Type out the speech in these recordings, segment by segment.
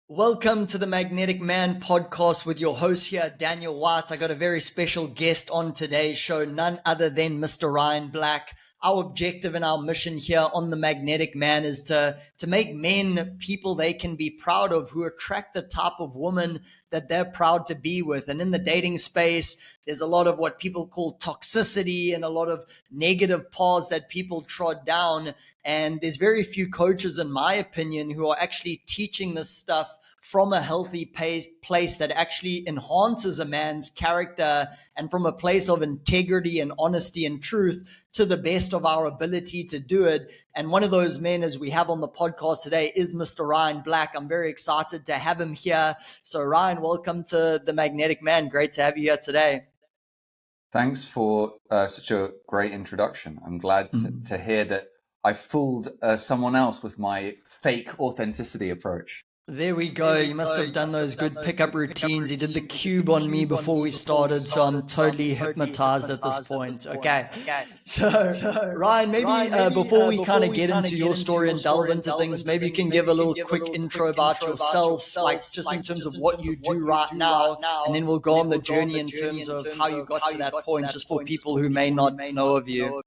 Welcome to the Magnetic Man podcast with your host here, Daniel White. I got a very special guest on today's show, none other than Mr. Ryan Black. Our objective and our mission here on the Magnetic Man is to make men people they can be proud of, who attract the type of woman that they're proud to be with. And in the dating space, there's a lot of what people call toxicity and a lot of negative paths that people trod down. And there's very few coaches, in my opinion, who are actually teaching this stuff from a healthy place that actually enhances a man's character and from a place of integrity and honesty and truth to the best of our ability to do it. And one of those men, as we have on the podcast today, is Mr. Ryan Black. I'm very excited to have him here. So Ryan, welcome to the Magnetic Man. Great to have you here today. Thanks for such a great introduction. I'm glad to hear that I fooled someone else with my fake authenticity approach. There we go. You must have done those good pickup routines. He did the cube on me before we started, so I'm totally hypnotized at this point. Okay. So Ryan, maybe before we kind of get into your story and delve into things, maybe you can give a little quick intro about yourself, like just in terms of what you do right now, and then we'll go on the journey in terms of how you got to that point, just for people who may not know of you.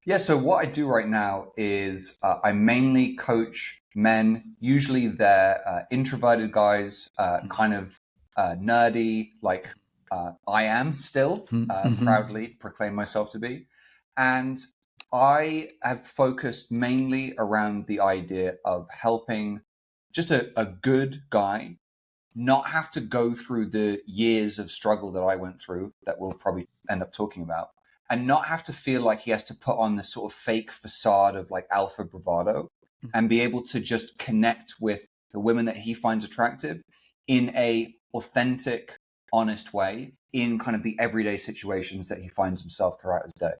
Yeah, so what I do right now is I mainly coach men. Usually they're introverted guys, kind of nerdy, like I am still, proudly proclaim myself to be. And I have focused mainly around the idea of helping just a good guy not have to go through the years of struggle that I went through that we'll probably end up talking about, and not have to feel like he has to put on this sort of fake facade of like alpha bravado, and be able to just connect with the women that he finds attractive in a authentic, honest way in kind of the everyday situations that he finds himself throughout his day.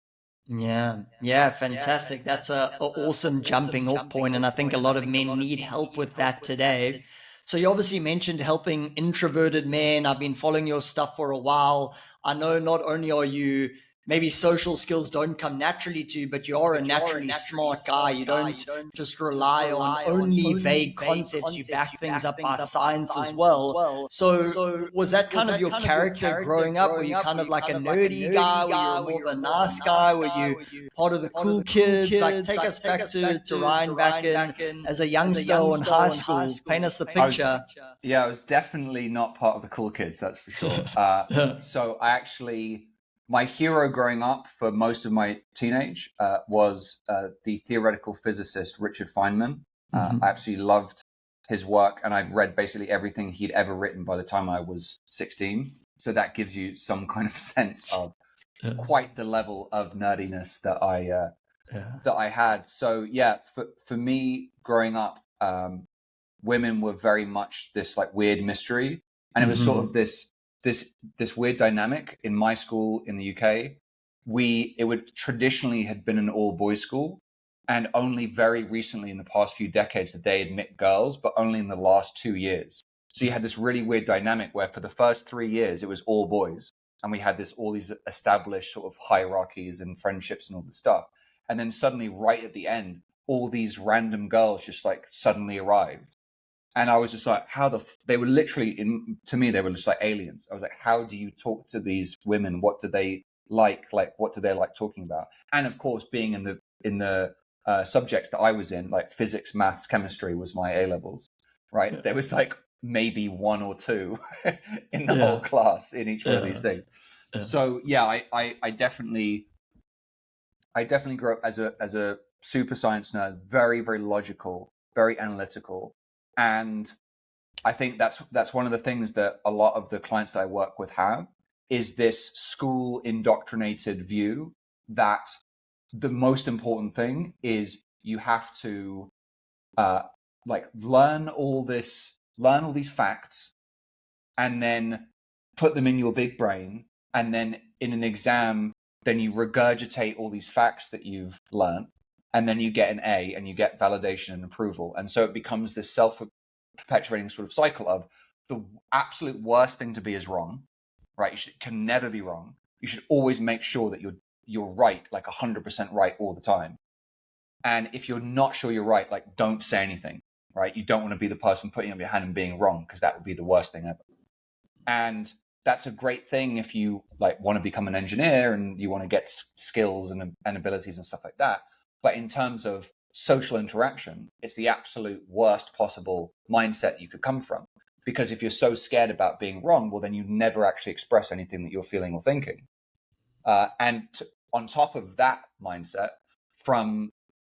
Yeah, fantastic. That's a awesome jumping off point, and I think a lot of men need help with that today. So you obviously mentioned helping introverted men. I've been following your stuff for a while. I know not only are you maybe social skills don't come naturally to you, but you are a naturally smart guy. You don't just rely on only vague concepts. You back things up by science as well. So was that kind of your character growing up? Were you kind of like a nerdy guy? Were you more of a nice guy? Were you part of the cool kids? Like take us back to Ryan back in as a youngster or in high school. Paint us the picture. I was definitely not part of the cool kids, that's for sure. So my hero growing up for most of my teenage was the theoretical physicist Richard Feynman. I absolutely loved his work, and I'd read basically everything he'd ever written by the time I was 16. So that gives you some kind of sense of quite the level of nerdiness that I had. So yeah, for me growing up, women were very much this like weird mystery, and it was sort of this weird dynamic in my school in the UK. It would traditionally had been an all boys school, and only very recently in the past few decades did they admit girls, but only in the last 2 years. So you had this really weird dynamic where for the first 3 years it was all boys, and we had all these established sort of hierarchies and friendships and all this stuff. And then suddenly right at the end, all these random girls just like suddenly arrived. And I was just like, they were literally, to me, they were just like aliens. I was like, how do you talk to these women? What do they like? Like, what do they like talking about? And of course, being in the subjects that I was in, like physics, maths, chemistry was my A levels, right? There was like maybe one or two in the whole class in each one of these things. So yeah, I definitely grew up as a super science nerd, very, very logical, very analytical. And I think that's one of the things that a lot of the clients that I work with have, is this school indoctrinated view that the most important thing is you have to learn all these facts and then put them in your big brain, and then in an exam then you regurgitate all these facts that you've learned, and then you get an A and you get validation and approval. And so it becomes this self-perpetuating sort of cycle of the absolute worst thing to be is wrong, right? Can never be wrong. You should always make sure that you're right, like 100% right all the time. And if you're not sure you're right, like don't say anything. right? You don't want to be the person putting up your hand and being wrong, because that would be the worst thing ever. And that's a great thing if you like want to become an engineer and you want to get skills and abilities and stuff like that. But in terms of social interaction, it's the absolute worst possible mindset you could come from. Because if you're so scared about being wrong, well, then you never actually express anything that you're feeling or thinking. On top of that mindset, from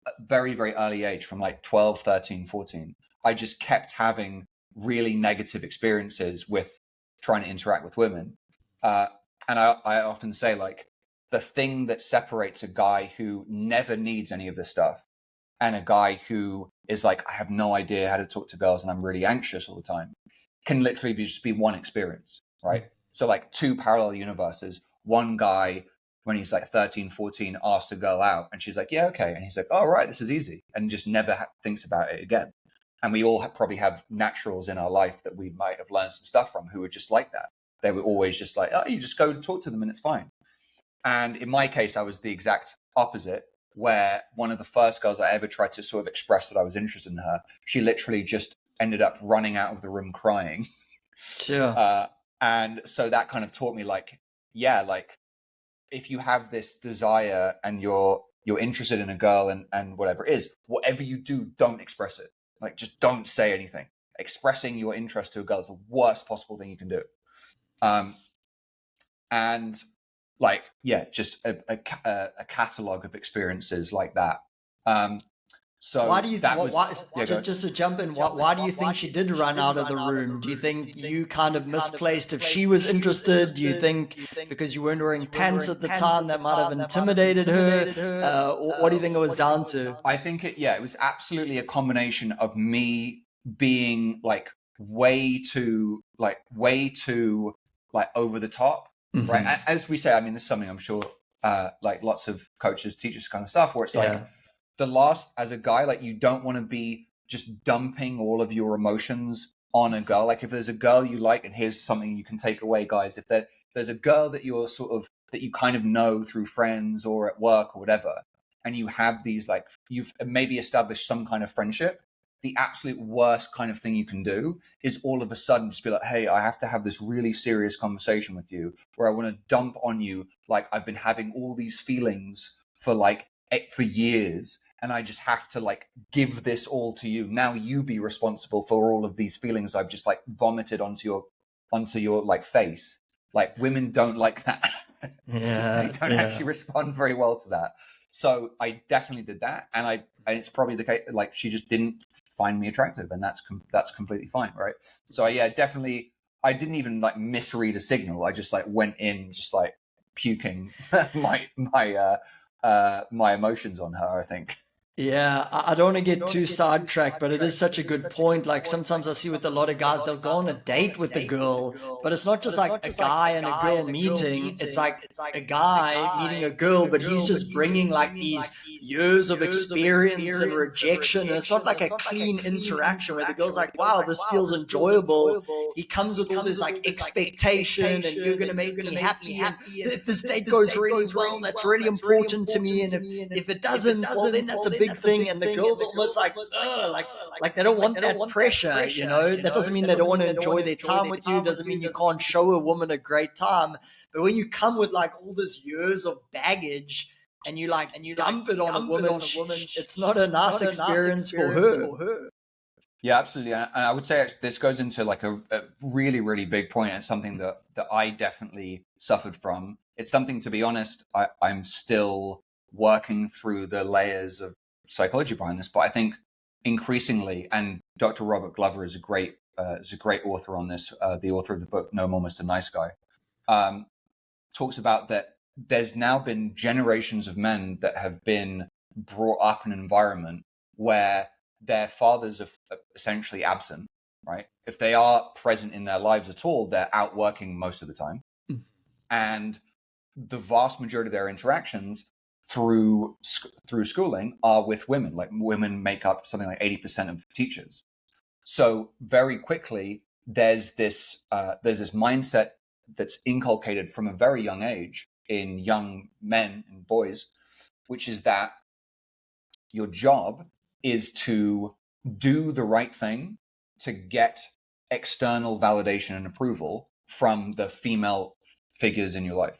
a very, very early age, from like 12, 13, 14, I just kept having really negative experiences with trying to interact with women. And I often say, like, the thing that separates a guy who never needs any of this stuff and a guy who is like, I have no idea how to talk to girls and I'm really anxious all the time, can literally just be one experience, right? So like two parallel universes. One guy, when he's like 13, 14, asks a girl out and she's like, yeah, okay. And he's like, oh, right, this is easy. And just never thinks about it again. And we all probably have naturals in our life that we might have learned some stuff from who are just like that. They were always just like, oh, you just go and talk to them and it's fine. And in my case, I was the exact opposite, where one of the first girls I ever tried to sort of express that I was interested in her, she literally just ended up running out of the room crying. Sure. And so that kind of taught me, like, yeah, like if you have this desire and you're interested in a girl and whatever it is, whatever you do, don't express it. Like, just don't say anything. Expressing your interest to a girl is the worst possible thing you can do. And like, yeah, just a catalog of experiences like that. So why do you that was, yeah, just to jump in? Why do you think she did run out of the room? Do you think you kind of misplaced if she was interested? Do you think because you weren't wearing pants at the time that might have intimidated her? What do you think it was down to? I think it was absolutely a combination of me being like way too over the top, right? As we say, I mean, this is something I'm sure like lots of coaches teach us kind of stuff where it's like as a guy, like, you don't want to be just dumping all of your emotions on a girl. Like, if there's a girl you like, and here's something you can take away, guys, if there's a girl that you're that you kind of know through friends or at work or whatever, and you have these, like, you've maybe established some kind of friendship, the absolute worst kind of thing you can do is all of a sudden just be like, hey, I have to have this really serious conversation with you where I want to dump on you like I've been having all these feelings for years, and I just have to like give this all to you. Now you be responsible for all of these feelings I've just like vomited onto your like face. Like, women don't like that. They don't actually respond very well to that. So I definitely did that, and it's probably the case, like, she just didn't find me attractive, and that's completely fine, right? So definitely, I didn't even like misread a signal. I just like went in just like puking my emotions on her, I think. Yeah, I don't want to get too sidetracked, but it is such a good point. Like, sometimes I see with a lot of guys, they'll go on a date with a girl, but it's not just like a guy and a girl meeting. It's like a guy meeting a girl, but he's just bringing like these years of experience and rejection. And it's not like a clean interaction where the girl's like, wow, this feels enjoyable. He comes with all this like expectation and you're going to make me happy. And if this date goes really well, that's really important to me. And if it doesn't, well, then that's a big thing. And the girls almost like, like they don't want that pressure, you know. That doesn't mean they don't want to enjoy their time with you. Doesn't mean you can't show a woman a great time. But when you come with like all this years of baggage and you dump it on a woman, it's not a nice experience for her. Yeah, absolutely. And I would say this goes into like a really, really big point. It's something that I definitely suffered from. It's something, to be honest, I'm still working through the layers of psychology behind this. But I think increasingly, and Dr. Robert Glover is a great author on this, the author of the book No More Mr. Nice Guy, talks about that there's now been generations of men that have been brought up in an environment where their fathers are essentially absent, right? If they are present in their lives at all, they're out working most of the time. And the vast majority of their interactions through schooling are with women. Like, women make up something like 80% of teachers. So very quickly, there's this mindset that's inculcated from a very young age in young men and boys, which is that your job is to do the right thing to get external validation and approval from the female figures in your life.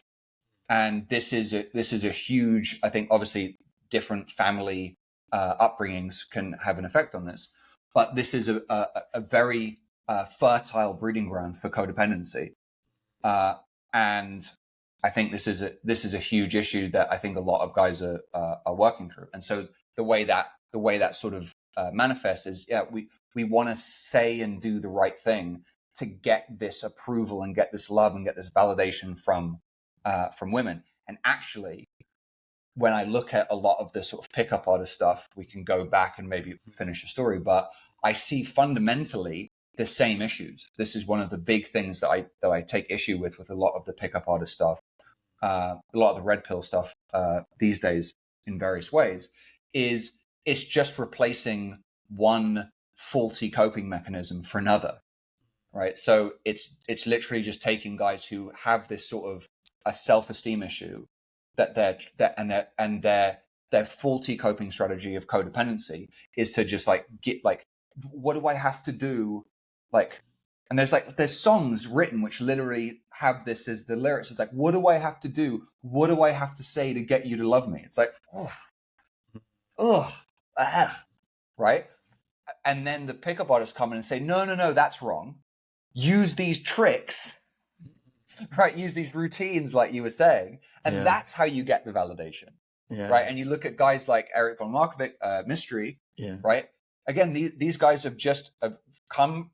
And this is a huge, I think, obviously different family upbringings can have an effect on this, but this is a very fertile breeding ground for codependency. And I think this is a huge issue that I think a lot of guys are working through. And so the way that sort of manifests is, we want to say and do the right thing to get this approval and get this love and get this validation from women. And actually, when I look at a lot of the sort of pickup artist stuff, we can go back and maybe finish the story, but I see fundamentally the same issues. This is one of the big things that I take issue with a lot of the pickup artist stuff, a lot of the red pill stuff these days in various ways, is it's just replacing one faulty coping mechanism for another, right? So it's literally just taking guys who have this sort of a self-esteem issue that their faulty coping strategy of codependency is to just get what do I have to do, and there's songs written which literally have this as the lyrics. It's like, what do I have to do? What do I have to say to get you to love me? It's like, right? And then the pickup artists come in and say, no, that's wrong. Use these tricks, right? Use these routines, like you were saying, and that's how you get the validation, right? And you look at guys like Eric von Markovic, Mystery, right? Again, these guys have come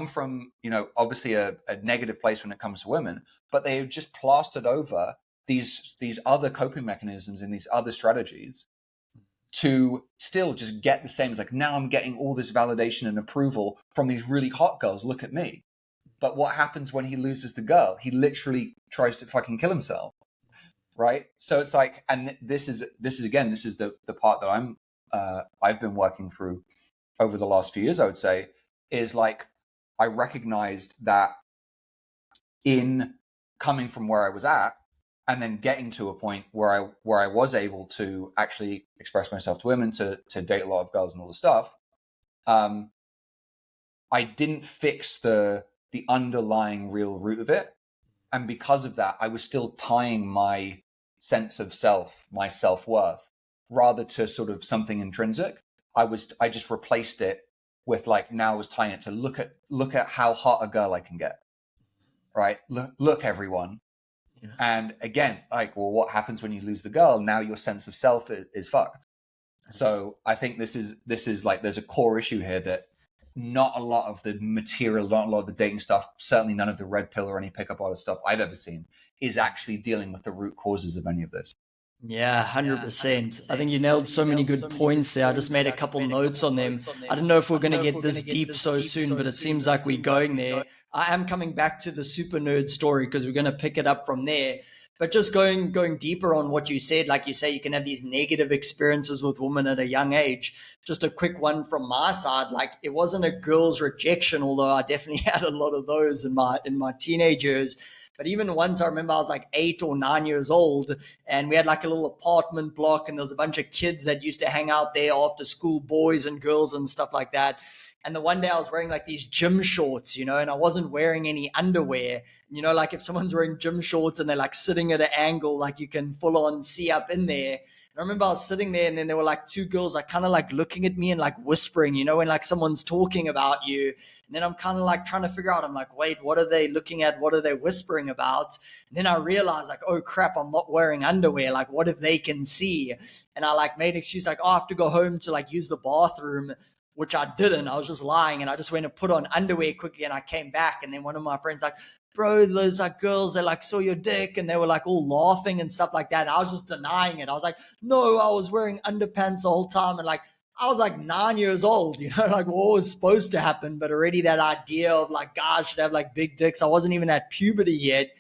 from, obviously a negative place when it comes to women, but they've just plastered over these other coping mechanisms and these other strategies to still just get the same. It's like, now I'm getting all this validation and approval from these really hot girls. Look at me. But what happens when he loses the girl? He literally tries to fucking kill himself, right? So it's like, and this is the part that I've been working through over the last few years, I would say, is like, I recognized that in coming from where I was at and then getting to a point where I was able to actually express myself to women, to date a lot of girls and all the stuff, I didn't fix the underlying real root of it. And because of that, I was still tying my sense of self, my self-worth, rather to sort of something intrinsic. I just replaced it with, like, now I was tying it to look at how hot a girl I can get, right? Look everyone. And again, like, well, what happens when you lose the girl? Now your sense of self is fucked. So I think this is like, there's a core issue here that not a lot of the material, not a lot of the dating stuff, certainly none of the red pill or any pickup artist stuff I've ever seen is actually dealing with the root causes of any of this. Yeah, 100%. I think you nailed so many good points there. I just made a couple notes on them. I don't know if we're going to get this deep so soon, but it seems like we're going there. I am coming back to the super nerd story because we're going to pick it up from there. But just going deeper on what you said, like you say, you can have these negative experiences with women at a young age. Just a quick one from my side, like, it wasn't a girl's rejection, although I definitely had a lot of those in my teenage years. But even once, I remember I was like 8 or 9 years old, and we had like a little apartment block, and there was a bunch of kids that used to hang out there after school, boys and girls and stuff like that. And the one day I was wearing like these gym shorts, and I wasn't wearing any underwear. Like, if someone's wearing gym shorts and they're like sitting at an angle, like, you can full on see up in there. And I remember I was sitting there, and then there were like two girls like kind of like looking at me and like whispering, when like someone's talking about you. And then I'm kind of like trying to figure out, I'm like, wait, what are they looking at? What are they whispering about? And then I realized, like, oh crap, I'm not wearing underwear. Like, what if they can see? And I like made an excuse, like, oh, I have to go home to like use the bathroom, which I didn't. I was just lying, and I just went and put on underwear quickly, and I came back, and then one of my friends like, bro, those like girls, they like saw your dick, and they were like all laughing and stuff like that. And I was just denying it. I was like, no, I was wearing underpants the whole time. And like, I was like 9 years old, like what was supposed to happen, but already that idea of like, guys should have like big dicks. I wasn't even at puberty yet.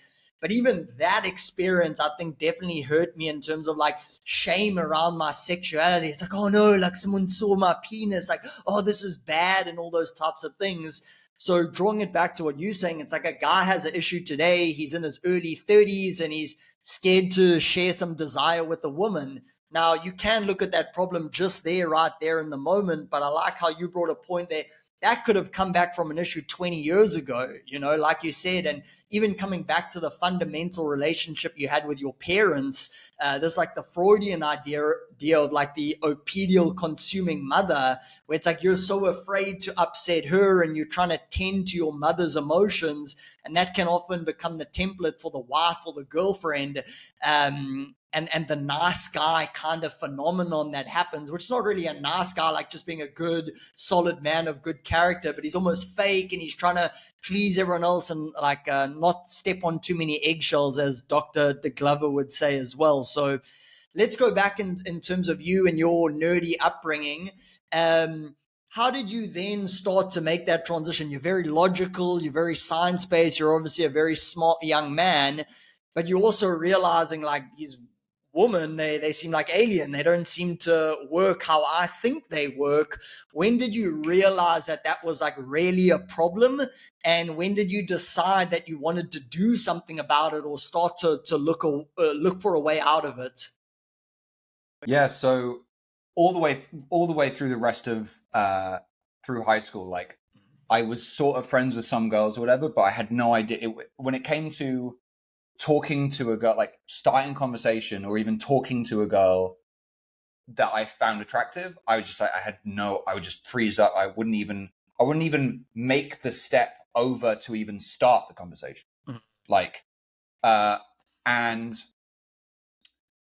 But even that experience, I think, definitely hurt me in terms of like shame around my sexuality. It's like, oh no, like someone saw my penis, like, oh, this is bad, and all those types of things. So drawing it back to what you're saying, it's like a guy has an issue today. He's in his early 30s and he's scared to share some desire with a woman. Now, you can look at that problem just there, right there in the moment, but I like how you brought a point there. That could have come back from an issue 20 years ago, like you said, and even coming back to the fundamental relationship you had with your parents. There's like the Freudian idea of like the obedial consuming mother, where it's like you're so afraid to upset her and you're trying to tend to your mother's emotions, and that can often become the template for the wife or the girlfriend. And the nice guy kind of phenomenon that happens, which is not really a nice guy, like just being a good, solid man of good character, but he's almost fake and he's trying to please everyone else and like not step on too many eggshells, as Dr. De Glover would say as well. So let's go back in terms of you and your nerdy upbringing. How did you then start to make that transition? You're very logical, you're very science-based, you're obviously a very smart young man, but you're also realizing like these women, they seem like alien. They don't seem to work how I think they work. When did you realize that was like really a problem? And when did you decide that you wanted to do something about it or start to look for a way out of it? Yeah, so all the way through the rest of through high school, like I was sort of friends with some girls or whatever, but I had no idea when it came to talking to a girl, like starting conversation or even talking to a girl that I found attractive. I was just like, I would just freeze up. I wouldn't even make the step over to even start the conversation. Like, and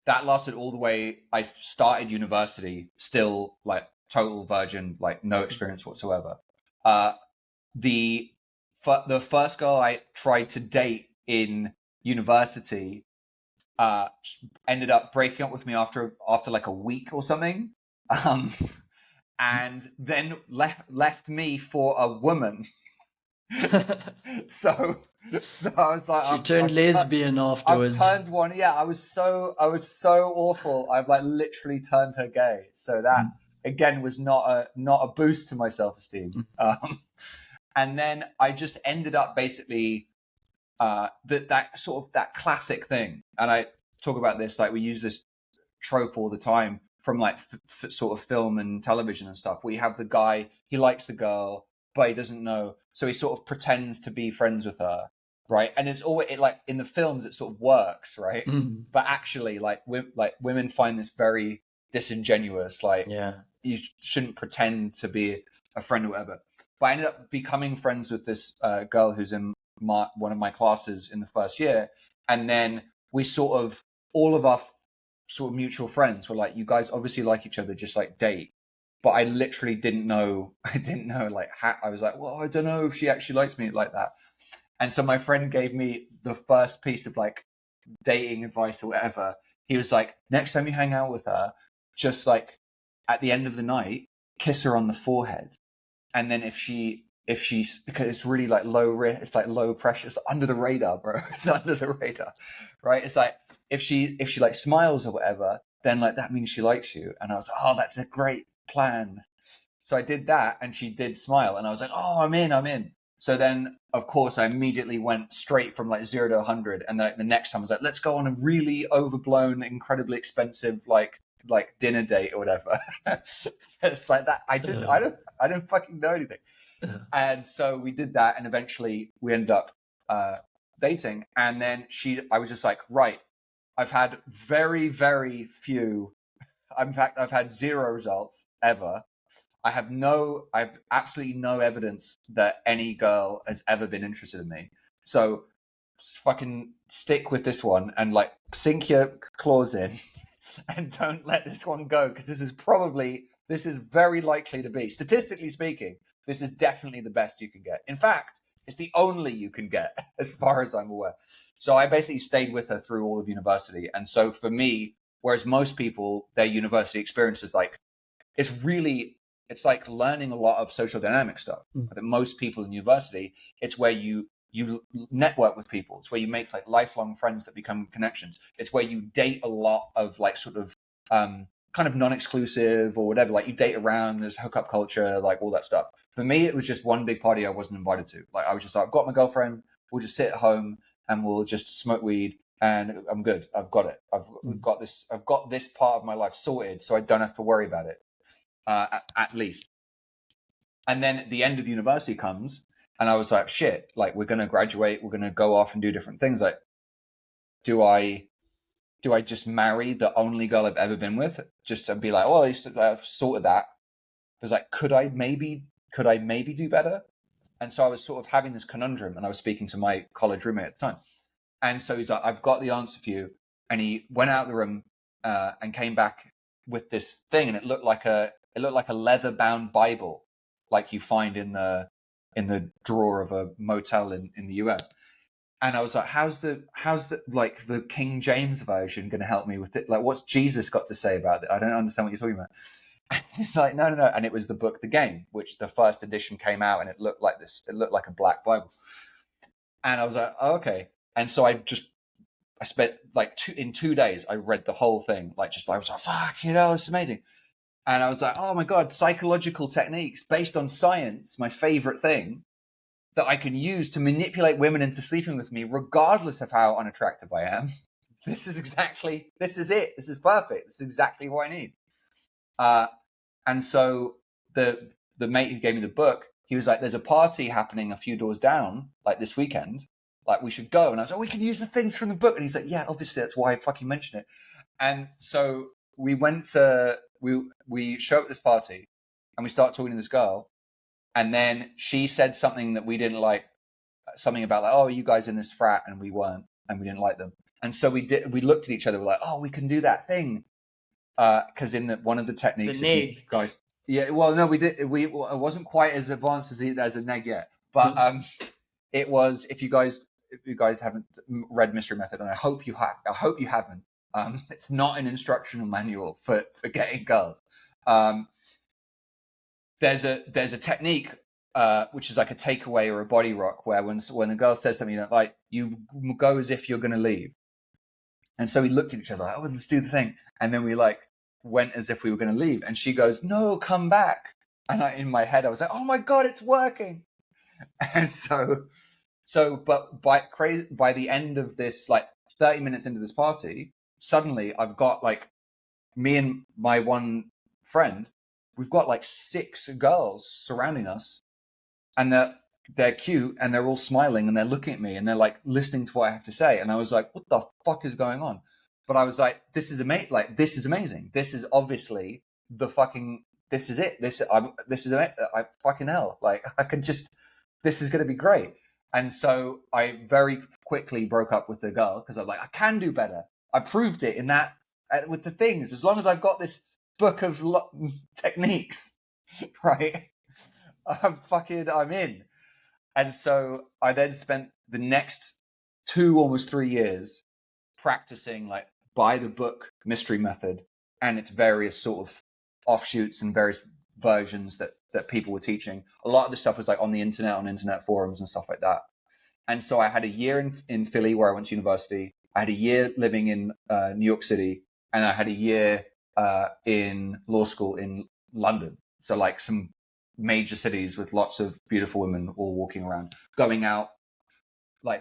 that lasted all the way. I started university, still like total virgin, like no experience whatsoever. The first girl I tried to date in university ended up breaking up with me after like a week or something, and then left me for a woman. so I was like, she turned lesbian afterwards. I've turned one. Yeah, I was so awful. I've like literally turned her gay. So that again was not a boost to my self-esteem. And then I just ended up basically that sort of that classic thing. And I talk about this, like we use this trope all the time from like sort of film and television and stuff. We have the guy, he likes the girl, but he doesn't know, so he sort of pretends to be friends with her, right? And it's always like in the films it sort of works, right? But actually like women find this very disingenuous, like you shouldn't pretend to be a friend or whatever. But I ended up becoming friends with this girl who's in one of my classes in the first year, and then we sort of all of our sort of mutual friends were like, you guys obviously like each other, just like date. But I literally didn't know like how. I was like, well, I don't know if she actually likes me like that. And so my friend gave me the first piece of like dating advice or whatever. He was like, next time you hang out with her, just like at the end of the night, kiss her on the forehead. And then if she's, because it's really like low risk, it's like low pressure, it's under the radar, bro. It's under the radar, right? It's like if she like smiles or whatever, then like that means she likes you. And I was like, oh, that's a great plan. So I did that, and she did smile, and I was like, oh, I'm in. So then, of course, I immediately went straight from like 0 to 100, and then the next time I was like, let's go on a really overblown, incredibly expensive like dinner date or whatever. It's like that. I don't fucking know anything. And so we did that, and eventually we ended up dating. And then I was just like, right, I've had very, very few. In fact, I've had 0 results ever. I've absolutely no evidence that any girl has ever been interested in me. So fucking stick with this one and like sink your claws in and don't let this one go, because this is very likely to be, statistically speaking, this is definitely the best you can get. In fact, it's the only you can get as far as I'm aware. So I basically stayed with her through all of university. And so for me, whereas most people, their university experience is like, it's like learning a lot of social dynamic stuff. That most people in university, it's where you network with people. It's where you make like lifelong friends that become connections. It's where you date a lot of like sort of kind of non-exclusive or whatever. Like you date around, there's hookup culture, like all that stuff. For me, it was just one big party I wasn't invited to. Like I was just like, I've got my girlfriend, we'll just sit at home and we'll just smoke weed and I'm good. I've got it. I've got this. I've got this part of my life sorted, so I don't have to worry about it, at least. And then at the end of university comes, and I was like, shit, like we're going to graduate. We're going to go off and do different things. Like, do I just marry the only girl I've ever been with just to be like, oh, I've sorted that? I was like, could I maybe do better? And so I was sort of having this conundrum, and I was speaking to my college roommate at the time. And so he's like, I've got the answer for you. And he went out of the room and came back with this thing, and it looked like a leather bound Bible, like you find in the drawer of a motel in the US. And I was like, how's the like the King James version going to help me with it? Like, what's Jesus got to say about it? I don't understand what you're talking about. And he's like, no. And it was the book, The Game, which the first edition came out, and it looked like this. It looked like a black Bible. And I was like, oh, okay. And so I spent like 2 days. I read the whole thing. I was like, fuck, it's amazing. And I was like, oh my God, psychological techniques based on science, my favorite thing that I can use to manipulate women into sleeping with me, regardless of how unattractive I am. This is it. This is perfect. This is exactly what I need. And so the mate who gave me the book, he was like, there's a party happening a few doors down, like this weekend. Like, we should go. And I was like, we can use the things from the book. And he's like, yeah, obviously, that's why I fucking mentioned it. And so we went to, we show up at this party, and we start talking to this girl. And then she said something that we didn't like, something about like, oh, you guys in this frat, and we weren't, and we didn't like them. And so we looked at each other, we're like, oh, we can do that thing. Because in one of the techniques, guys, yeah, well, no, it wasn't quite as advanced as a neg yet, but it was. If you guys haven't read Mystery Method, and I hope you haven't. It's not an instructional manual for getting girls. There's a technique which is like a takeaway or a body rock, where when a girl says something you don't like, you go as if you're going to leave. And so we looked at each other like, oh, let's do the thing. And then we went as if we were going to leave. And she goes, no, come back. And in my head, I was like, oh my God, it's working. And but by the end of this, 30 minutes into this party, suddenly I've got me and my one friend, we've got 6 girls surrounding us, and they're cute, and they're all smiling, and they're looking at me, and they're listening to what I have to say. And I was like, what the fuck is going on? But I was like, this is amazing. This is amazing. This is obviously this is it. This is I fucking hell. This is going to be great. And so I very quickly broke up with the girl, because I'm like, I can do better. I proved it in that with the things. As long as I've got this book of techniques, right? I'm in. And so I then spent the next 2, almost 3 years practicing by the book Mystery Method and its various sort of offshoots and various versions that people were teaching. A lot of the stuff was on the internet, on internet forums and stuff like that. And so I had a year in Philly, where I went to university. I had a year living in New York City, and I had a year in law school in London. So some major cities with lots of beautiful women all walking around, going out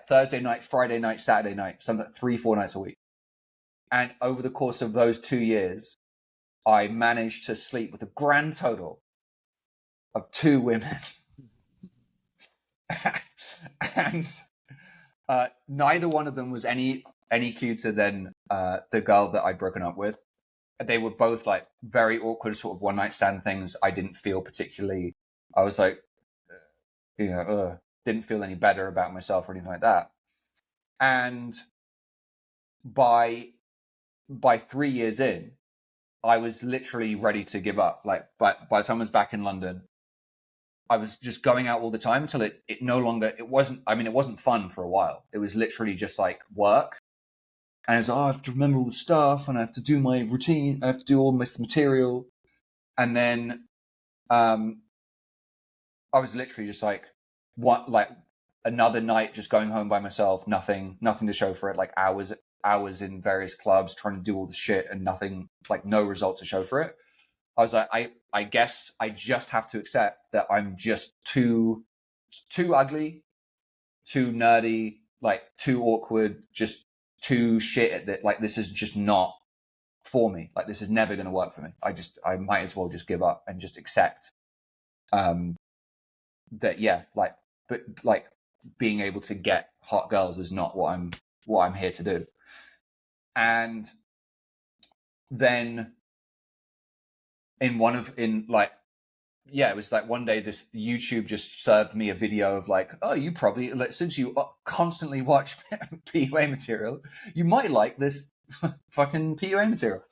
Thursday night, Friday night, Saturday night, something 3-4 nights a week. And over the course of those 2 years, I managed to sleep with a grand total of 2 women. And neither one of them was any cuter than the girl that I'd broken up with. They were both very awkward sort of one night stand things. I didn't feel particularly, I was didn't feel any better about myself or anything like that. And by 3 years in, I was literally ready to give up. By the time I was back in London, I was just going out all the time until it no longer, it wasn't fun for a while. It was literally just work. And I was I have to remember all the stuff, and I have to do my routine. I have to do all my material. And then I was literally just another night just going home by myself, nothing to show for it, hours in various clubs trying to do all the shit and nothing, no result to show for it. I was I guess I just have to accept that I'm just too ugly, too nerdy, too awkward, just too shit at that. Like, this is just not for me. Like, this is never going to work for me. I might as well just give up and just accept that, yeah, like, but like being able to get hot girls is not what I'm here to do. And then it was like one day this YouTube just served me a video of like, oh, you probably, like, since you constantly watch PUA material, you might like this fucking PUA material.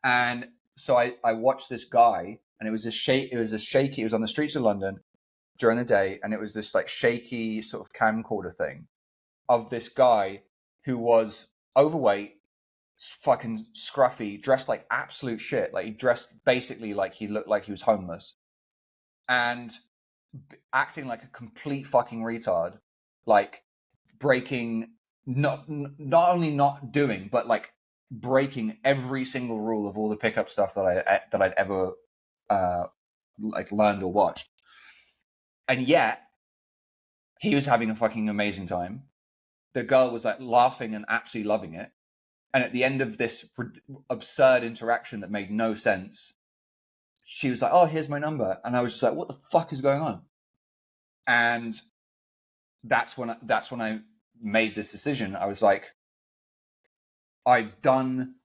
And so I watched this guy, and it was a shaky, it was on the streets of London during the day, and it was this like shaky sort of camcorder thing of this guy who was overweight, fucking scruffy, dressed like absolute shit. Like, he dressed basically like he looked like he was homeless, and acting like a complete fucking retard, like breaking, not only not doing, but like breaking every single rule of all the pickup stuff that I'd ever like learned or watched. And yet he was having a fucking amazing time. The girl was like laughing and absolutely loving it. And at the end of this absurd interaction that made no sense, she was like, oh, here's my number. And I was just like, what the fuck is going on? And that's when I made this decision. I was like, don't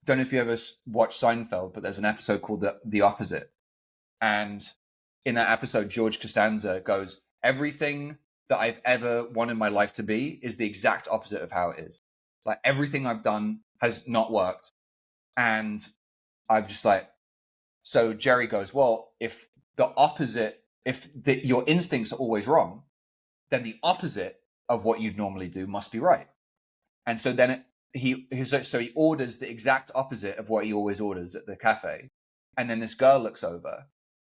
know if you ever watched Seinfeld, but there's an episode called The Opposite. And in that episode, George Costanza goes, everything that I've ever wanted my life to be is the exact opposite of how it is. Like, everything I've done has not worked. And I'm just like, so Jerry goes, well, if your instincts are always wrong, then the opposite of what you'd normally do must be right. And so then he orders the exact opposite of what he always orders at the cafe. And then this girl looks over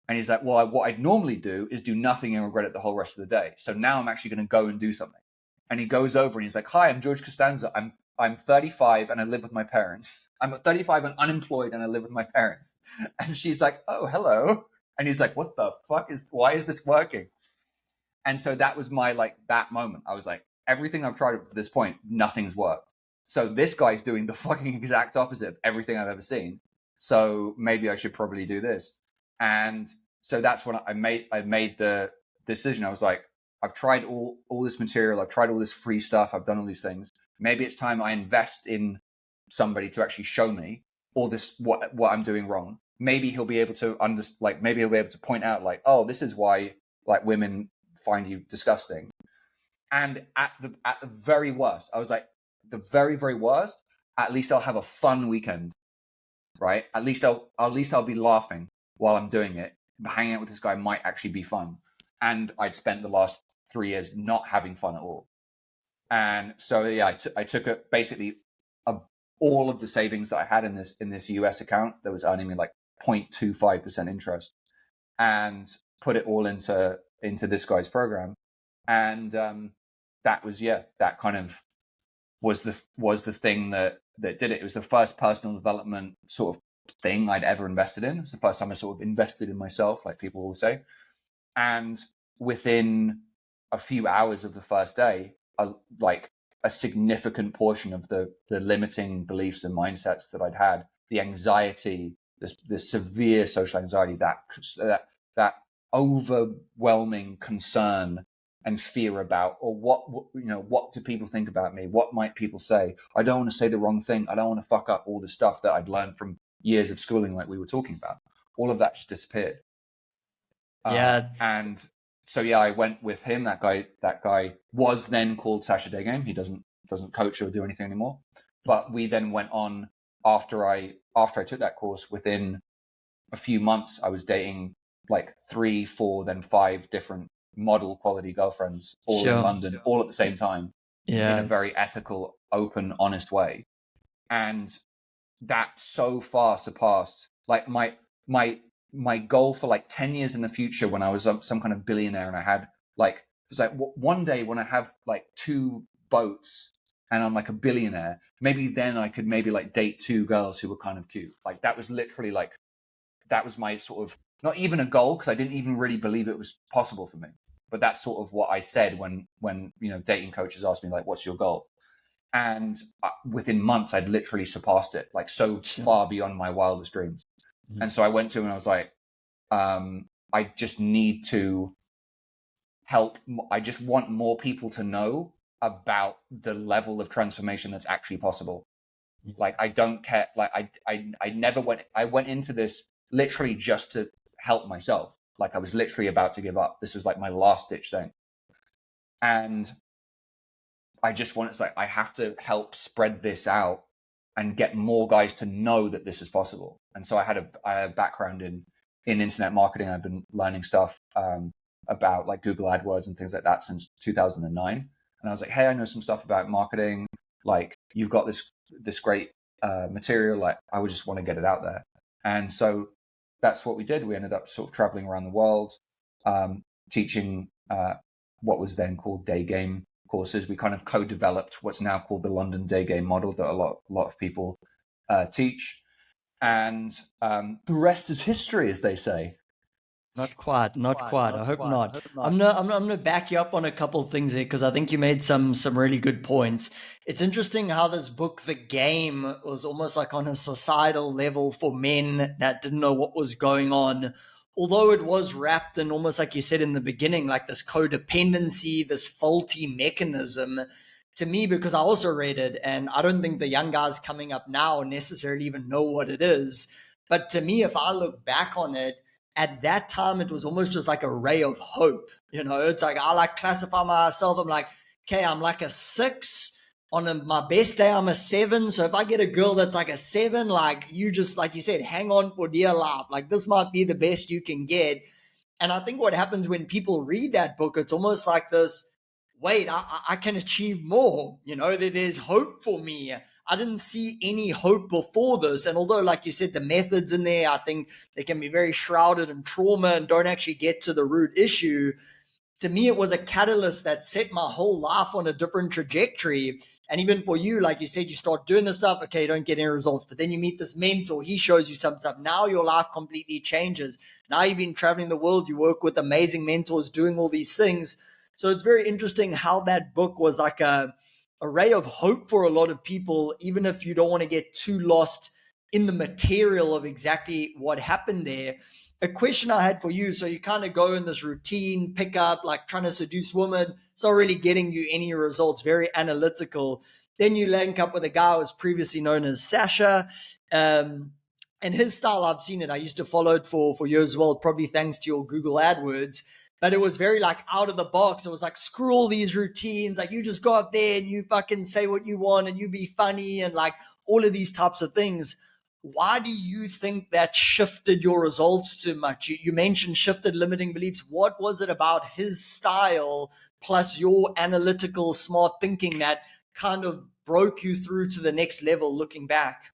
and he's like, well, what I'd normally do is do nothing and regret it the whole rest of the day. So now I'm actually going to go and do something. And he goes over and he's like, hi, I'm George Costanza. I'm 35 and I live with my parents. I'm 35 and unemployed and I live with my parents. And she's like, oh, hello. And he's like, what the fuck why is this working? And so that was my, like, that moment. I was like, everything I've tried up to this point, nothing's worked. So this guy's doing the fucking exact opposite of everything I've ever seen. So maybe I should probably do this. And so that's when I made the decision. I was like, I've tried all this material. I've tried all this free stuff. I've done all these things. Maybe it's time I invest in somebody to actually show me all this, what I'm doing wrong. Maybe he'll be able to maybe he'll be able to point out, like, oh, this is why, like, women find you disgusting. And at the very worst, I was like, the very, very worst, at least I'll have a fun weekend, right? At least I'll be laughing while I'm doing it. Hanging out with this guy might actually be fun. And I'd spent the last 3 years not having fun at all. And so, yeah, I took basically all of the savings that I had in this US account that was earning me like 0.25% interest, and put it all into this guy's program. And that was, that kind of was the thing that did it. It was the first personal development sort of thing I'd ever invested in. It was the first time I sort of invested in myself, like people will say. And within a few hours of the first day, like a significant portion of the limiting beliefs and mindsets that I'd had, the anxiety, the severe social anxiety, that overwhelming concern and fear about, or what do people think about me? What might people say? I don't want to say the wrong thing. I don't want to fuck up all the stuff that I'd learned from years of schooling, like we were talking about. All of that just disappeared. Yeah. And so, yeah, I went with him. That guy was then called Sasha Degame. He doesn't coach or do anything anymore. But we then went on after I took that course. Within a few months, I was dating like 3, 4, then 5 different model quality girlfriends, all in London, all at the same time, in a very ethical, open, honest way. And that so far surpassed, like, my goal for like 10 years in the future, when I was some kind of billionaire and I had like, it was like, one day when I have like 2 boats and I'm like a billionaire, maybe then I could maybe like date 2 girls who were kind of cute. Like, that was literally like, that was my sort of, not even a goal, because I didn't even really believe it was possible for me. But that's sort of what I said when dating coaches asked me, like, what's your goal? And within months, I'd literally surpassed it, like so far beyond my wildest dreams. And so I went to him and I was like, I just need to help. I just want more people to know about the level of transformation that's actually possible. Like, I don't care. Like, I never I went into this literally just to help myself. Like, I was literally about to give up. This was like my last ditch thing. And I just want, it's like, I have to help spread this out and get more guys to know that this is possible. And so I had a background in internet marketing. I've been learning stuff about like Google AdWords and things like that since 2009. And I was like, hey, I know some stuff about marketing. Like, you've got this great material. Like, I would just want to get it out there. And so that's what we did. We ended up sort of traveling around the world, teaching what was then called day game courses. We kind of co-developed what's now called the London day game model that a lot of people teach. And the rest is history, as they say. Not quite. I hope not. I'm gonna back you up on a couple of things here because I think you made some really good points. It's interesting how this book, The Game, was almost like on a societal level for men that didn't know what was going on. Although it was wrapped in almost like you said in the beginning, like this codependency, this faulty mechanism. To me, because I also read it, and I don't think the young guys coming up now necessarily even know what it is. But to me, if I look back on it, at that time it was almost just like a ray of hope. It's like I like classify myself. I'm like, okay, I'm like a 6. On my best day, I'm a 7. So if I get a girl that's like a 7, like you just, like you said, hang on for dear life. Like this might be the best you can get. And I think what happens when people read that book, it's almost like this, wait, I can achieve more. There's hope for me. I didn't see any hope before this. And although, like you said, the methods in there, I think they can be very shrouded in trauma and don't actually get to the root issue. To me, it was a catalyst that set my whole life on a different trajectory. And even for you, like you said, you start doing this stuff, okay, you don't get any results, but then you meet this mentor, he shows you some stuff. Now your life completely changes. Now you've been traveling the world, you work with amazing mentors, doing all these things. So it's very interesting how that book was like a ray of hope for a lot of people, even if you don't want to get too lost in the material of exactly what happened there. A question I had for you, so you kind of go in this routine, pick up, like trying to seduce women, it's not really getting you any results, very analytical. Then you link up with a guy who was previously known as Sasha. And his style, I've seen it. I used to follow it for years as well, probably thanks to your Google AdWords. But it was very like out of the box. It was like, screw all these routines. Like you just go up there and you fucking say what you want and you be funny and like all of these types of things. Why do you think that shifted your results too much? You mentioned shifted limiting beliefs. What was it about his style plus your analytical, smart thinking that kind of broke you through to the next level looking back?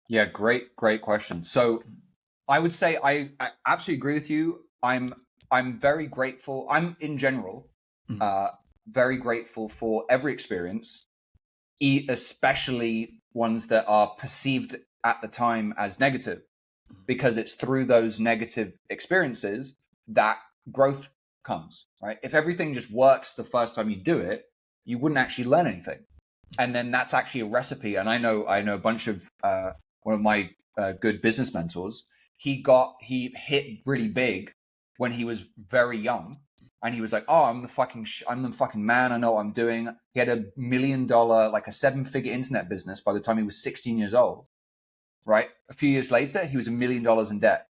Yeah, great question. So I would say I absolutely agree with you. I'm very grateful. I'm in general very grateful for every experience, especially ones that are perceived at the time as negative, because it's through those negative experiences that growth comes, right? If everything just works the first time you do it, you wouldn't actually learn anything. And then that's actually a recipe. And I know a bunch of one of my good business mentors. He hit really big when he was very young, and he was like, "Oh, I'm the fucking man. I know what I'm doing." He had $1 million, like a 7-figure internet business by the time he was 16 years old. Right? A few years later, he was $1 million in debt.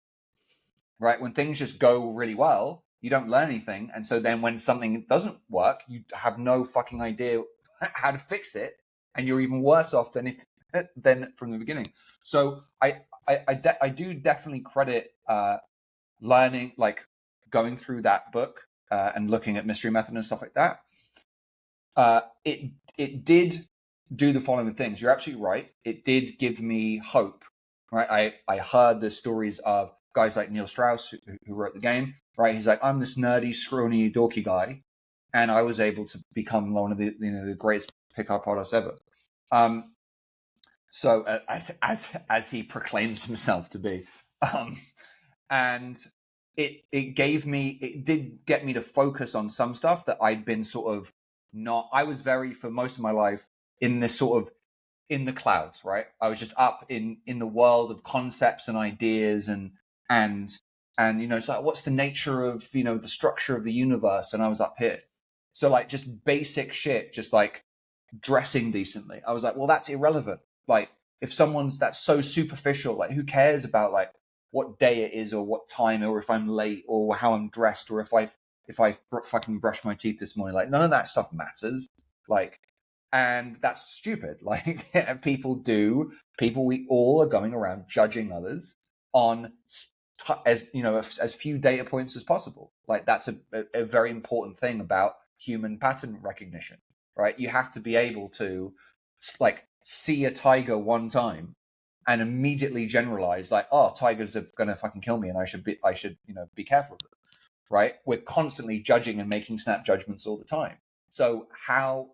Right? When things just go really well, you don't learn anything, and so then when something doesn't work, you have no fucking idea how to fix it, and you're even worse off than from the beginning. So I do definitely credit learning, like going through that book and looking at Mystery Method and stuff like that. It did do the following things. You're absolutely right. It did give me hope. Right. I heard the stories of guys like Neil Strauss who wrote the game. Right. He's like, I'm this nerdy, scrawny, dorky guy, and I was able to become one of the greatest pickup artists ever. So as he proclaims himself to be, and it did get me to focus on some stuff that I'd been sort of I was very, for most of my life, in this sort of, in the clouds, right? I was just up in the world of concepts and ideas and it's like, what's the nature of, the structure of the universe? And I was up here. So like just basic shit, just like dressing decently. I was like, well, that's irrelevant. Like if that's so superficial, like who cares about like what day it is or what time or if I'm late or how I'm dressed or if I fucking brushed my teeth this morning. Like none of that stuff matters. Like, and that's stupid. Like we all are going around judging others on as few data points as possible. Like that's a very important thing about human pattern recognition, right? You have to be able to like see a tiger one time and immediately generalize like, oh, tigers are going to fucking kill me and I should be careful of them, right? We're constantly judging and making snap judgments all the time. So how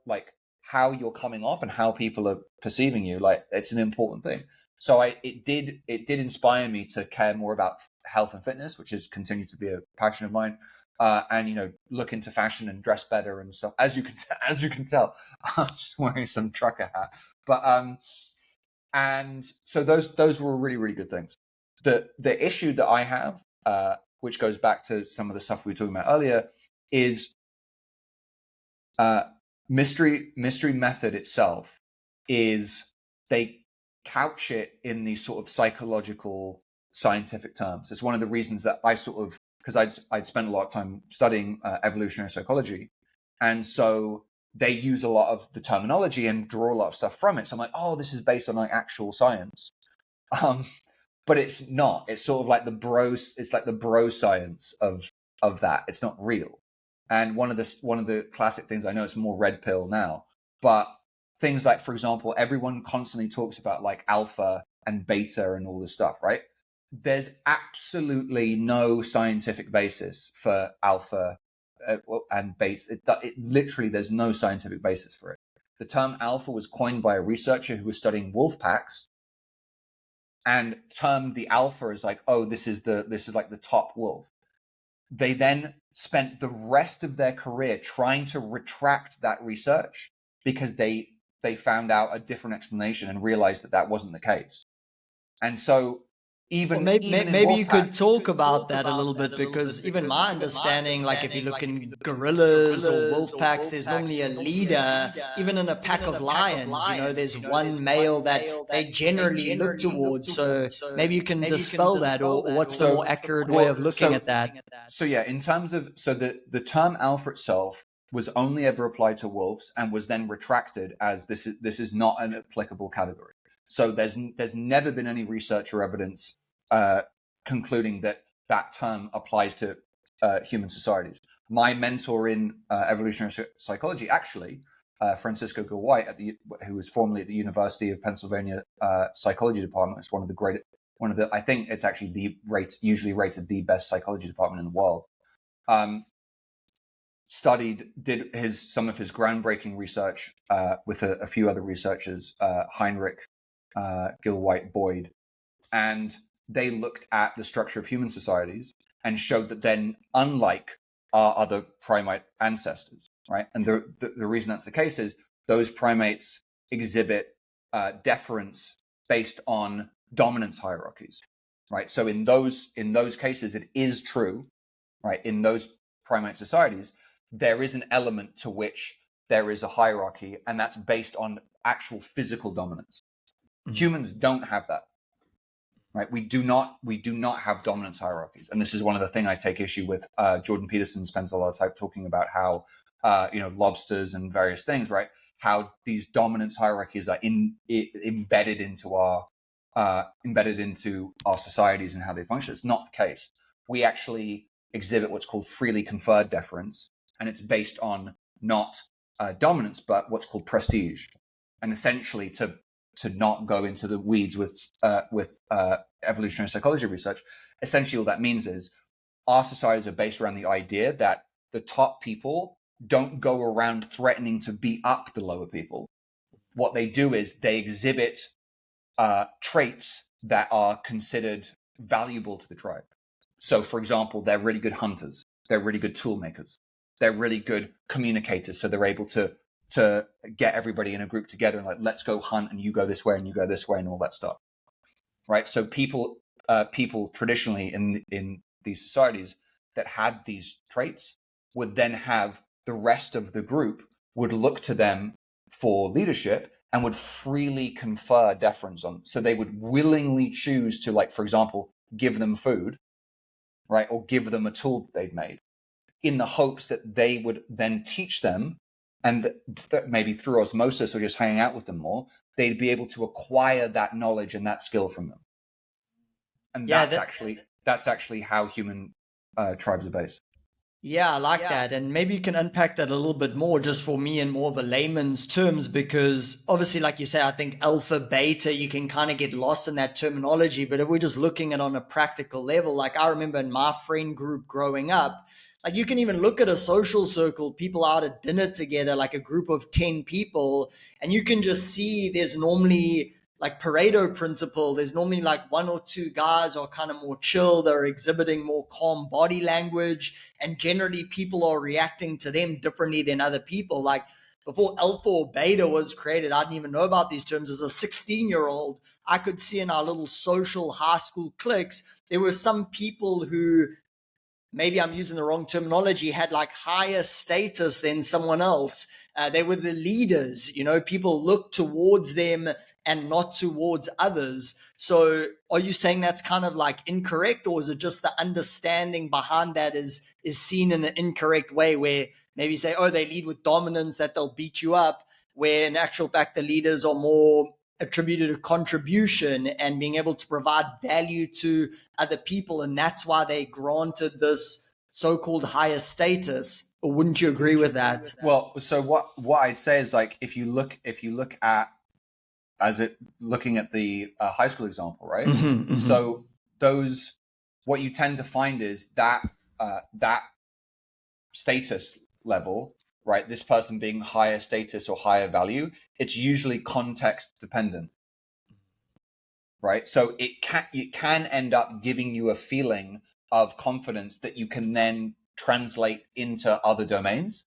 you're coming off and how people are perceiving you, like it's an important thing. So it did inspire me to care more about health and fitness, which has continued to be a passion of mine. And look into fashion and dress better and stuff. As you can tell, I'm just wearing some trucker hat. But and so those were really, really good things. The issue that I have, which goes back to some of the stuff we were talking about earlier, is mystery method itself is they couch it in these sort of psychological scientific terms. It's one of the reasons that I sort of, because I'd spent a lot of time studying evolutionary psychology, and so they use a lot of the terminology and draw a lot of stuff from it. So I'm like, oh, this is based on like actual science, but it's not. It's sort of like it's like the bro science of that. It's not real. And one of the classic things, I know it's more red pill now, but things like, for example, everyone constantly talks about like alpha and beta and all this stuff, right? There's absolutely no scientific basis for alpha and beta. It literally, there's no scientific basis for it. The term alpha was coined by a researcher who was studying wolf packs and termed the alpha as like, oh, this is like the top wolf. They then spent the rest of their career trying to retract that research because they found out a different explanation and realized that wasn't the case. And so maybe you could talk about that a little bit, because even my understanding, like if you look in gorillas or wolf packs, there's normally a leader. Even in a pack of lions, there's one male that they generally look towards. So maybe you can dispel that, or what's the more accurate way of looking at that? So yeah, in terms of, so the term alpha itself was only ever applied to wolves and was then retracted as this is not an applicable category. So there's never been any research or evidence concluding that term applies to human societies. My mentor in evolutionary psychology, actually, Francisco Gil-White, who was formerly at the University of Pennsylvania psychology department, is one of the I think it's actually usually rated the best psychology department in the world. Did some of his groundbreaking research with a few other researchers, Heinrich, Gil-White, Boyd, and they looked at the structure of human societies and showed that then, unlike our other primate ancestors, right? And the reason that's the case is those primates exhibit deference based on dominance hierarchies, right? So in those cases, it is true, right? In those primate societies, there is an element to which there is a hierarchy, and that's based on actual physical dominance. Mm-hmm. Humans don't have that, right? We do not have dominance hierarchies, and this is one of the things I take issue with. Jordan Peterson spends a lot of time talking about how lobsters and various things, right? How these dominance hierarchies are embedded into our societies and how they function. It's not the case. We actually exhibit what's called freely conferred deference, and it's based on not dominance, but what's called prestige. And essentially, to not go into the weeds with evolutionary psychology research, essentially all that means is our societies are based around the idea that the top people don't go around threatening to beat up the lower people. What they do is they exhibit traits that are considered valuable to the tribe. So, for example, they're really good hunters. They're really good tool makers. they're really good communicators. So they're able to get everybody in a group together and like, let's go hunt, and you go this way and you go this way and all that stuff. Right. So people traditionally in these societies that had these traits would then have the rest of the group would look to them for leadership and would freely confer deference on. So they would willingly choose to, like, for example, give them food, right, or give them a tool that they'd made, in the hopes that they would then teach them, and that maybe through osmosis or just hanging out with them more, they'd be able to acquire that knowledge and that skill from them. And Yeah, that's actually how human tribes are based. Yeah, I like that. And maybe you can unpack that a little bit more just for me in more of a layman's terms, because obviously, like you say, I think alpha, beta, you can kind of get lost in that terminology. But if we're just looking at it on a practical level, like I remember in my friend group growing up, like you can even look at a social circle, people out at dinner together, like a group of 10 people, and you can just see there's normally like Pareto principle, there's normally like one or two guys are kind of more chill, they're exhibiting more calm body language, and generally people are reacting to them differently than other people. Like before alpha or beta was created, I didn't even know about these terms. As a 16-year-old, I could see in our little social high school cliques, there were some people who, maybe I'm using the wrong terminology, had like higher status than someone else. They were the leaders, people look towards them and not towards others. So are you saying that's kind of like incorrect, or is it just the understanding behind that is seen in an incorrect way, where maybe you say, oh, they lead with dominance, that they'll beat you up, where in actual fact the leaders are more attributed a contribution and being able to provide value to other people, and that's why they granted this so-called higher status? Or wouldn't you agree with that? Well, so what I'd say is, like, if you look at looking at the high school example, right? Mm-hmm. So what you tend to find is that that status level, right? This person being higher status or higher value, it's usually context dependent, right? So it can end up giving you a feeling of confidence that you can then translate into other domains.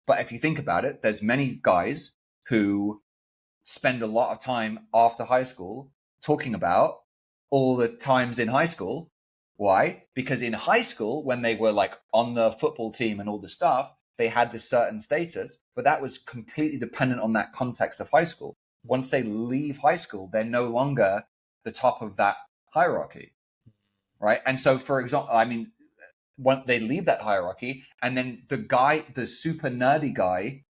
But if you think about it, there's many guys who spend a lot of time after high school talking about all the times in high school. Why? Because in high school, when they were like on the football team and all the stuff, they had this certain status, but that was completely dependent on that context of high school. Once they leave high school, they're no longer the top of that hierarchy, right? And so, for example, I mean, when they leave that hierarchy, and then the super nerdy guy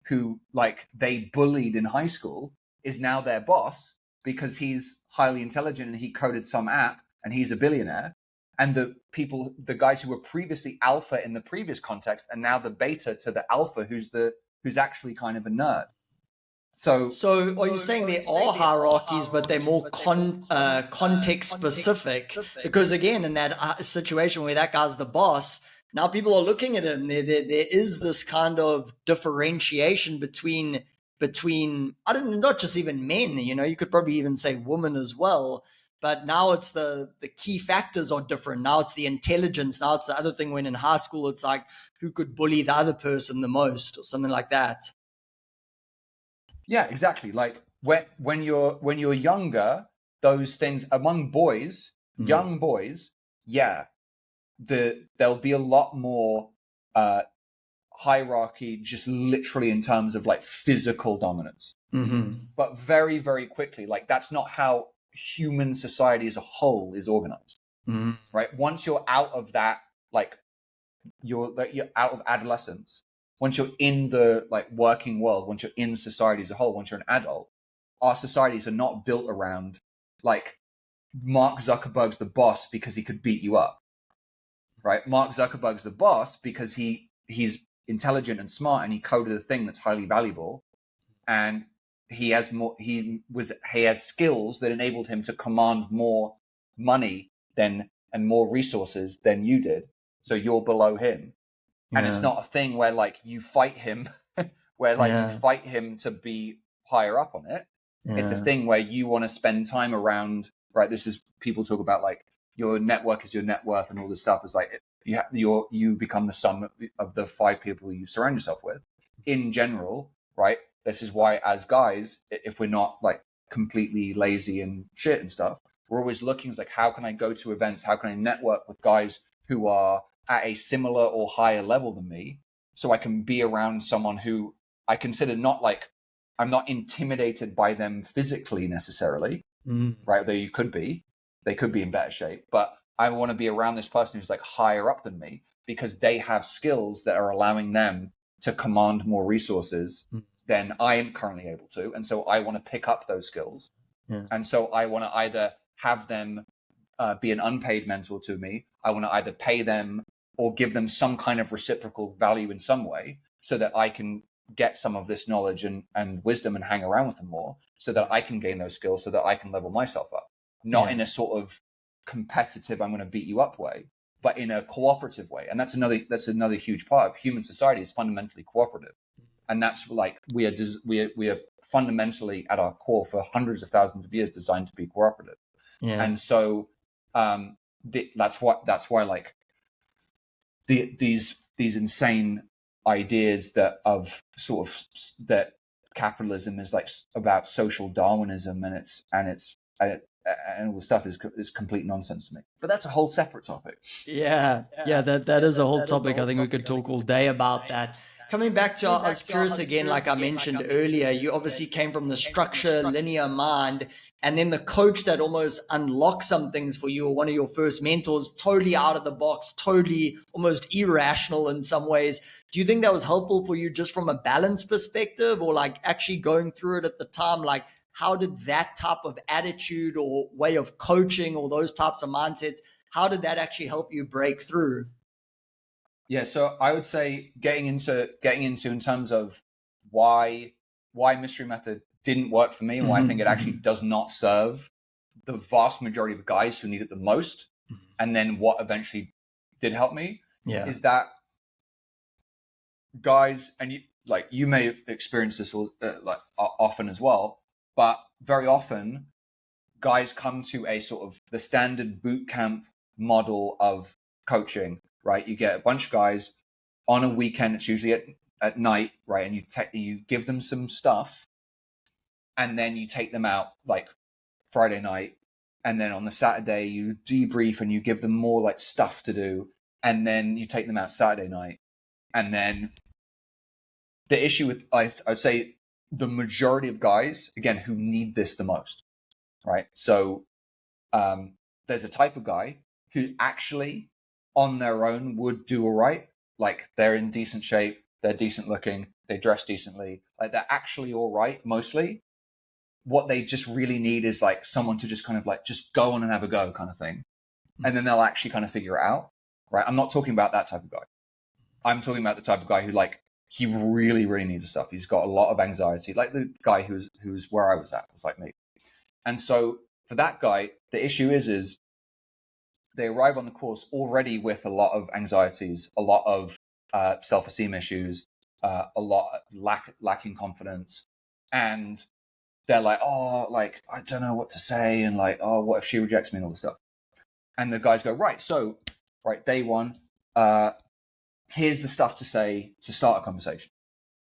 who like they bullied in high school is now their boss because he's highly intelligent and he coded some app and he's a billionaire. And the guys who were previously alpha in the previous context are now the beta to the alpha who's actually kind of a nerd. So So are you saying there are hierarchies, but they're more context specific? Because again, in that situation where that guy's the boss, now people are looking at him. There is this kind of differentiation between I don't know, not just even men. You could probably even say women as well. But now it's the key factors are different. Now it's the intelligence. Now it's the other thing. When in high school, it's like who could bully the other person the most, or something like that. yeah, exactly. Like when you're younger, those things among boys, young boys, yeah, there'll be a lot more hierarchy, just literally in terms of like physical dominance. Mm-hmm. But very, very quickly, like that's not how human society as a whole is organized, right? Once you're out of that, like you're out of adolescence, once you're in the like working world, once you're in society as a whole, once you're an adult, our societies are not built around like Mark Zuckerberg's the boss because he could beat you up, right? Mark Zuckerberg's the boss because he's intelligent and smart and he coded a thing that's highly valuable, and he has skills that enabled him to command more money and more resources than you did. So you're below him. And it's not a thing where like you fight him you fight him to be higher up on it. It's a thing where you want to spend time around, right? This is, people talk about like your network is your net worth and all this stuff. It's like you become the sum of the 5 people you surround yourself with. In general, right? This is why, as guys, if we're not like completely lazy and shit and stuff, we're always looking like, how can I go to events? How can I network with guys who are at a similar or higher level than me, so I can be around someone who I consider not like, I'm not intimidated by them physically necessarily, right? Though they could be in better shape, but I want to be around this person who's like higher up than me because they have skills that are allowing them to command more resources than I am currently able to. And so I want to pick up those skills. Yeah. And so I want to either have them be an unpaid mentor to me. I want to either pay them or give them some kind of reciprocal value in some way so that I can get some of this knowledge and wisdom and hang around with them more so that I can gain those skills so that I can level myself up. Not in a sort of competitive, I'm going to beat you up way, but in a cooperative way. And that's another huge part of human society is fundamentally cooperative. And that's like we are fundamentally at our core for hundreds of thousands of years designed to be cooperative. Yeah. And so that's why like these insane ideas that of sort of that capitalism is like about social Darwinism and all the stuff is complete nonsense to me. But that's a whole separate topic. Yeah, that is a whole topic. I think we could talk all day about that. Coming back to, I was curious again, like I mentioned earlier, you obviously came from the structure, linear mind, and then the coach that almost unlocked some things for you, or one of your first mentors, totally out of the box, totally almost irrational in some ways. Do you think that was helpful for you just from a balance perspective, or like actually going through it at the time? Like, how did that type of attitude or way of coaching or those types of mindsets, how did that actually help you break through? Yeah, so I would say getting into in terms of why mystery method didn't work for me and why I think it actually does not serve the vast majority of guys who need it the most, and then what eventually did help me is that guys, and you may experience this often as well, but very often guys come to a sort of the standard boot camp model of coaching, right? You get a bunch of guys on a weekend, it's usually at night, right? And you give them some stuff, and then you take them out like Friday night, and then on the Saturday you debrief and you give them more like stuff to do, and then you take them out Saturday night. And then the issue with I'd say the majority of guys, again, who need this the most, right? So there's a type of guy who actually on their own would do all right. Like they're in decent shape, they're decent looking, they dress decently, like they're actually all right mostly. What they just really need is like someone to just kind of like just go on and have a go kind of thing. And then they'll actually kind of figure it out, right? I'm not talking about that type of guy. I'm talking about the type of guy who like, he really, really needs the stuff. He's got a lot of anxiety, like the guy who's where I was at, was like me. And so for that guy, the issue is they arrive on the course already with a lot of anxieties, a lot of self-esteem issues, a lot lacking confidence, and they're like, oh, like I don't know what to say, and like, oh, what if she rejects me and all this stuff. And the guys go, right, so day one, here's the stuff to say to start a conversation.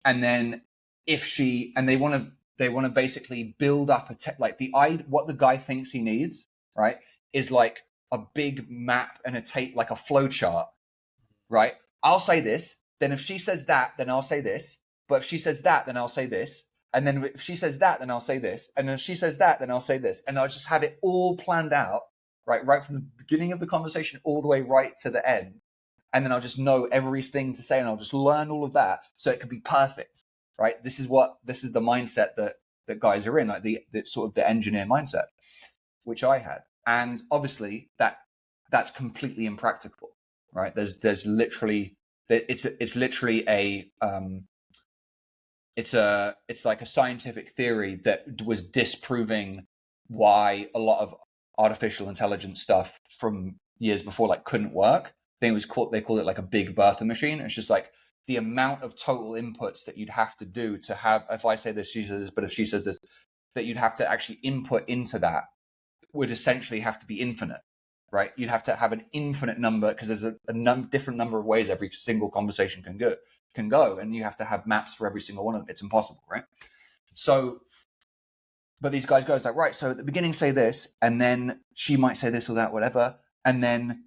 And then if she, and they want to basically build up what the guy thinks he needs, right, is like a big map and a tape, like a flow chart, right? I'll say this, then if she says that, then I'll say this. But if she says that, then I'll say this. And then if she says that, then I'll say this. And if she says that, then I'll say this. And I'll just have it all planned out, right from the beginning of the conversation all the way right to the end. And then I'll just know everything to say, and I'll just learn all of that so it can be perfect, right? This is the mindset that guys are in, like the sort of the engineer mindset, which I had. And obviously that's completely impractical, right? There's literally, it's literally it's like a scientific theory that was disproving why a lot of artificial intelligence stuff from years before like couldn't work. They called it like a big birther machine. It's just like the amount of total inputs that you'd have to do to have, if I say this, she says this, but if she says this, that you'd have to actually input into that would essentially have to be infinite. right? You'd have to have an infinite number, because there's a different number of ways every single conversation can go, and you have to have maps for every single one of them. It's impossible, right? So, but these guys go, it's like, right, so at the beginning say this, and then she might say this or that, whatever, and then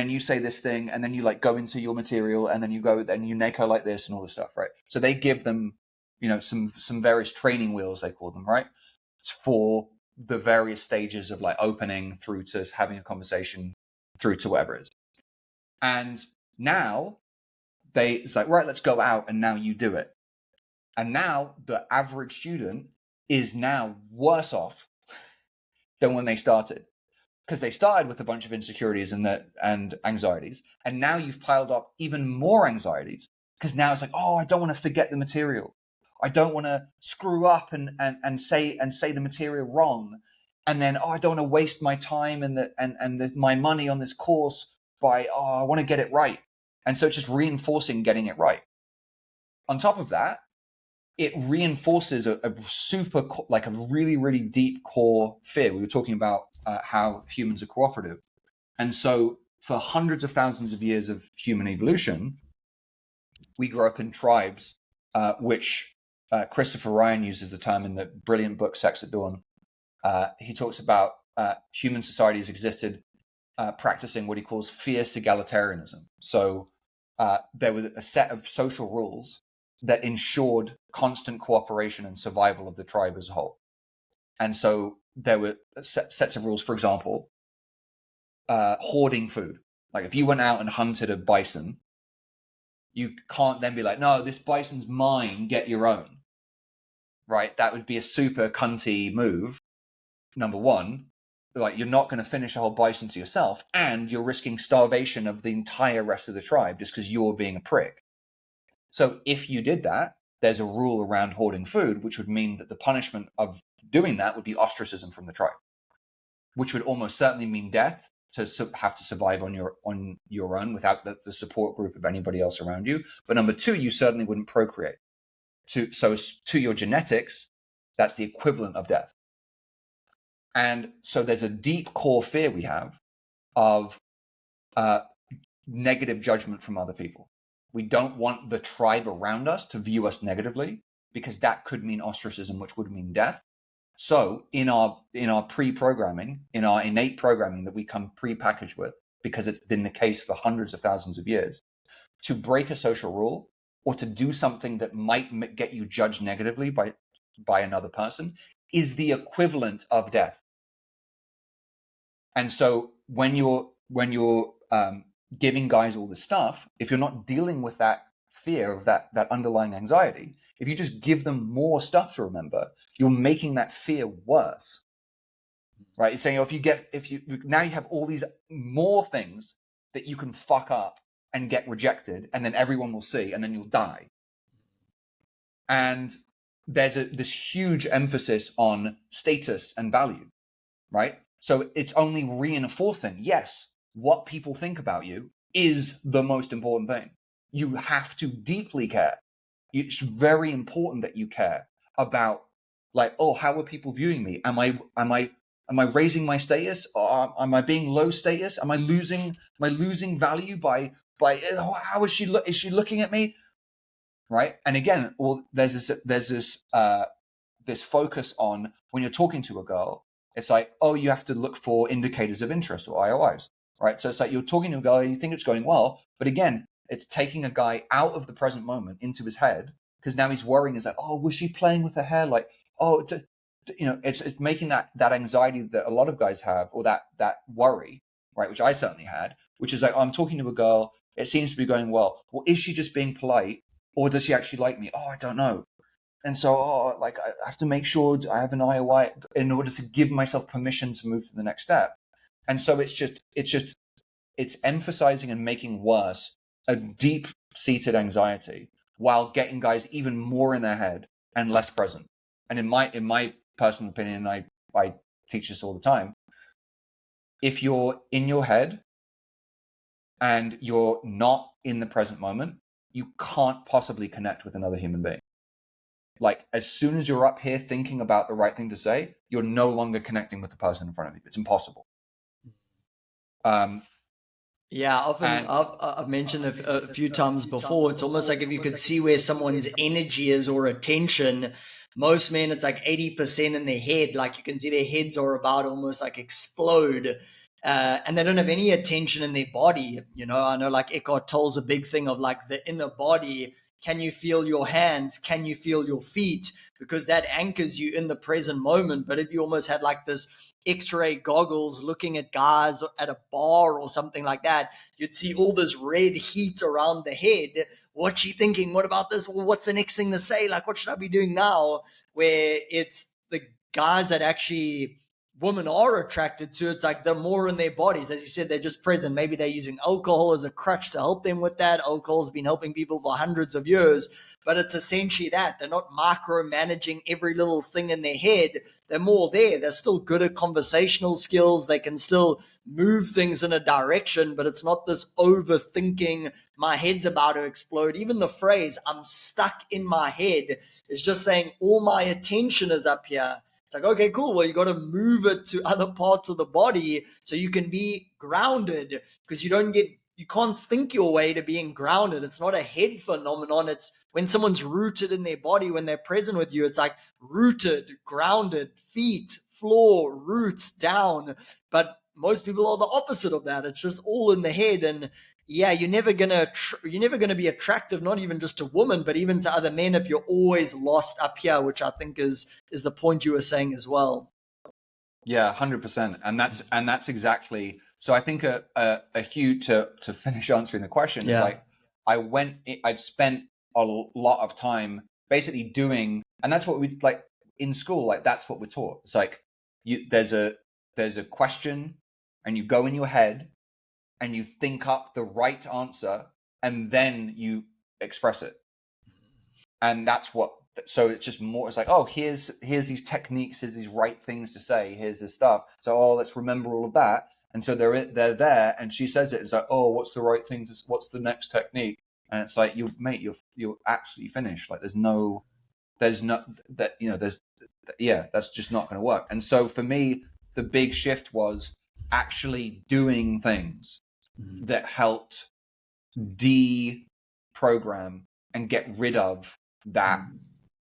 you say this thing, and then you like go into your material, and then you go, then you neko like this and all this stuff, right? So they give them, some various training wheels, they call them, right? It's for the various stages of like opening through to having a conversation through to whatever it is. And now it's like, right, let's go out, and now you do it. And now the average student is now worse off than when they started, because they started with a bunch of insecurities and anxieties, and now you've piled up even more anxieties, because now it's like, oh, I don't want to forget the material, I don't want to screw up and say the material wrong, and then, oh, I don't want to waste my time and my money on this course by, oh, I want to get it right. And so it's just reinforcing getting it right. On top of that, it reinforces a super, like a really, really deep core fear. We were talking about how humans are cooperative. And so for hundreds of thousands of years of human evolution, we grew up in tribes, which Christopher Ryan uses the term in the brilliant book, Sex at Dawn. He talks about human societies existed practicing what he calls fierce egalitarianism. So there was a set of social rules that ensured constant cooperation and survival of the tribe as a whole. And so there were sets of rules, for example, hoarding food. Like if you went out and hunted a bison, you can't then be like, no, this bison's mine, get your own, right? That would be a super cunty move, number one. Like, you're not going to finish a whole bison to yourself, and you're risking starvation of the entire rest of the tribe just because you're being a prick. So if you did that, there's a rule around hoarding food, which would mean that the punishment of doing that would be ostracism from the tribe, which would almost certainly mean death, to have to survive on your own without the support group of anybody else around you. But number two, you certainly wouldn't procreate. So to your genetics, that's the equivalent of death. And so there's a deep core fear we have of negative judgment from other people. We don't want the tribe around us to view us negatively, because that could mean ostracism, which would mean death. So in our pre-programming, in our innate programming that we come pre-packaged with, because it's been the case for hundreds of thousands of years, to break a social rule or to do something that might get you judged negatively by another person is the equivalent of death. And so when you're giving guys all this stuff, if you're not dealing with that fear of that underlying anxiety, if you just give them more stuff to remember, you're making that fear worse, right? It's saying, if you now you have all these more things that you can fuck up and get rejected, and then everyone will see, and then you'll die. And there's this huge emphasis on status and value, right? So it's only reinforcing, yes, what people think about you is the most important thing. You have to deeply care. It's very important that you care about, like, oh, how are people viewing me? Am I raising my status, or am I being low status? Am I losing value by how is she looking at me? Right? And again, there's this focus on, when you're talking to a girl, it's like, oh, you have to look for indicators of interest, or IOIs, right? So it's like you're talking to a guy and you think it's going well, but again, it's taking a guy out of the present moment into his head, because now he's worrying. Is like, oh, was she playing with her hair? Like, oh, it's making that anxiety that a lot of guys have, or that worry, right? Which I certainly had, which is like, I'm talking to a girl, it seems to be going well. Well, is she just being polite, or does she actually like me? Oh, I don't know. And so, I have to make sure I have an IOI in order to give myself permission to move to the next step. And so it's emphasizing and making worse a deep-seated anxiety, while getting guys even more in their head and less present. And in my personal opinion, I teach this all the time, if you're in your head and you're not in the present moment, you can't possibly connect with another human being. Like, as soon as you're up here thinking about the right thing to say, you're no longer connecting with the person in front of you. It's impossible. Um, Yeah, often and I've mentioned a few times before. It's almost like if you could see where someone's energy is or attention. Most men, it's like 80% in their head. Like you can see their heads are about almost like explode, and they don't have any attention in their body. You know, I know like Eckhart Tolle's a big thing of like the inner body. Can you feel your hands? Can you feel your feet? Because that anchors you in the present moment. But if you almost had like this X-ray goggles looking at guys at a bar or something like that, you'd see all this red heat around the head. What's she thinking? What about this? Well, what's the next thing to say? Like, what should I be doing now? Where it's the guys that actually women are attracted to, it's like they're more in their bodies. As you said, they're just present. Maybe they're using alcohol as a crutch to help them with that. Alcohol's been helping people for hundreds of years, but it's essentially that. They're not micromanaging every little thing in their head. They're more there. They're still good at conversational skills. They can still move things in a direction, but it's not this overthinking, my head's about to explode. Even the phrase, I'm stuck in my head, is just saying all my attention is up here. It's like, okay, cool. Well, you got to move it to other parts of the body so you can be grounded, because you can't think your way to being grounded. It's not a head phenomenon. It's when someone's rooted in their body, when they're present with you, it's like rooted, grounded, feet, floor, roots, down. But most people are the opposite of that. It's just all in the head. And yeah, you're never gonna be attractive, not even just to women, but even to other men if you're always lost up here, which I think is the point you were saying as well. yeah, 100%. And that's exactly. So I think a huge to finish answering the question is Yeah. like I'd spent a lot of time basically doing, and that's what we like in school. Like that's what we're taught. It's like there's a question, and you go in your head and you think up the right answer, and then you express it. And that's what. So it's just more. It's like, oh, here's these techniques, here's these right things to say, here's this stuff. So let's remember all of that. And so they're there, and she says it. It's like, oh, what's the right thing to? What's the next technique? And it's like, you're absolutely finished. Like there's not that there's yeah, that's just not going to work. And so for me, the big shift was actually doing things that helped deprogram and get rid of that.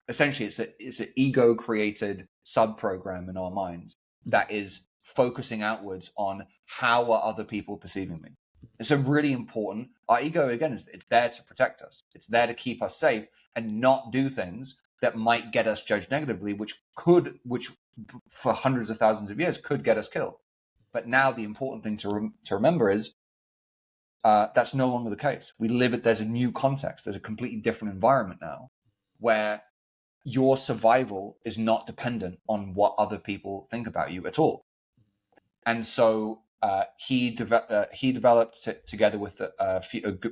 Essentially, it's an ego created sub program in our minds that is focusing outwards on how are other people perceiving me. It's a really important. Our ego, again, it's there to protect us. It's there to keep us safe and not do things that might get us judged negatively, which for hundreds of thousands of years could get us killed. But now the important thing to remember is that's no longer the case. There's a new context. There's a completely different environment now where your survival is not dependent on what other people think about you at all. And so he developed it together with a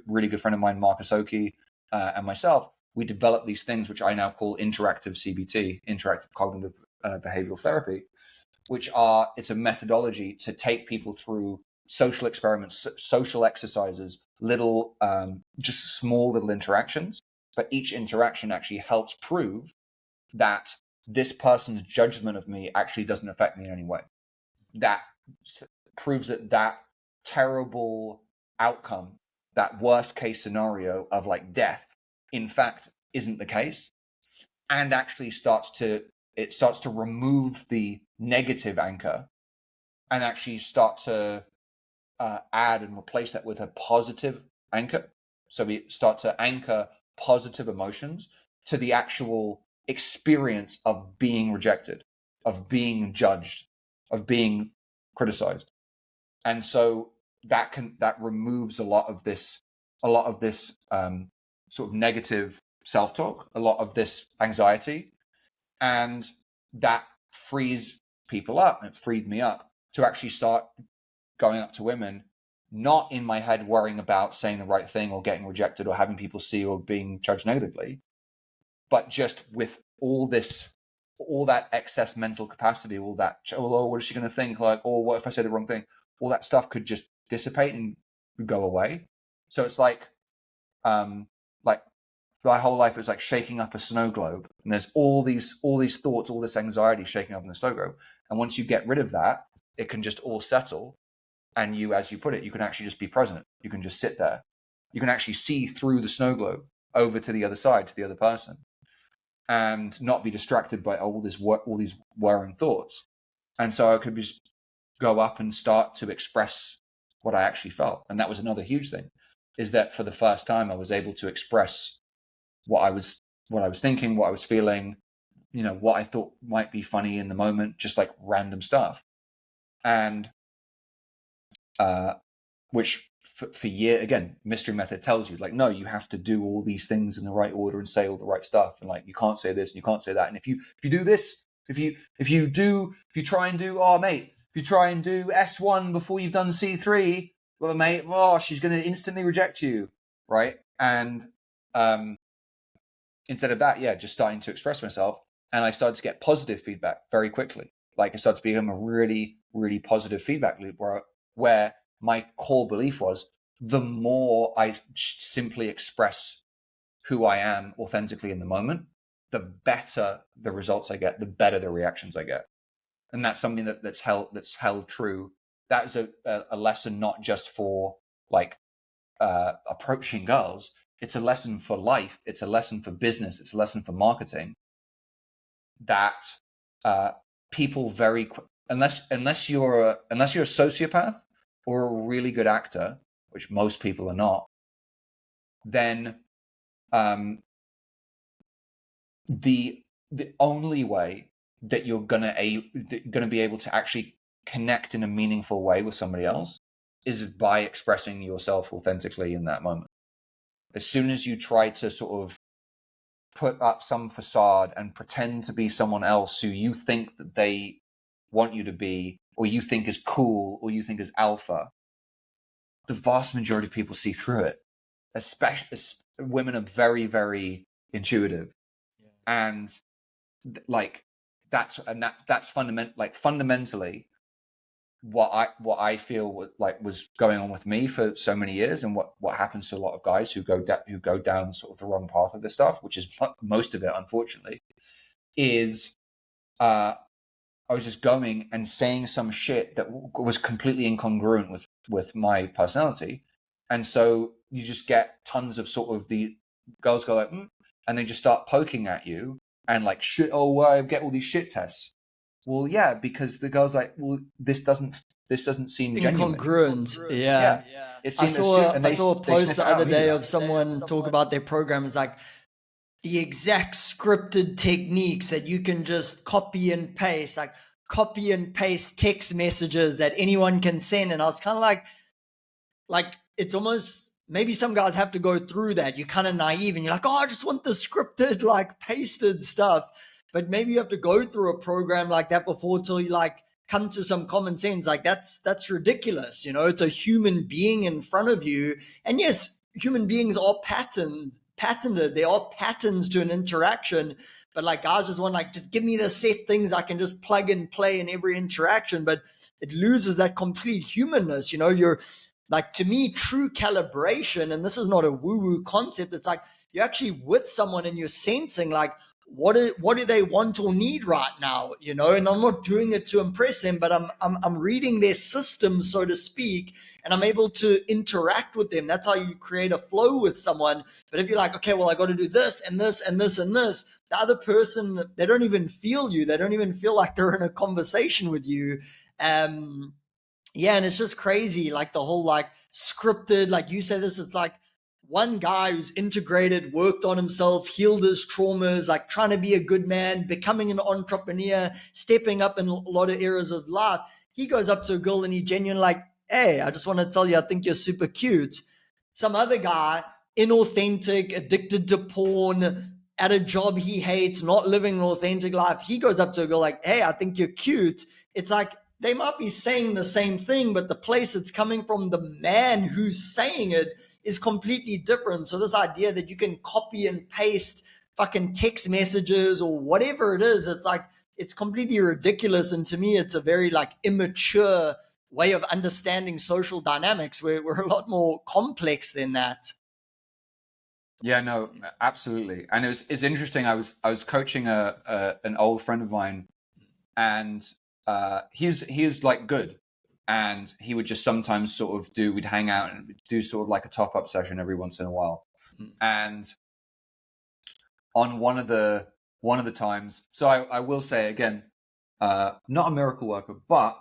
really good friend of mine, Marcus Oki, and myself. We developed these things, which I now call interactive CBT, interactive cognitive behavioral therapy, it's a methodology to take people through social experiments, social exercises, just small little interactions. But each interaction actually helps prove that this person's judgment of me actually doesn't affect me in any way. That proves that terrible outcome, that worst case scenario of like death, in fact, isn't the case, and actually starts to remove the negative anchor and actually start to add and replace that with a positive anchor. So we start to anchor positive emotions to the actual experience of being rejected, of being judged, of being criticized. And so that removes a lot of this sort of negative self-talk, a lot of this anxiety, and that frees people up. And it freed me up to actually start going up to women, not in my head worrying about saying the right thing or getting rejected or having people see or being judged negatively, but just with all that excess mental capacity, all that, oh, what is she going to think? Like, or what if I say the wrong thing? All that stuff could just dissipate and go away. So it's like my whole life is like shaking up a snow globe, and there's all these thoughts, all this anxiety shaking up in the snow globe. And once you get rid of that, it can just all settle. And you, as you put it, you can actually just be present. You can just sit there. You can actually see through the snow globe over to the other side, to the other person, and not be distracted by all these worrying thoughts. And so I could just go up and start to express what I actually felt. And that was another huge thing, is that for the first time I was able to express what I was thinking, what I was feeling, what I thought might be funny in the moment, just like random stuff. And which for year, again, Mystery Method tells you, like, no, you have to do all these things in the right order and say all the right stuff, and like you can't say this and you can't say that. And if you do this, if you try and do, oh mate, if you try and do S1 before you've done C3, well mate, oh, she's going to instantly reject you, right? And instead of that, yeah, just starting to express myself, and I started to get positive feedback very quickly. Like, it started to become a really, really positive feedback loop where my core belief was, the more I simply express who I am authentically in the moment, the better the results I get, the better the reactions I get. And that's something that's held true. That is a lesson not just for like approaching girls. It's a lesson for life. It's a lesson for business. It's a lesson for marketing. That people unless you're a sociopath or a really good actor, which most people are not, then the only way that you're gonna be able to actually connect in a meaningful way with somebody else is by expressing yourself authentically in that moment. As soon as you try to sort of put up some facade and pretend to be someone else who you think that they want you to be, or you think is cool, or you think is alpha, the vast majority of people see through it. Especially women are very, very intuitive, and like that's fundamentally what I feel was going on with me for so many years, and what happens to a lot of guys who go down sort of the wrong path of this stuff, which is most of it, unfortunately, is I was just going and saying some shit that was completely incongruent with my personality, and so you just get tons of sort of the girls go like, and they just start poking at you and like, shit, oh, I get all these shit tests. Well, yeah, because the girl's like, well, this doesn't seem genuine. Incongruent. Yeah, Yeah. it I seems, saw and I saw a they post sniff the it out other day immediately. of someone talk about their program. It's like the exact scripted techniques that you can just copy and paste, like copy and paste text messages that anyone can send. And I was kind of like it's almost, maybe some guys have to go through that. You're kind of naive and you're like, oh, I just want the scripted, like pasted stuff. But maybe you have to go through a program like that before till you like come to some common sense. Like that's ridiculous. It's a human being in front of you. And yes, human beings are patented. There are patterns to an interaction. But like guys just want like, just give me the set things I can just plug and play in every interaction. But it loses that complete humanness. You're like, to me, true calibration, and this is not a woo-woo concept, it's like you're actually with someone and you're sensing like what do they want or need right now, and I'm not doing it to impress them, but I'm reading their system, so to speak, and I'm able to interact with them. That's how you create a flow with someone. But if you're like, okay, well, I got to do this and this and this and this, the other person, they don't even feel you. They don't even feel like they're in a conversation with you. Yeah, and it's just crazy, like the whole like scripted, like you say this, it's like one guy who's integrated, worked on himself, healed his traumas, like trying to be a good man, becoming an entrepreneur, stepping up in a lot of areas of life. He goes up to a girl and he genuinely like, hey, I just want to tell you, I think you're super cute. Some other guy, inauthentic, addicted to porn, at a job he hates, not living an authentic life. He goes up to a girl like, hey, I think you're cute. It's like, they might be saying the same thing, but the place it's coming from, the man who's saying it, is completely different. So this idea that you can copy and paste fucking text messages or whatever it is, it's like, it's completely ridiculous. And to me, it's a very like immature way of understanding social dynamics. We're a lot more complex than that. Yeah, no, absolutely. And it's interesting. I was coaching an old friend of mine, and he was like good, and he would just sometimes sort of we'd hang out and do sort of like a top-up session every once in a while. And on one of the times, so I will say again, not a miracle worker, but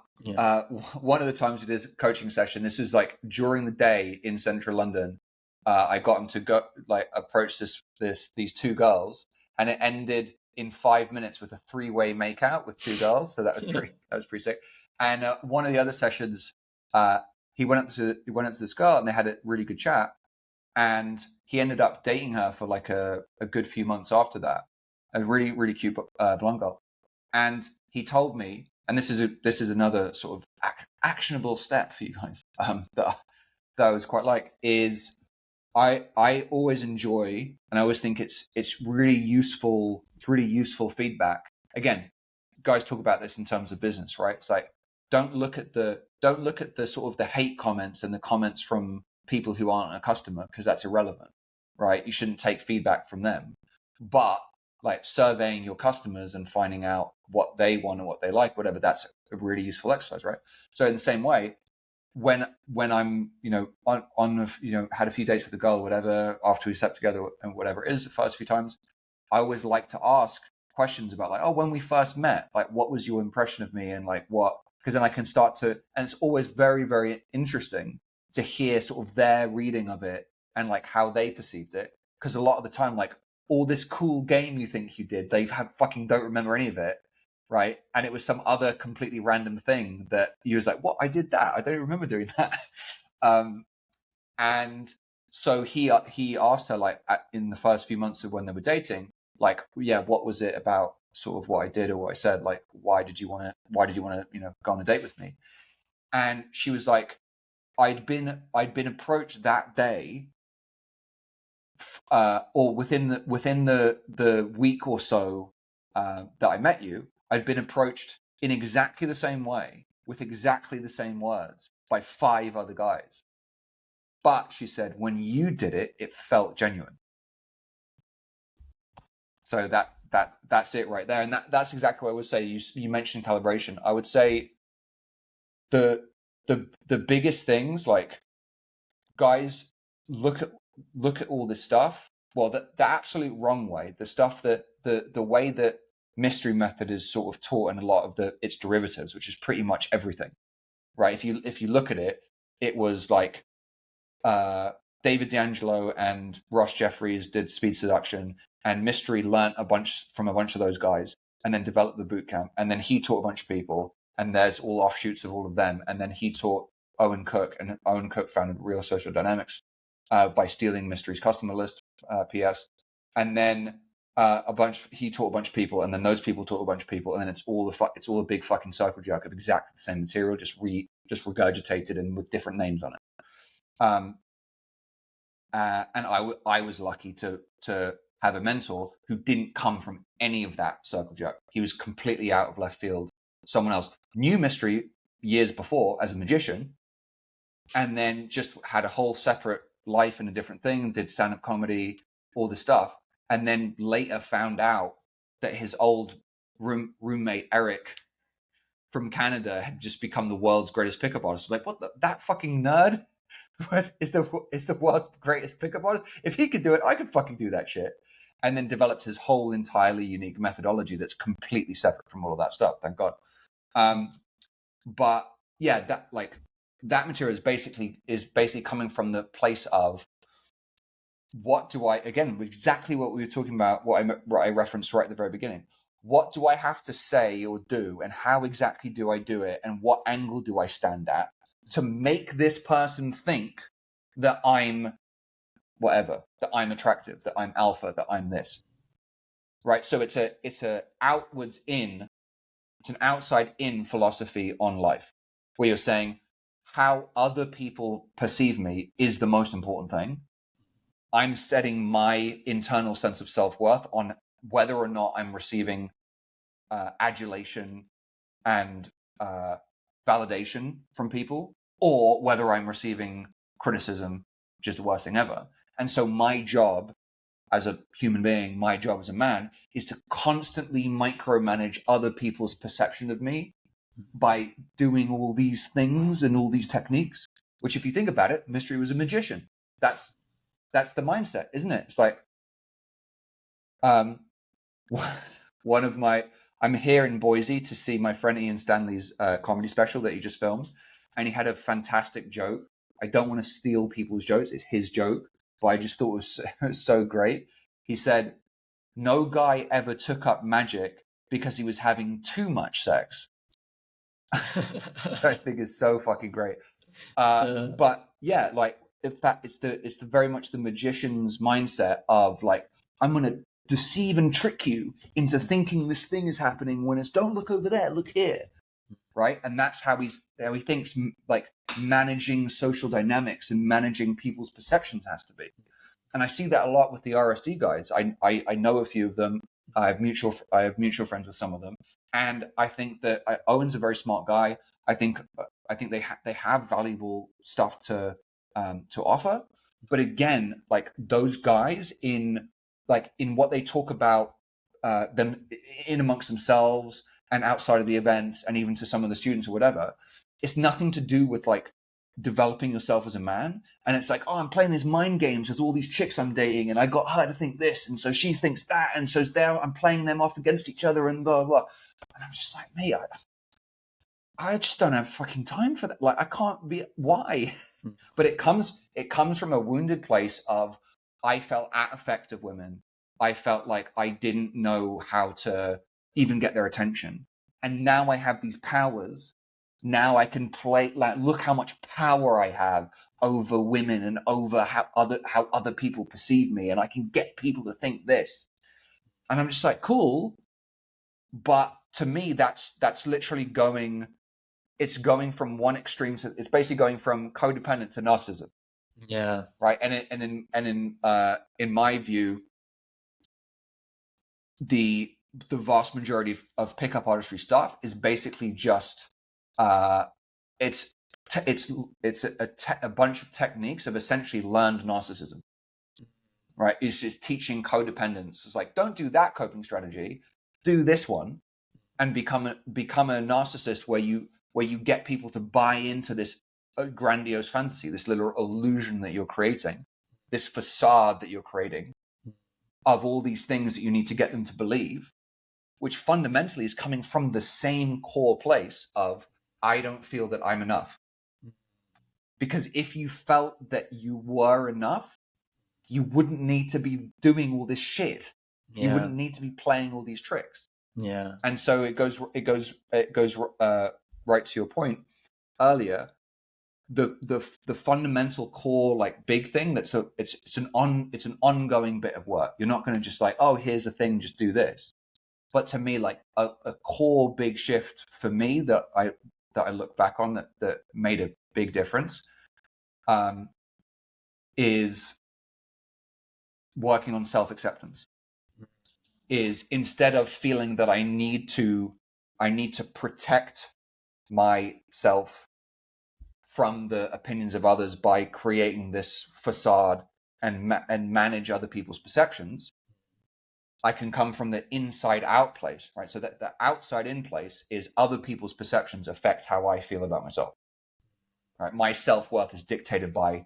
one of the times we did a coaching session, this is like during the day in central London, I got him to go like approach these two girls, and it ended in 5 minutes with a 3-way makeout with two girls. So that was pretty sick. And one of the other sessions, he went up to this girl, and they had a really good chat, and he ended up dating her for like a good few months after that. A really, really cute blonde girl. And he told me, and this is another sort of actionable step for you guys, that I was quite like, is I always enjoy, and I always think it's really useful. It's really useful feedback. Again, guys talk about this in terms of business, right? It's like, don't look at the sort of the hate comments and the comments from people who aren't a customer, because that's irrelevant, right? You shouldn't take feedback from them. But like surveying your customers and finding out what they want and what they like, whatever, that's a really useful exercise, right? So in the same way, when I'm, on had a few dates with a girl, whatever, after we slept together and whatever it is, the first few times, I always like to ask questions about like, oh, when we first met, like, what was your impression of me? And like, what, because then I can start to, and it's always very, very interesting to hear sort of their reading of it and like how they perceived it. Because a lot of the time, like, all this cool game you think you did, they fucking don't remember any of it, right? And it was some other completely random thing that you was like, what? I did that. I don't remember doing that. And so he asked her, like, in the first few months of when they were dating, like, yeah, what was it about sort of what I did or what I said? Like, why did you want to, go on a date with me? And she was like, I'd been approached that day, or within the week or so that I met you, I'd been approached in exactly the same way with exactly the same words by 5 other guys. But she said, when you did it, it felt genuine. So that's it right there, and that's exactly what I would say. You mentioned calibration. I would say the biggest things, like, guys, look at all this stuff. Well, the absolute wrong way, the stuff that the way that mystery method is sort of taught in a lot of its derivatives, which is pretty much everything, right? If you look at it, it was like David D'Angelo and Ross Jeffries did speed seduction, and mystery learnt from a bunch of those guys, and then developed the boot camp, and then he taught a bunch of people, and there's all offshoots of all of them, and then he taught Owen Cook, and Owen Cook founded Real Social Dynamics by stealing mystery's customer list, PS, and then he taught a bunch of people, and then those people taught a bunch of people, and then it's all a big fucking circle jerk of exactly the same material, just regurgitated and with different names on it. And I was lucky to have a mentor who didn't come from any of that circle jerk. He was completely out of left field. Someone else knew mystery years before as a magician, and then just had a whole separate life and a different thing, did stand-up comedy, all this stuff, and then later found out that his old roommate Eric from Canada had just become the world's greatest pickup artist. Like, what that fucking nerd is the world's greatest pickup artist? If he could do it, I could fucking do that shit. And then developed his whole entirely unique methodology that's completely separate from all of that stuff. Thank God. But yeah, that material is basically coming from the place of, what do I, again, exactly what we were talking about, what I referenced right at the very beginning. What do I have to say or do, and how exactly do I do it, and what angle do I stand at to make this person think that I'm whatever, that I'm attractive, that I'm alpha, that I'm this, right? So it's a outwards in, it's an outside in philosophy on life, where you're saying how other people perceive me is the most important thing. I'm setting my internal sense of self-worth on whether or not I'm receiving adulation and validation from people, or whether I'm receiving criticism, which is the worst thing ever. And so my job as a human being, my job as a man, is to constantly micromanage other people's perception of me by doing all these things and all these techniques, which if you think about it, Mystery was a magician. That's the mindset, isn't it? It's like, one of my, I'm here in Boise to see my friend Ian Stanley's comedy special that he just filmed, and he had a fantastic joke. I don't want to steal people's jokes. It's his joke, but I just thought it was so great. He said, no guy ever took up magic because he was having too much sex. I think is so fucking great. But yeah, like if that, it's the very much the magician's mindset of like, I'm going to deceive and trick you into thinking this thing is happening when it's, don't look over there, look here. Right. And that's how he thinks like managing social dynamics and managing people's perceptions has to be. And I see that a lot with the RSD guys. I know a few of them. I have mutual friends with some of them. And I think that Owen's a very smart guy. I think they have valuable stuff to offer. But again, like those guys in what they talk about them in amongst themselves and outside of the events and even to some of the students or whatever, it's nothing to do with like developing yourself as a man. And it's like, oh, I'm playing these mind games with all these chicks I'm dating, and I got her to think this, and so she thinks that, and so there I'm playing them off against each other, and blah blah. And I'm just like, mate, I just don't have fucking time for that. Like, I can't be. Why? But it comes from a wounded place of, I felt at effect of women. I felt like I didn't know how to even get their attention, and now I have these powers. Now I can play, like, look how much power I have over women and over how other people perceive me, and I can get people to think this. And I'm just like, cool. But to me, that's literally going from one extreme to, it's basically going from codependent to narcissism. Yeah. Right. In my view, the vast majority of pickup artistry stuff is basically just it's a bunch of techniques of essentially learned narcissism, right? It's just teaching codependence. It's like, don't do that coping strategy, do this one, and become a narcissist where you get people to buy into this grandiose fantasy, this little illusion that you're creating, this facade that you're creating of all these things that you need to get them to believe, which fundamentally is coming from the same core place of, I don't feel that I'm enough. Because if you felt that you were enough, you wouldn't need to be doing all this shit. Yeah. You wouldn't need to be playing all these tricks. Yeah. And so it goes right to your point earlier. The fundamental core, like, big thing it's an ongoing bit of work. You're not going to just like, oh, here's a thing, just do this. But to me, like a core big shift for me that I look back on that made a big difference is working on self-acceptance. Is instead of feeling that I need to protect myself from the opinions of others by creating this facade and manage other people's perceptions, I can come from the inside out place, right? So that the outside in place is other people's perceptions affect how I feel about myself, right? My self-worth is dictated by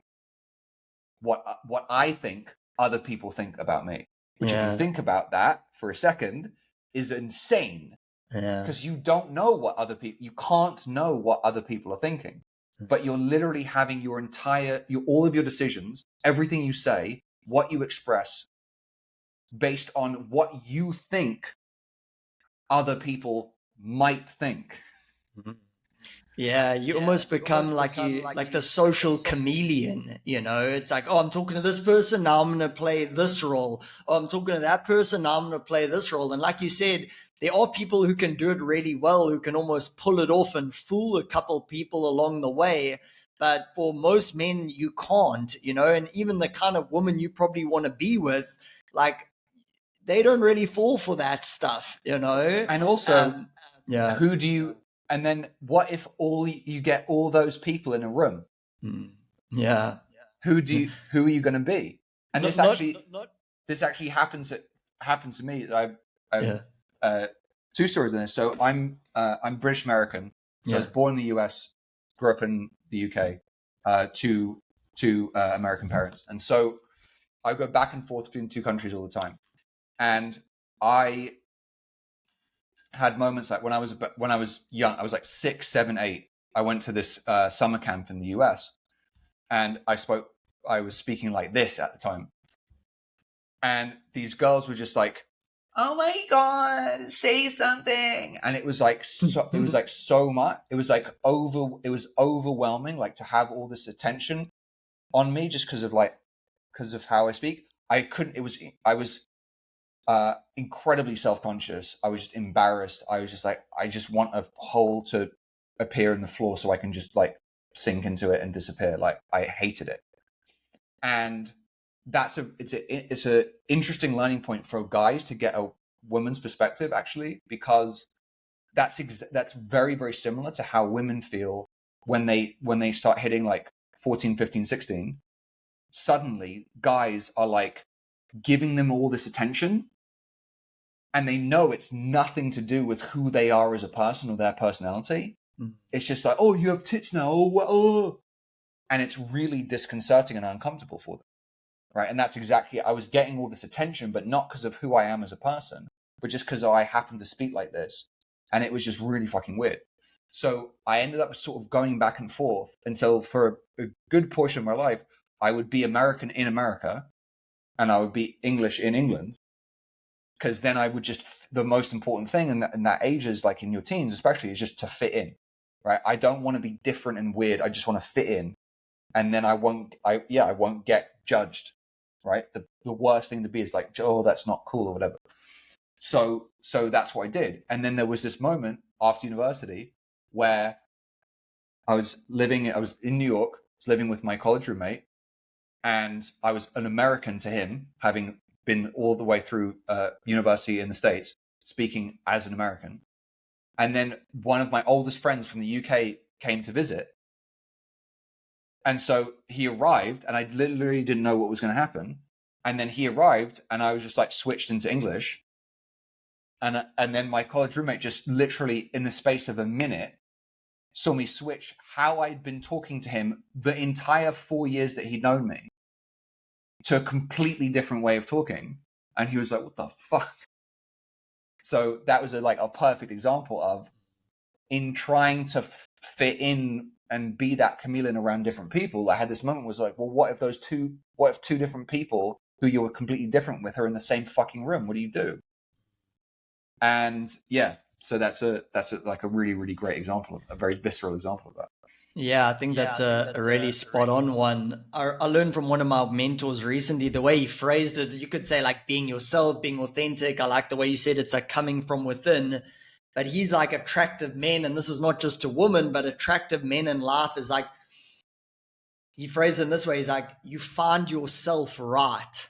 what I think other people think about me, which, if you think about that for a second, is insane. Because you don't know what other people, you can't know what other people are thinking, but you're literally having all of your decisions, everything you say, what you express, based on what you think other people might think. Yeah, you almost become like the social chameleon, you know? It's like, oh, I'm talking to this person, now I'm going to play this role. Oh, I'm talking to that person, now I'm going to play this role. And like you said, there are people who can do it really well, who can almost pull it off and fool a couple people along the way. But for most men, you can't, you know? And even the kind of woman you probably want to be with, like, they don't really fall for that stuff, you know? And also, who do you... And then what if you get all those people in a room? Yeah. Who are you going to be? And this actually happened to me. I've two stories in this. So I'm British American. So I was born in the US, grew up in the UK, to American parents. And so I go back and forth between two countries all the time. And I had moments like when I was young, I was like 6, 7, 8. I went to this summer camp in the US, and I was speaking like this at the time. And these girls were just like, "Oh my God, say something." And it was like it was like so much. It was like it was overwhelming, like to have all this attention on me just because of how I speak. I was incredibly self-conscious. I was just embarrassed. I was just like, I just want a hole to appear in the floor so I can just like sink into it and disappear. Like I hated it. And it's a interesting learning point for guys to get a woman's perspective, actually, because that's very, very similar to how women feel when they start hitting like 14, 15, 16. Suddenly guys are like giving them all this attention, and they know it's nothing to do with who they are as a person or their personality. It's just like, oh, you have tits now, oh. And it's really disconcerting and uncomfortable for them. Right. And that's exactly, I was getting all this attention, but not because of who I am as a person, but just because I happen to speak like this. And it was just really fucking weird. So I ended up sort of going back and forth until for a good portion of my life, I would be American in America and I would be English in England. Because then I would just, the most important thing in that age is like in your teens, especially, is just to fit in. Right. I don't want to be different and weird. I just want to fit in. And then I won't get judged. Right. The worst thing to be is like, oh, that's not cool or whatever. So that's what I did. And then there was this moment after university where I was in New York, was living with my college roommate, and I was an American to him, having been all the way through university in the States, speaking as an American. And then one of my oldest friends from the UK came to visit. And so he arrived, and I literally didn't know what was going to happen. And then he arrived, and I was just like switched into English. And then my college roommate just literally in the space of a minute saw me switch how I'd been talking to him the entire 4 years that he'd known me to a completely different way of talking. And he was like, what the fuck? So that was a perfect example of, in trying to fit in and be that chameleon around different people, I had this moment was like, well, what if two different people who you were completely different with are in the same fucking room? What do you do? And yeah, so that's a really, really great example, a very visceral example of that. Yeah, I think that's a really spot on one. I learned from one of my mentors recently, the way he phrased it, you could say like being yourself, being authentic. I like the way you said it's like coming from within. But he's like attractive men, and this is not just to women, but attractive men in life is like, he phrased it in this way, he's like, you find yourself right.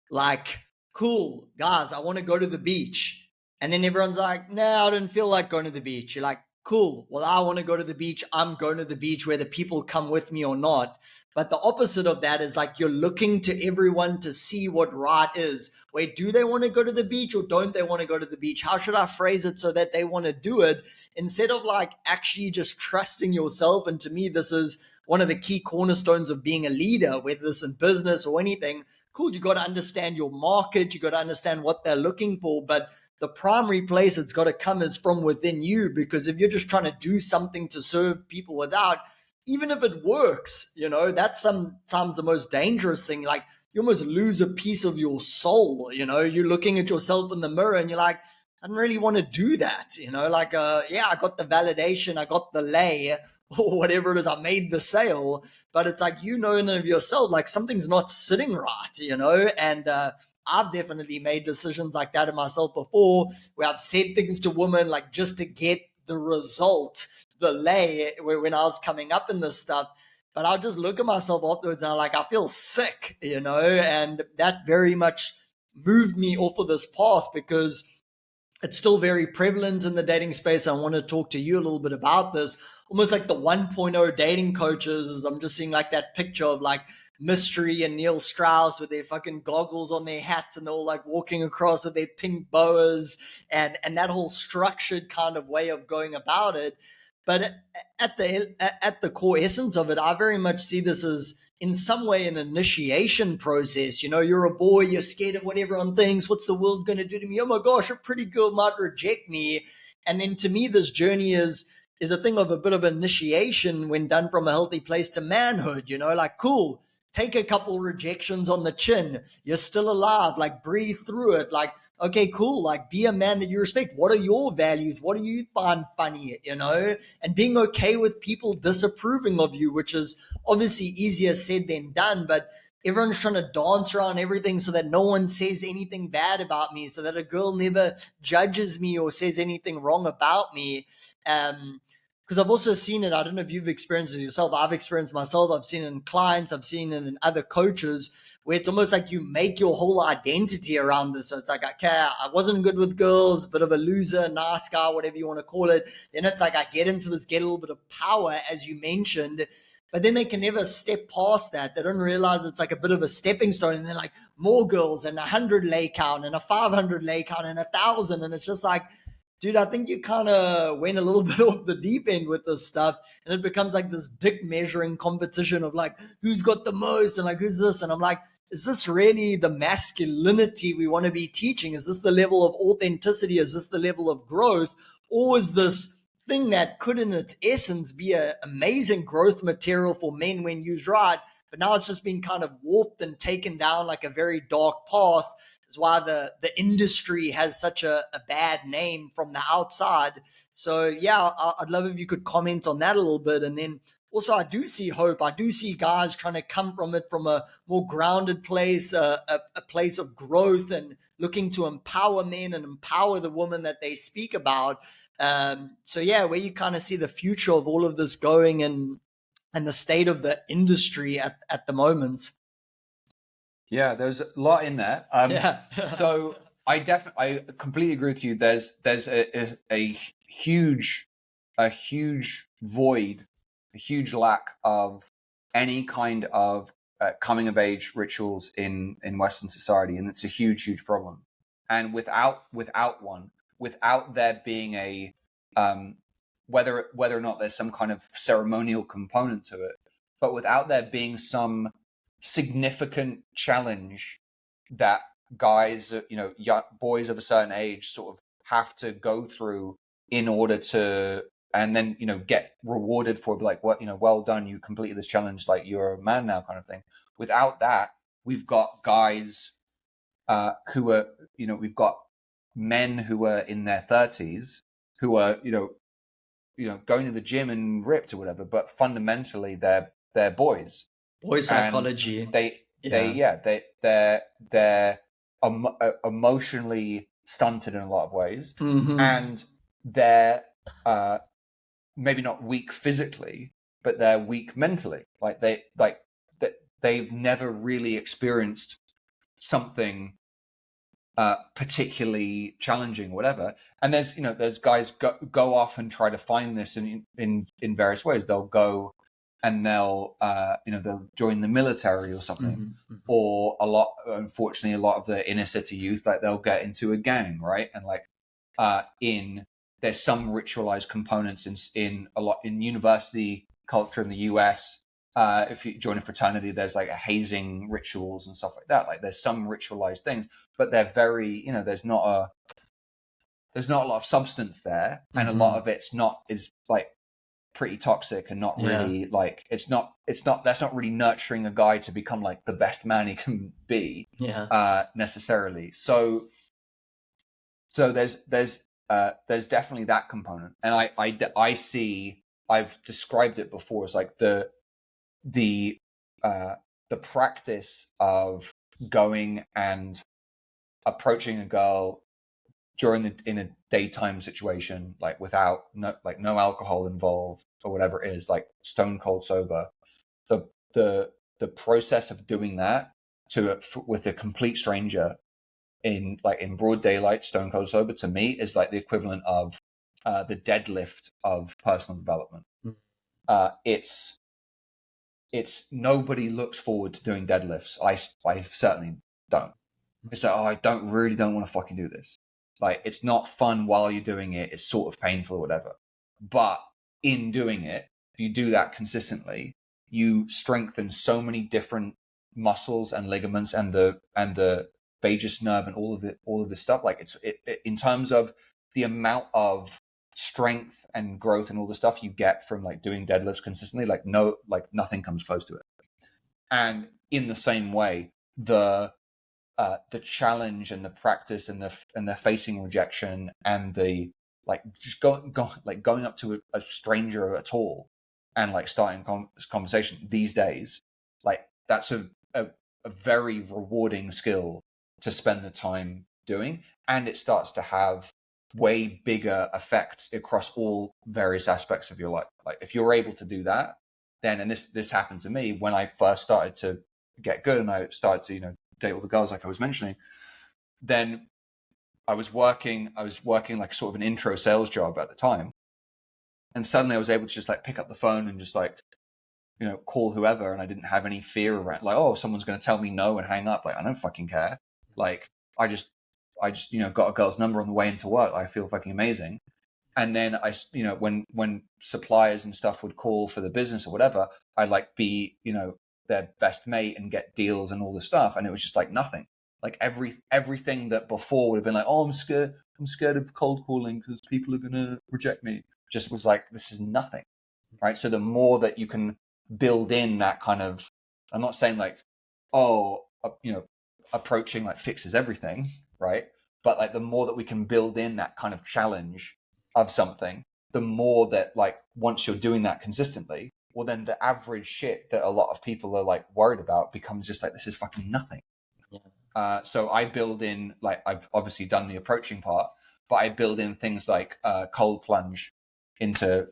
Like, cool, guys, I want to go to the beach. And then everyone's like, nah, I don't feel like going to the beach. You're like, cool, well, I want to go to the beach. I'm going to the beach whether people come with me or not. But the opposite of that is like you're looking to everyone to see what right is. Wait, do they want to go to the beach or don't they want to go to the beach? How should I phrase it so that they want to do it instead of like actually just trusting yourself? And to me, this is one of the key cornerstones of being a leader, whether it's in business or anything. Cool, you got to understand your market, you got to understand what they're looking for, but the primary place it's got to come is from within you, because if you're just trying to do something to serve people without, even if it works, that's sometimes the most dangerous thing. Like you almost lose a piece of your soul. You're looking at yourself in the mirror and you're like, I don't really want to do that. Yeah, I got the validation, I got the lay, or whatever it is, I made the sale, but it's like, in and of yourself, like something's not sitting right, and I've definitely made decisions like that in myself before, where I've said things to women like just to get the result, the lay, when I was coming up in this stuff. But I'll just look at myself afterwards and I'm like, I feel sick, and that very much moved me off of this path, because it's still very prevalent in the dating space. I want to talk to you a little bit about this. Almost like the 1.0 dating coaches. I'm just seeing like that picture of like Mystery and Neil Strauss with their fucking goggles on their hats, and they're all like walking across with their pink boas and that whole structured kind of way of going about it. But at the core essence of it, I very much see this as in some way an initiation process. You know, you're a boy, you're scared of what everyone thinks. What's the world going to do to me? Oh my gosh, a pretty girl might reject me. And then to me, this journey is a thing of a bit of initiation when done from a healthy place to manhood. You know, like cool. Take a couple rejections on the chin. You're still alive. Like breathe through it. Like, okay, cool. Like be a man that you respect. What are your values? What do you find funny? You know, and being okay with people disapproving of you, which is obviously easier said than done, but everyone's trying to dance around everything so that no one says anything bad about me, so that a girl never judges me or says anything wrong about me. Because I've also seen it. I don't know if you've experienced it yourself. I've experienced myself. I've seen it in clients. I've seen it in other coaches where it's almost like you make your whole identity around this. So it's like, okay, I wasn't good with girls, bit of a loser, nice guy, whatever you want to call it. Then it's like I get into this, get a little bit of power, as you mentioned. But then they can never step past that. They don't realize it's like a bit of a stepping stone. And then like more girls and 100 lay count and a 500 lay count and 1,000. And it's just like, dude, I think you kind of went a little bit off the deep end with this stuff. And it becomes like this dick measuring competition of like, who's got the most and like, who's this? And I'm like, is this really the masculinity we want to be teaching? Is this the level of authenticity? Is this the level of growth? Or is this thing that could in its essence be an amazing growth material for men when used right, but now it's just been kind of warped and taken down like a very dark path? Is why the industry has such a bad name from the outside. So yeah, I'd love if you could comment on that a little bit. And then also I do see hope. I do see guys trying to come from it from a more grounded place, a place of growth and looking to empower men and empower the women that they speak about. So yeah, where you kind of see the future of all of this going and the state of the industry at the moment. Yeah, there's a lot in there. Yeah. So I completely agree with you. There's a huge void, a huge lack of any kind of coming of age rituals in Western society, and it's a huge problem. And without there being a whether or not there's some kind of ceremonial component to it, but without there being some significant challenge that guys, young boys of a certain age sort of have to go through in order to, and then, get rewarded for, like, what, well done, you completed this challenge, like you're a man now, kind of thing. Without that, we've got guys who are, we've got men who are in their 30s who are, going to the gym and ripped or whatever, but fundamentally they're boys. Boy psychology. They're emotionally stunted in a lot of ways, and they're maybe not weak physically, but they're weak mentally. Like they've never really experienced something particularly challenging, whatever. And there's guys go off and try to find this in various ways. They'll go and they'll join the military or something, or unfortunately a lot of the inner city youth, like they'll get into a gang, right? And like there's some ritualized components in university culture in the US. If you join a fraternity, there's like a hazing rituals and stuff like that. Like there's some ritualized things, but they're very, there's not a lot of substance there, and a lot of it's is like pretty toxic and not really like that's not really nurturing a guy to become like the best man he can be necessarily. So there's definitely that component, and I see, I've described it before as like the practice of going and approaching a girl in a daytime situation, like without no alcohol involved or whatever it is, like stone cold sober. The process of doing that with a complete stranger in broad daylight, stone cold sober, to me is like the equivalent of the deadlift of personal development. It's nobody looks forward to doing deadlifts. I certainly don't. It's like, I don't want to fucking do this. Like, it's not fun while you're doing it. It's sort of painful or whatever. But in doing it, if you do that consistently, you strengthen so many different muscles and ligaments and the vagus nerve and all of this stuff. Like in terms of the amount of strength and growth and all the stuff you get from like doing deadlifts consistently, like nothing comes close to it. And in the same way, the challenge and the practice and the facing rejection and the like just going up to a stranger at all and like starting this conversation these days, like that's a very rewarding skill to spend the time doing, and it starts to have way bigger effects across all various aspects of your life. Like if you're able to do that, then, and this happened to me when I first started to get good and I started to date all the girls like I was mentioning, then I was working like sort of an intro sales job at the time, and suddenly I was able to just like pick up the phone and just like call whoever, and I didn't have any fear around like, oh, someone's going to tell me no and hang up. Like I don't fucking care. Like I just got a girl's number on the way into work. I feel fucking amazing. And then I when suppliers and stuff would call for the business or whatever, I'd like be their best mate and get deals and all this stuff, and it was just like nothing. Like everything that before would have been like, oh, I'm scared of cold calling because people are gonna reject me, just was like, this is nothing, right? So the more that you can build in that kind of, I'm not saying like, oh, approaching like fixes everything, right? But like the more that we can build in that kind of challenge of something, the more that like once you're doing that consistently, well then the average shit that a lot of people are like worried about becomes just like, this is fucking nothing. Yeah. So I build in, like, I've obviously done the approaching part, but I build in things like cold plunge into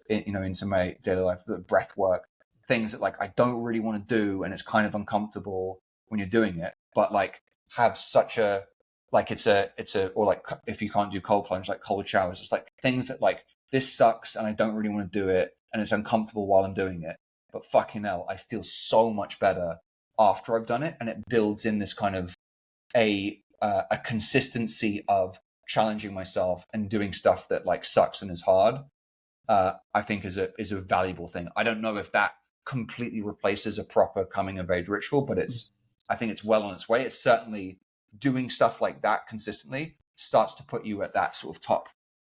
my daily life, the breath work, things that like I don't really want to do, and it's kind of uncomfortable when you're doing it, but like have such a like it's a or like if you can't do cold plunge, like cold showers, it's like things that like, this sucks and I don't really want to do it and it's uncomfortable while I'm doing it, but fucking hell, I feel so much better after I've done it, and it builds in this kind of a consistency of challenging myself and doing stuff that like sucks and is hard. I think is a valuable thing. I don't know if that completely replaces a proper coming of age ritual, but I think it's well on its way. It's certainly doing stuff like that consistently starts to put you at that sort of top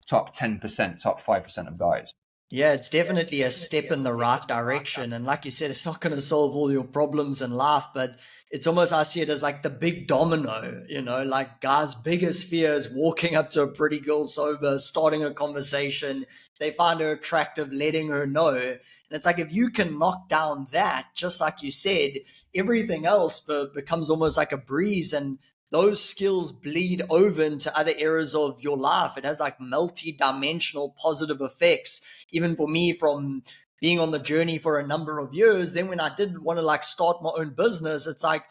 10%, top 5% of guys. Yeah, it's definitely a step in the right direction. And like you said, it's not going to solve all your problems in life, but it's almost, I see it as like the big domino, like guys' biggest fear is walking up to a pretty girl sober, starting a conversation. They find her attractive, letting her know. And it's like, if you can knock down that, just like you said, everything else becomes almost like a breeze. And those skills bleed over into other areas of your life. It has like multi-dimensional positive effects. Even for me, from being on the journey for a number of years, then when I did want to like start my own business, it's like,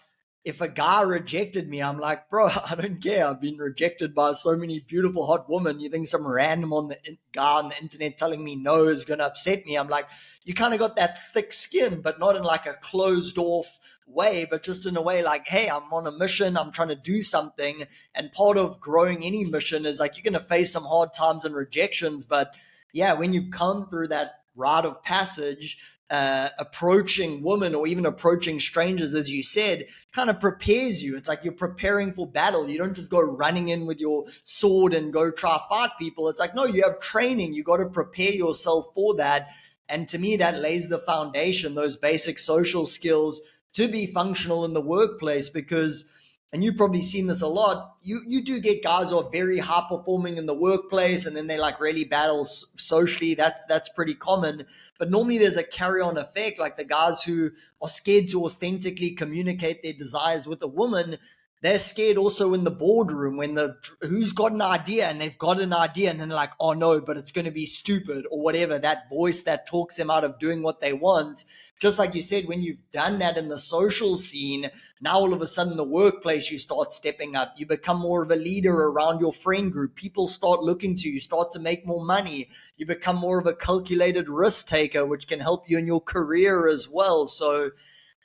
if a guy rejected me, I'm like, bro, I don't care. I've been rejected by so many beautiful, hot women. You think some random guy on the internet telling me no is going to upset me? I'm like, you kind of got that thick skin, but not in like a closed off way, but just in a way like, hey, I'm on a mission. I'm trying to do something. And part of growing any mission is like, you're going to face some hard times and rejections. But yeah, when you've come through that rite of passage, approaching women or even approaching strangers, as you said, kind of prepares you. It's like you're preparing for battle. You don't just go running in with your sword and go try fight people. It's like, no, you have training. You got to prepare yourself for that. And to me, that lays the foundation, those basic social skills to be functional in the workplace. Because, and you've probably seen this a lot, you do get guys who are very high performing in the workplace and then they like really battle socially. That's pretty common. But normally there's a carry on effect, like the guys who are scared to authentically communicate their desires with a woman. They're scared also in the boardroom when who's got an idea and they've got an idea and then they're like, oh no, but it's going to be stupid or whatever, that voice that talks them out of doing what they want. Just like you said, when you've done that in the social scene, now all of a sudden in the workplace, you start stepping up. You become more of a leader around your friend group. People start looking to you, start to make more money. You become more of a calculated risk taker, which can help you in your career as well. So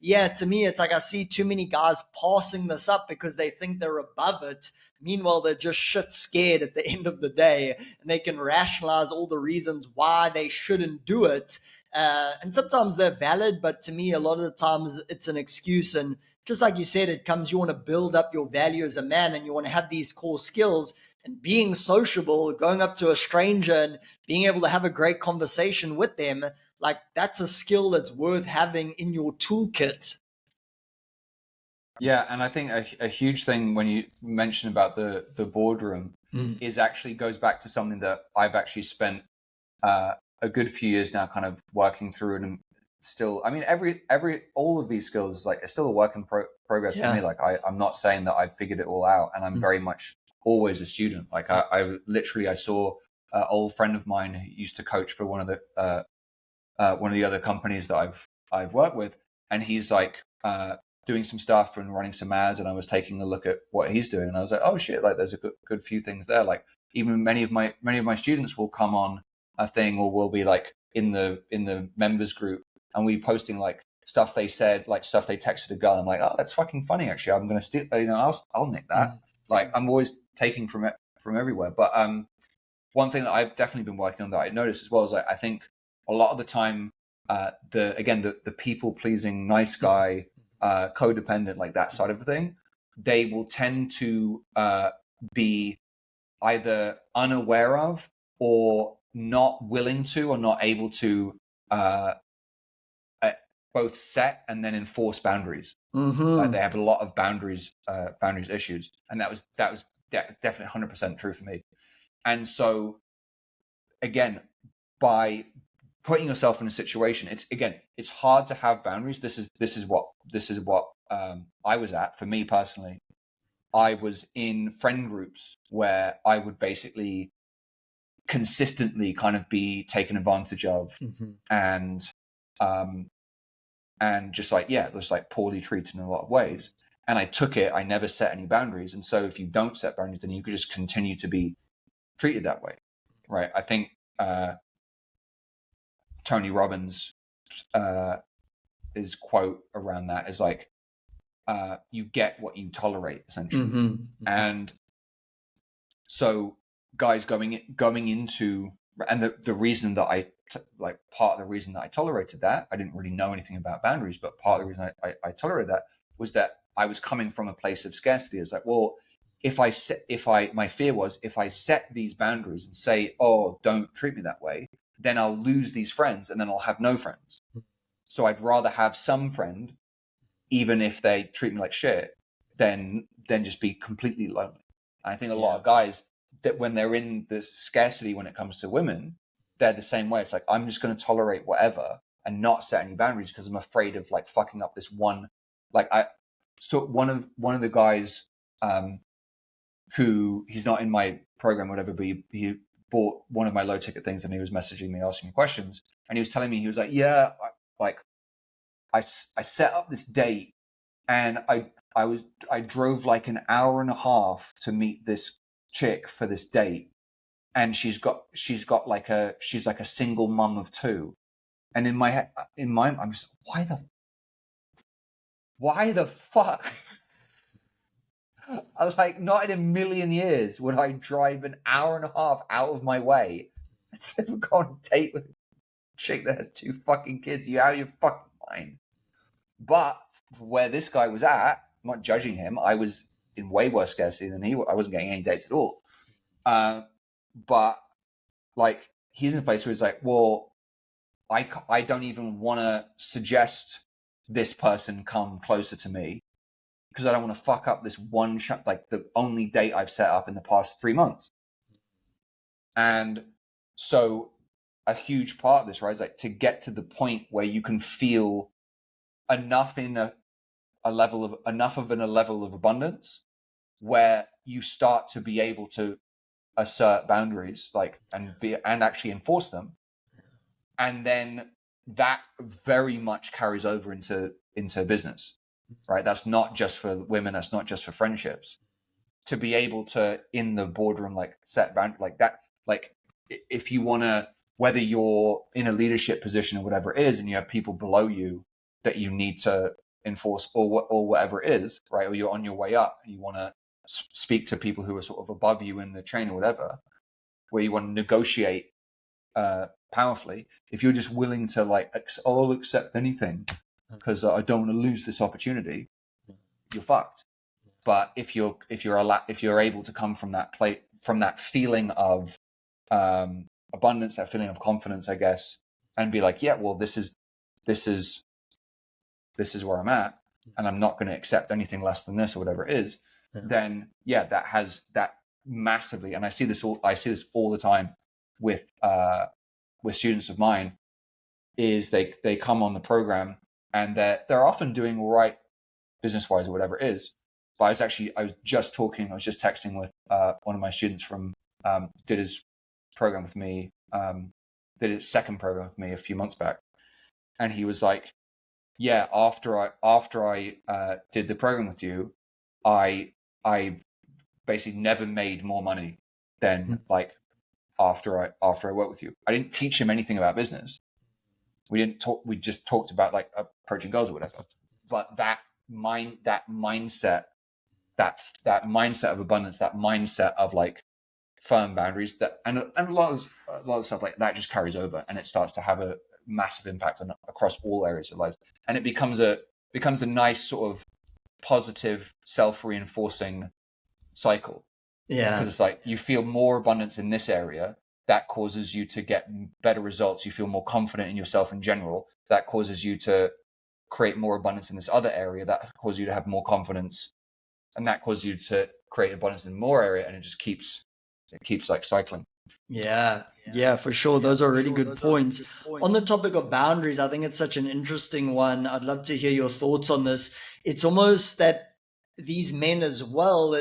Yeah, to me, it's like I see too many guys passing this up because they think they're above it. Meanwhile, they're just shit scared at the end of the day, and they can rationalize all the reasons why they shouldn't do it. And sometimes they're valid, but to me, a lot of the times it's an excuse. And just like you said, it comes, you want to build up your value as a man and you want to have these core skills. And being sociable, going up to a stranger and being able to have a great conversation with them, like that's a skill that's worth having in your toolkit. Yeah, and I think a huge thing when you mention about the boardroom is actually goes back to something that I've actually spent a good few years now kind of working through, and still, I mean, all of these skills is like, it's still a work in progress for me. Like I'm not saying that I've figured it all out, and I'm very much always a student. Like I literally, I saw an old friend of mine who used to coach for one of the other companies that I've worked with, and he's like doing some stuff and running some ads, and I was taking a look at what he's doing, and I was like, oh shit, like there's a good few things there. Like even many of my students will come on a thing, or will be like in the members group, and we posting like stuff they said, like stuff they texted a girl. I'm like, oh, that's fucking funny. Actually, I'm gonna steal. I'll nick that. Like I'm always taking from everywhere. But one thing that I've definitely been working on that I noticed as well is like, I think a lot of the time, the people pleasing, nice guy, codependent, like that side of the thing, they will tend to be either unaware of or not willing to or not able to both set and then enforce boundaries. Like they have a lot of boundaries issues, and that was definitely 100% true for me. And so again, by putting yourself in a situation, it's hard to have boundaries. This is what I was at. For me personally, I was in friend groups where I would basically consistently kind of be taken advantage of, and just like, yeah, just like poorly treated in a lot of ways. And I took it. I never set any boundaries, and so if you don't set boundaries, then you could just continue to be treated that way, right? I think Tony Robbins' his quote around that is like, you get what you tolerate, essentially. And so guys going into, and the reason that part of the reason that I tolerated that, I didn't really know anything about boundaries, but part of the reason I tolerated that was that I was coming from a place of scarcity. It's like, well, my fear was, if I set these boundaries and say, oh, don't treat me that way, then I'll lose these friends and then I'll have no friends. So I'd rather have some friend, even if they treat me like shit, than just be completely lonely. I think a lot of guys, that when they're in this scarcity when it comes to women, they're the same way. It's like, I'm just going to tolerate whatever and not set any boundaries because I'm afraid of like fucking up this one. So one of the guys, who, he's not in my program or whatever, but he bought one of my low ticket things, and he was messaging me asking me questions, and he was telling me, he was like, yeah, I set up this date, and I drove like an hour and a half to meet this chick for this date, and she's like a single mum of two, and in my mind, I'm just, why the fuck? I was like, not in a million years would I drive an hour and a half out of my way to go on a date with a chick that has two fucking kids. You out of your fucking mind. But where this guy was at, I'm not judging him. I was in way worse scarcity than he was. I wasn't getting any dates at all. But like, he's in a place where he's like, well, I don't even want to suggest this person come closer to me because I don't want to fuck up this one like the only date I've set up in the past 3 months. And so a huge part of this, right, is like to get to the point where you can feel enough in a level of abundance where you start to be able to assert boundaries, like, and actually enforce them. And then that very much carries over into business, right? That's not just for women. That's not just for friendships. To be able to, in the boardroom, like, set boundaries like that, like, if you want to, whether you're in a leadership position or whatever it is, and you have people below you that you need to enforce or whatever it is, right? Or you're on your way up and you want to speak to people who are sort of above you in the chain or whatever, where you want to negotiate powerfully. If you're just willing to like, I'll accept anything because I don't want to lose this opportunity, you're fucked. But if you're able to come from that from that feeling of abundance, that feeling of confidence, I guess, and be like, yeah, well, this is where I'm at, and I'm not going to accept anything less than this or whatever it is, then yeah, that has that massively. And I see this all the time with students of mine, is they come on the program and they're often doing all right business wise or whatever it is. But I was just texting with one of my students from did his program with me, did his second program with me a few months back, and he was like, yeah, after I did the program with you, I basically never made more money than like after I worked with you. I didn't teach him anything about business. We just talked about like approaching goals or whatever. But that mindset of abundance, that mindset of like firm boundaries, and a lot of stuff like that just carries over, and it starts to have a massive impact across all areas of life, and it becomes a nice sort of positive self-reinforcing cycle. Yeah, because it's like you feel more abundance in this area, that causes you to get better results. You feel more confident in yourself in general, that causes you to create more abundance in this other area, that causes you to have more confidence, and that causes you to create abundance in more area, and it keeps like cycling. Yeah, for sure. Those are really good points. On the topic of boundaries, I think it's such an interesting one. I'd love to hear your thoughts on this. It's almost that these men as well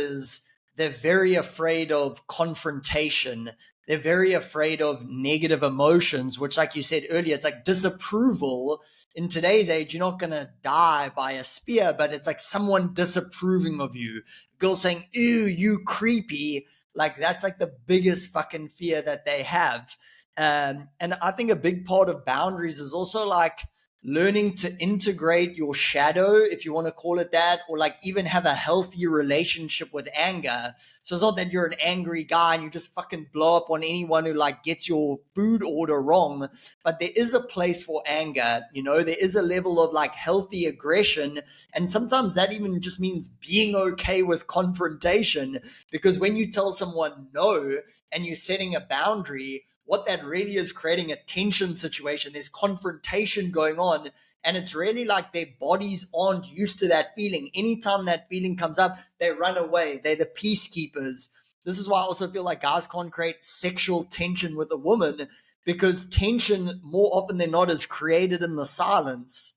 they're very afraid of confrontation. They're very afraid of negative emotions, which, like you said earlier, it's like disapproval. In today's age, you're not going to die by a spear, but it's like someone disapproving of you. Girl saying, ew, you creepy. Like that's like the biggest fucking fear that they have. And I think a big part of boundaries is also like learning to integrate your shadow, if you want to call it that, or like even have a healthy relationship with anger. So it's not that you're an angry guy and you just fucking blow up on anyone who like gets your food order wrong, but there is a place for anger. There is a level of like healthy aggression, and sometimes that even just means being okay with confrontation, because when you tell someone no and you're setting a boundary, what that really is creating a tension situation. There's confrontation going on, and it's really like their bodies aren't used to that feeling. Anytime that feeling comes up, they run away. They're the peacekeepers. This is why I also feel like guys can't create sexual tension with a woman, because tension more often than not is created in the silence.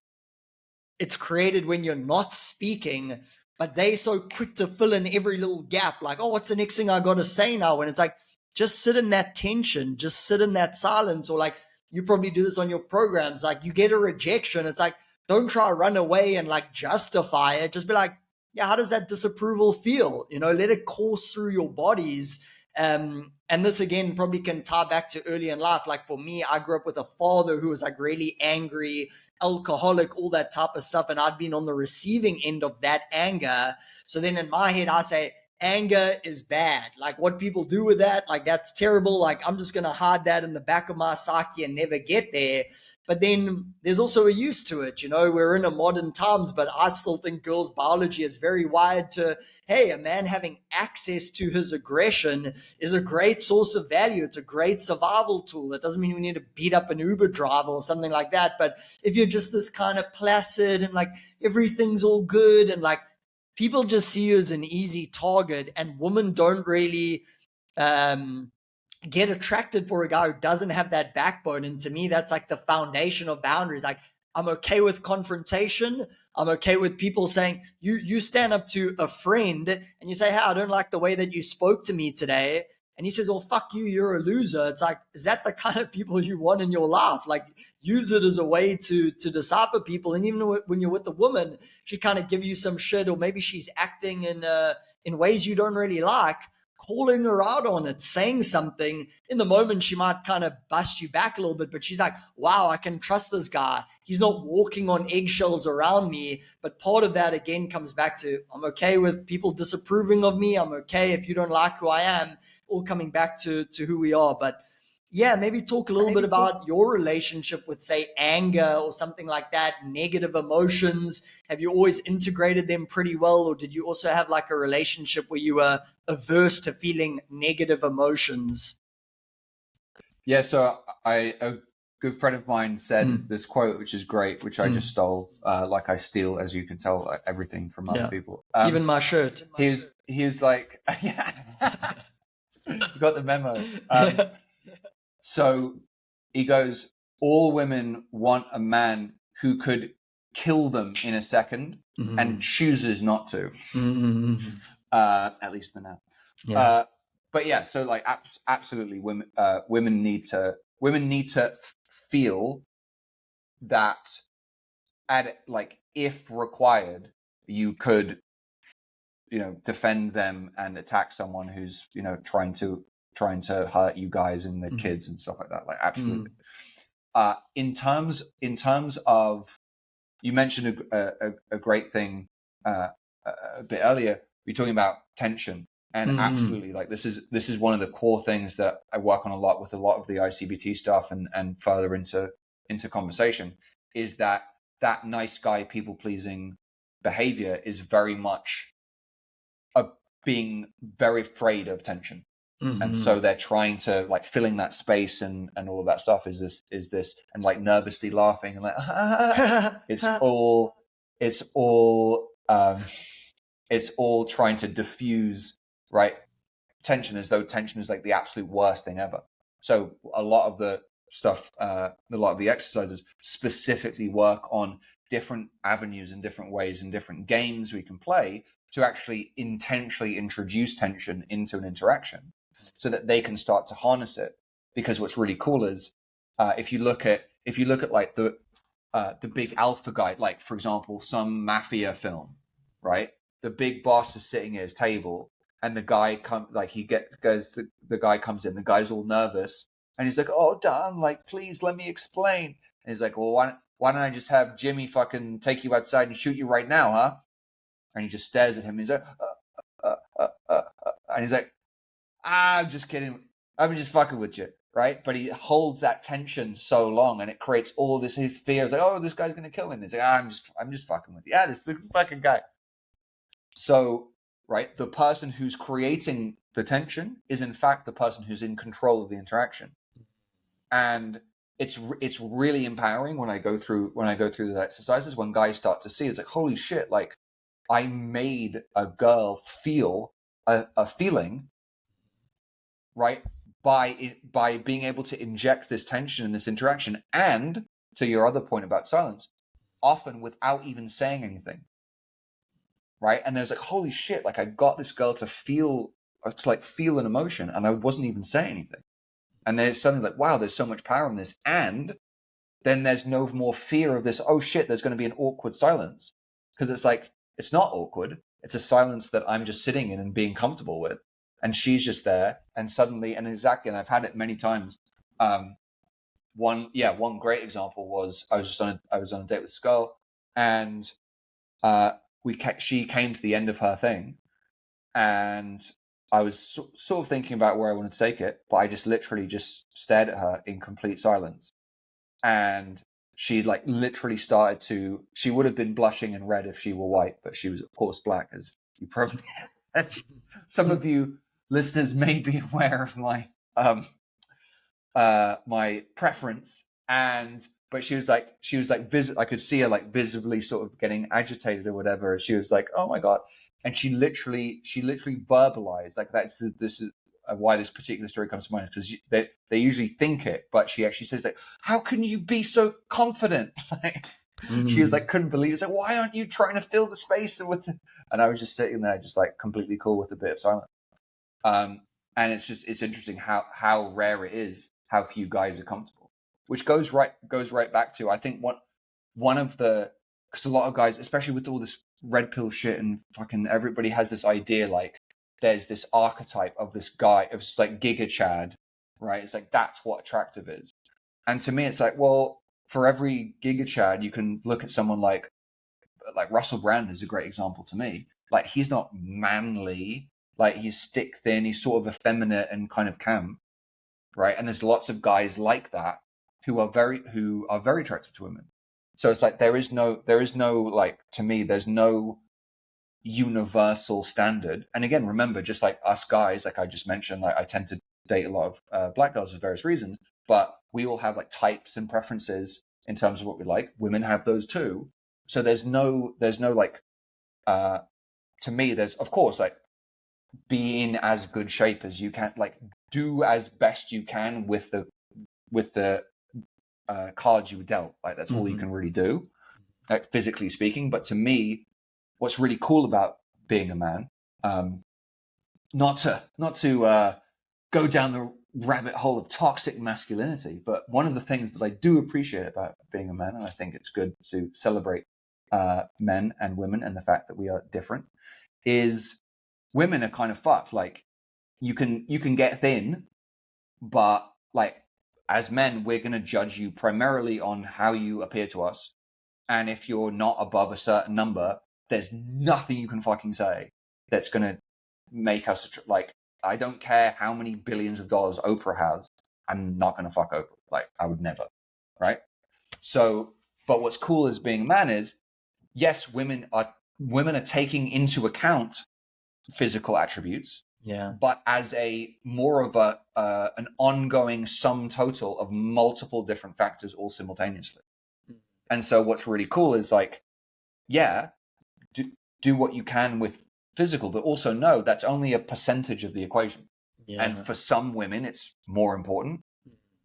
It's created when you're not speaking, but they so quick to fill in every little gap. Like, oh, what's the next thing I got to say now? And it's like, just sit in that tension, just sit in that silence. Or like, you probably do this on your programs. Like, you get a rejection. It's like, don't try to run away and like justify it. Just be like, yeah, how does that disapproval feel? Let it course through your bodies. And this again probably can tie back to early in life. Like for me, I grew up with a father who was like really angry, alcoholic, all that type of stuff. And I'd been on the receiving end of that anger. So then in my head, I say, anger is bad. Like what people do with that, like that's terrible. Like I'm just going to hide that in the back of my psyche and never get there. But then there's also a use to it. We're in a modern times, but I still think girls' biology is very wired to, hey, a man having access to his aggression is a great source of value. It's a great survival tool. It doesn't mean we need to beat up an Uber driver or something like that. But if you're just this kind of placid and like everything's all good and like people just see you as an easy target, and women don't really get attracted for a guy who doesn't have that backbone. And to me, that's like the foundation of boundaries. Like I'm okay with confrontation. I'm okay with people saying, you stand up to a friend and you say, hey, I don't like the way that you spoke to me today. And he says, well, fuck you, you're a loser. It's like, is that the kind of people you want in your life? Like use it as a way to decipher people. And even when you're with a woman, she kind of give you some shit, or maybe she's acting in ways you don't really like. calling her out on it, saying something. In the moment, she might kind of bust you back a little bit, but she's like, wow, I can trust this guy. He's not walking on eggshells around me. But part of that, again, comes back to I'm okay with people disapproving of me. I'm okay if you don't like who I am, all coming back to who we are. But yeah, maybe talk a little bit about your relationship with, say, anger or something like that, negative emotions. Have you always integrated them pretty well, or did you also have like a relationship where you were averse to feeling negative emotions? Yeah, so a good friend of mine said this quote, which is great, which I just stole, like I steal, as you can tell, like, everything from other people. Even my shirt. He's like, yeah, you got the memo. So he goes, all women want a man who could kill them in a second and chooses not to. At least for now. Yeah. But yeah, so like absolutely, women need to feel that like if required, you could defend them and attack someone who's trying to hurt you guys and the kids and stuff like that. Like absolutely. In terms of, you mentioned a great thing a bit earlier. You're talking about tension. And absolutely, like this is one of the core things that I work on a lot with a lot of the ICBT stuff and further into conversation, is that nice guy people pleasing behavior is very much being very afraid of tension. And so they're trying to like filling that space and all of that stuff is this and like nervously laughing and like it's all trying to diffuse, right, tension, as though tension is like the absolute worst thing ever. So a lot of the stuff, a lot of the exercises specifically work on different avenues and different ways and different games we can play to actually intentionally introduce tension into an interaction so that they can start to harness it. Because what's really cool is if you look at like the big alpha guy, like for example some mafia film, right, the big boss is sitting at his table and the guy the guy comes in, the guy's all nervous and he's like, oh Don, like please let me explain. And he's like, well, why don't I just have Jimmy fucking take you outside and shoot you right now, huh? And he just stares at him and he's like and he's like, I'm just kidding, I'm just fucking with you, right? But he holds that tension so long and it creates all this fear. It's like, oh, this guy's gonna kill me. And he's like, I'm just fucking with you. Yeah, this fucking guy. So, right, the person who's creating the tension is in fact the person who's in control of the interaction. And it's really empowering when I go through the exercises, when guys start to see, it's like, holy shit, like I made a girl feel a feeling, right, by being able to inject this tension in this interaction. And to your other point about silence, often without even saying anything, right? And there's like, holy shit, like I got this girl to feel an emotion and I wasn't even saying anything. And there's suddenly like, wow, there's so much power in this. And then there's no more fear of this, oh shit, there's going to be an awkward silence. Because it's like, it's not awkward. It's a silence that I'm just sitting in and being comfortable with. And she's just there. And suddenly, and exactly, and I've had it many times. One great example was I was on a date with this girl, and she came to the end of her thing, and I was sort of thinking about where I wanted to take it, but I just literally just stared at her in complete silence. And she like literally started to, she would have been blushing and red if she were white, but she was of course black, as you probably, as some of you listeners may be aware of my my preference. But she was like I could see her like visibly sort of getting agitated or whatever. She was like, oh my God. And she literally verbalized, like this is why this particular story comes to mind, because they usually think it, but she actually says like, how can you be so confident? She was like, couldn't believe it. It's like, why aren't you trying to fill the space with and I was just sitting there just like completely cool with a bit of silence. And it's interesting how rare it is, how few guys are comfortable, which goes right back to, I think, one of the, because a lot of guys, especially with all this red pill shit and fucking everybody has this idea like there's this archetype of this guy, of just like Giga Chad, right? It's like, that's what attractive is. And to me, it's like, well, for every Giga Chad, you can look at someone like Russell Brand is a great example to me. Like, he's not manly, like he's stick thin, he's sort of effeminate and kind of camp, right? And there's lots of guys like that who are very attractive to women. So it's like there is no like, to me, there's no universal standard. And again, remember, just like us guys, like I just mentioned, like I tend to date a lot of black girls for various reasons, but we all have like types and preferences in terms of what we like. Women have those too. So there's no like, to me, there's, of course, like, be in as good shape as you can, like do as best you can with the cards you were dealt. Like, that's all you can really do, like physically speaking. But to me, what's really cool about being a man, not to go down the rabbit hole of toxic masculinity, but one of the things that I do appreciate about being a man, and I think it's good to celebrate men and women and the fact that we are different, is women are kind of fucked. Like, you can get thin, but like, as men, we're going to judge you primarily on how you appear to us. And if you're not above a certain number, there's nothing you can fucking say that's going to make us like, I don't care how many billions of dollars Oprah has, I'm not going to fuck Oprah. Like, I would never. Right. So, but what's cool as being a man is, yes, women are taking into account physical attributes, but as a more of an ongoing sum total of multiple different factors all simultaneously. And so what's really cool is like, yeah, do what you can with physical, but also know that's only a percentage of the equation. And for some women, it's more important,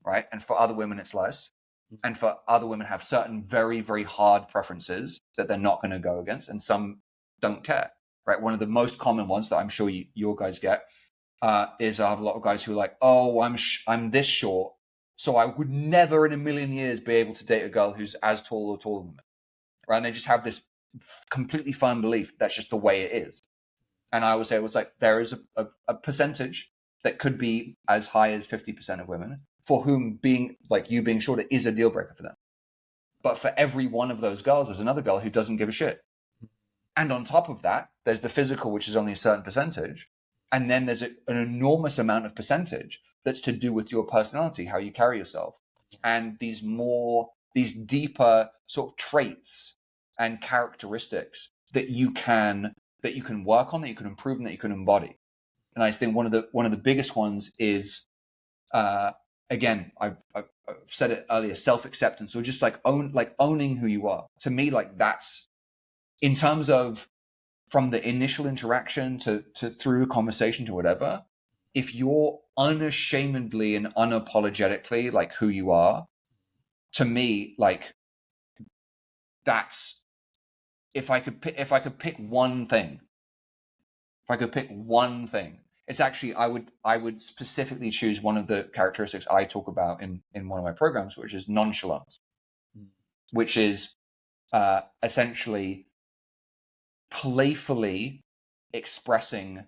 right? And for other women, it's less. And for other women have certain very, very hard preferences that they're not going to go against. And some don't care, right? One of the most common ones that I'm sure you guys get is I have a lot of guys who are like, oh, I'm this short, so I would never in a million years be able to date a girl who's as tall or taller than me, right? And they just have this completely firm belief that's just the way it is. And I would say it was like, there is a percentage that could be as high as 50% of women for whom being like you being shorter is a deal breaker for them. But for every one of those girls, there's another girl who doesn't give a shit. And on top of that, there's the physical, which is only a certain percentage. And then there's an enormous amount of percentage that's to do with your personality, how you carry yourself, and these deeper sort of traits and characteristics that you can work on, that you can improve, and that you can embody. And I think one of the biggest ones is, again, I've said it earlier, self-acceptance, or just like owning who you are. To me, like, that's, in terms of from the initial interaction to through a conversation to whatever, if you're unashamedly and unapologetically like who you are, to me, like, that's, if I could pick one thing, it's actually, I would specifically choose one of the characteristics I talk about in one of my programs, which is nonchalance, which is essentially playfully expressing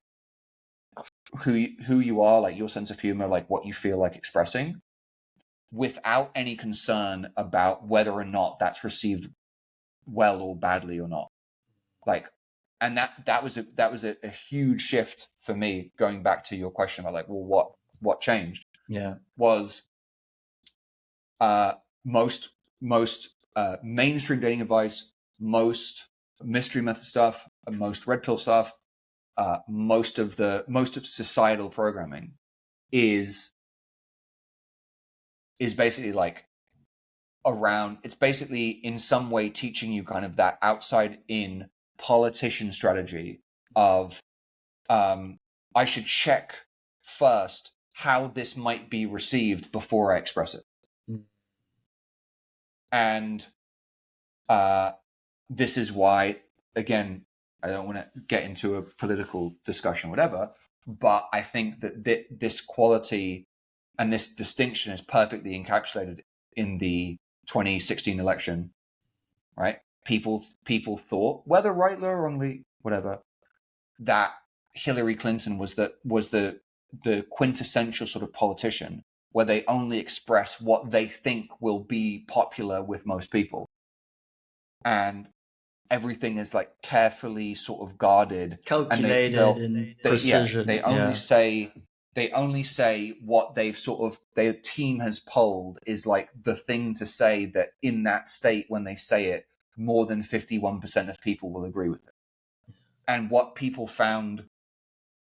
who you are, like your sense of humor, like what you feel like expressing, without any concern about whether or not that's received well or badly or not. Like, and that was a huge shift for me, going back to your question about like, well, what changed? Was most mainstream dating advice, most mystery method stuff, most red pill stuff, most of societal programming is basically like around, it's basically in some way teaching you kind of that outside in politician strategy of I should check first how this might be received before I express it. And this is why, again, I don't want to get into a political discussion, whatever, but I think that this quality and this distinction is perfectly encapsulated in the 2016 election, right? People thought, whether rightly or wrongly, whatever, that Hillary Clinton was the quintessential sort of politician where they only express what they think will be popular with most people, and everything is like carefully sort of guarded, calculated, and precision. They only say what they've sort of their team has polled is like the thing to say that in that state when they say it, more than 51% of people will agree with it. And what people found,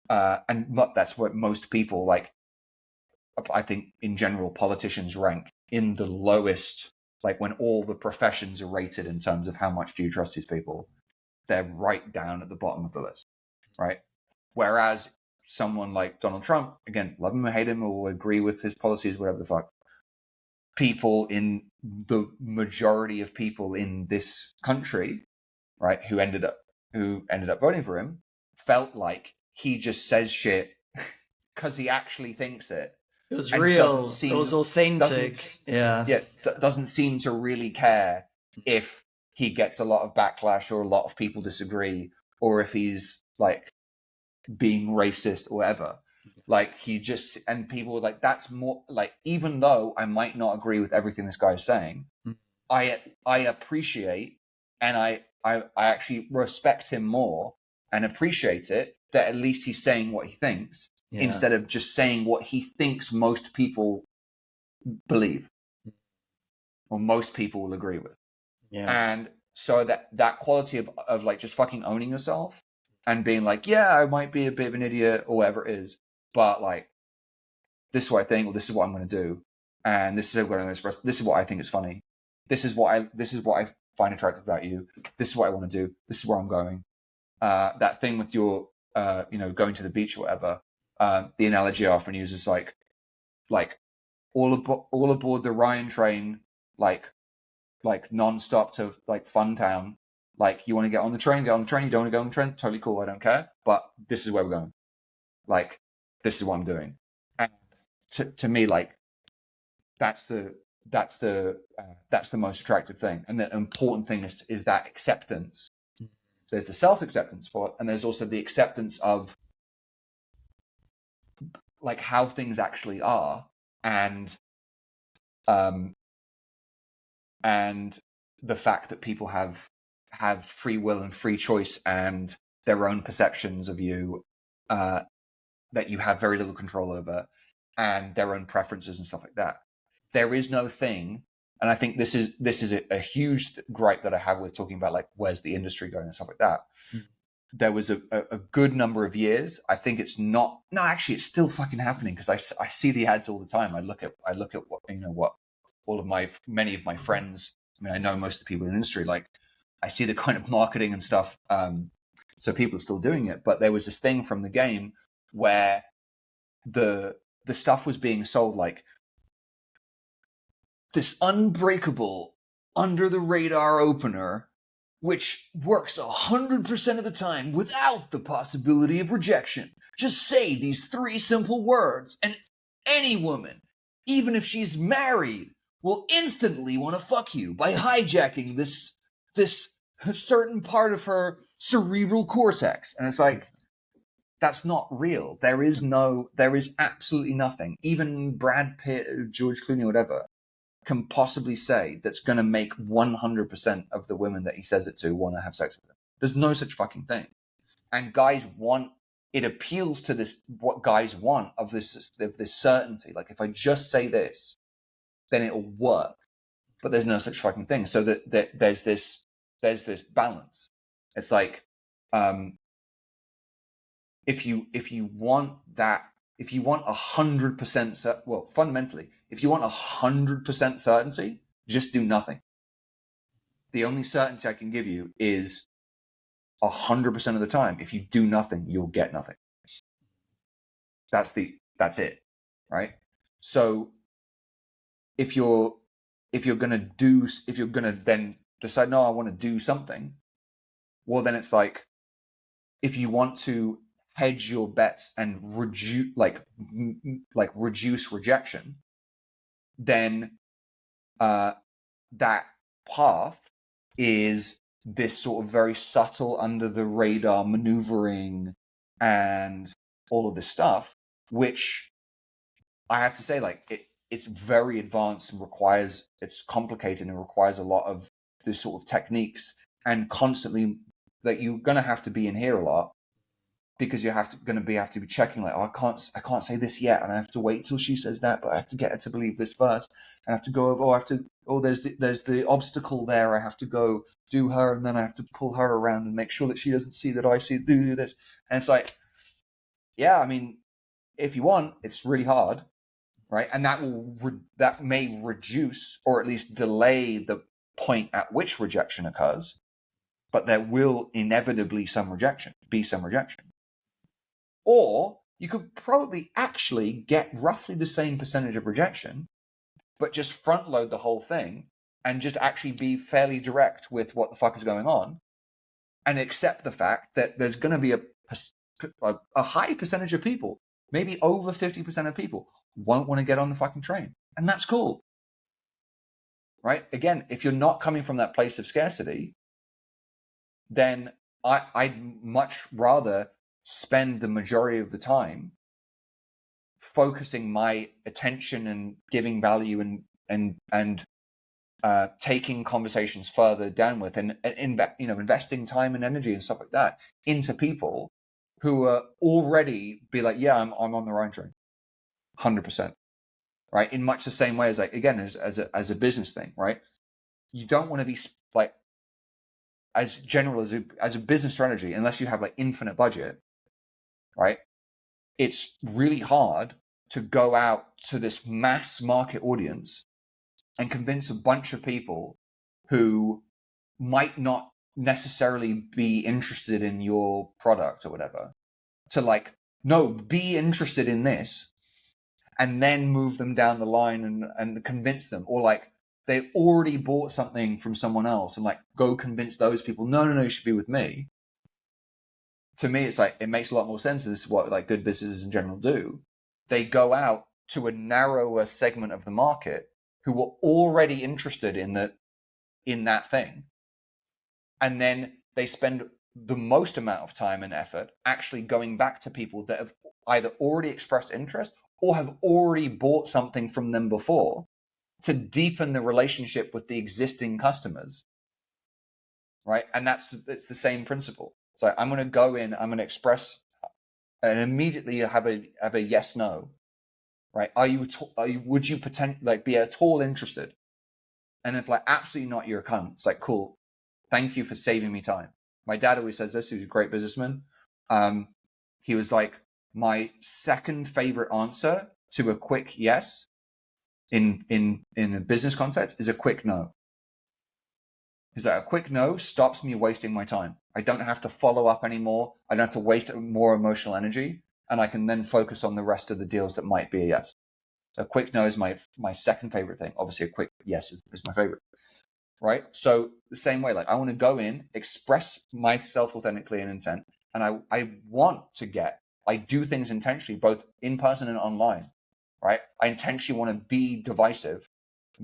that's what most people like. I think in general, politicians rank in the lowest, like when all the professions are rated in terms of how much do you trust these people, they're right down at the bottom of the list, right? Whereas someone like Donald Trump, again, love him or hate him or agree with his policies, whatever the fuck, people in the majority of people in this country, right, who ended up voting for him, felt like he just says shit because he actually thinks it. It was real. It was authentic. Doesn't seem to really care if he gets a lot of backlash or a lot of people disagree, or if he's like being racist or whatever. Like he just, and people were like, that's more like, even though I might not agree with everything this guy is saying, I appreciate and I actually respect him more and appreciate it that at least he's saying what he thinks instead of just saying what he thinks most people believe or most people will agree with. And so that quality of like just fucking owning yourself and being like, yeah, I might be a bit of an idiot or whatever it is, but like, this is what I think, or this is what I'm going to do, and this is what I'm going to express. This is what I think is funny. This is what I find attractive about you. This is what I want to do. This is where I'm going. That thing with your, going to the beach or whatever. The analogy I often use is like all aboard the Ryan train, like non-stop to like Funtown. Like, you want to get on the train, get on the train. You don't want to go on the train, totally cool. I don't care. But this is where we're going. Like, this is what I'm doing. And to me, like, that's the most attractive thing. And the important thing is that acceptance. There's the self-acceptance part, and there's also the acceptance of like how things actually are, and the fact that people have free will and free choice and their own perceptions of you that you have very little control over, and their own preferences and stuff like that. There is no thing, and I think this is a huge gripe that I have with talking about like where's the industry going and stuff like that. There was a good number of years. I think it's not. No, actually, it's still fucking happening because I see the ads all the time. I look at what many of my friends. I mean, I know most of the people in the industry. Like, I see the kind of marketing and stuff. So people are still doing it. But there was this thing from the game where the stuff was being sold like this unbreakable, under the radar opener, which works 100% of the time without the possibility of rejection. Just say these 3 simple words, and any woman, even if she's married, will instantly want to fuck you by hijacking this certain part of her cerebral cortex. And it's like, that's not real. There is absolutely nothing. Even Brad Pitt, George Clooney, whatever, can possibly say that's going to make 100% of the women that he says it to want to have sex with him. There's no such fucking thing. And guys want, it appeals to this, what guys want of this certainty. Like, if I just say this, then it'll work. But there's no such fucking thing. So that there's this balance. It's like, if you want that, if you want 100%, well, fundamentally, if you want 100% certainty, just do nothing. The only certainty I can give you is 100% of the time. If you do nothing, you'll get nothing. That's it, right? So if you're gonna then decide, no, I want to do something, well, then it's like, if you want to hedge your bets and reduce rejection, then that path is this sort of very subtle, under the radar maneuvering, and all of this stuff, which I have to say, like, it's very advanced and it's complicated and requires a lot of this sort of techniques, and constantly, like, you're going to have to be in here a lot, because you have to be checking, like, oh, I can't say this yet, and I have to wait till she says that, but I have to get her to believe this first. I have to go over, there's the obstacle there, I have to go do her, and then I have to pull her around and make sure that she doesn't see that I do this. And it's like, yeah, I mean, if you want, it's really hard, right? And that may reduce, or at least delay, the point at which rejection occurs, but there will inevitably be some rejection. Or you could probably actually get roughly the same percentage of rejection, but just front load the whole thing and just actually be fairly direct with what the fuck is going on, and accept the fact that there's going to be a high percentage of people, maybe over 50% of people, won't want to get on the fucking train. And that's cool. Right? Again, if you're not coming from that place of scarcity, then I'd much rather spend the majority of the time focusing my attention and giving value and taking conversations further down with, and investing time and energy and stuff like that into people who are already be like, yeah, I'm on the right train, 100%. Right? In much the same way as, like, again, as a business thing, right? You don't want to be like, as general as a business strategy, unless you have like infinite budget, right? It's really hard to go out to this mass market audience and convince a bunch of people who might not necessarily be interested in your product or whatever, to, like, no, be interested in this, and then move them down the line and convince them, or like they already bought something from someone else, and like go convince those people, no, you should be with me. To me, it's like, it makes a lot more sense. This is what, like, good businesses in general do. They go out to a narrower segment of the market who were already interested in that thing, and then they spend the most amount of time and effort actually going back to people that have either already expressed interest or have already bought something from them before, to deepen the relationship with the existing customers, right? And it's the same principle. So I'm going to go in, I'm going to express, and immediately have a yes no, right? Would you be at all interested? And if, like, absolutely not, you're a cunt. It's like, cool, thank you for saving me time. My dad always says this. He was a great businessman. He was like, my second favorite answer to a quick yes in a business context is a quick no. Is that a quick no stops me wasting my time. I don't have to follow up anymore. I don't have to waste more emotional energy, and I can then focus on the rest of the deals that might be a yes. So a quick no is my second favorite thing. Obviously, a quick yes is my favorite. Right? So the same way, like, I want to go in, express myself authentically and intent, and I do things intentionally, both in person and online, right? I intentionally want to be divisive,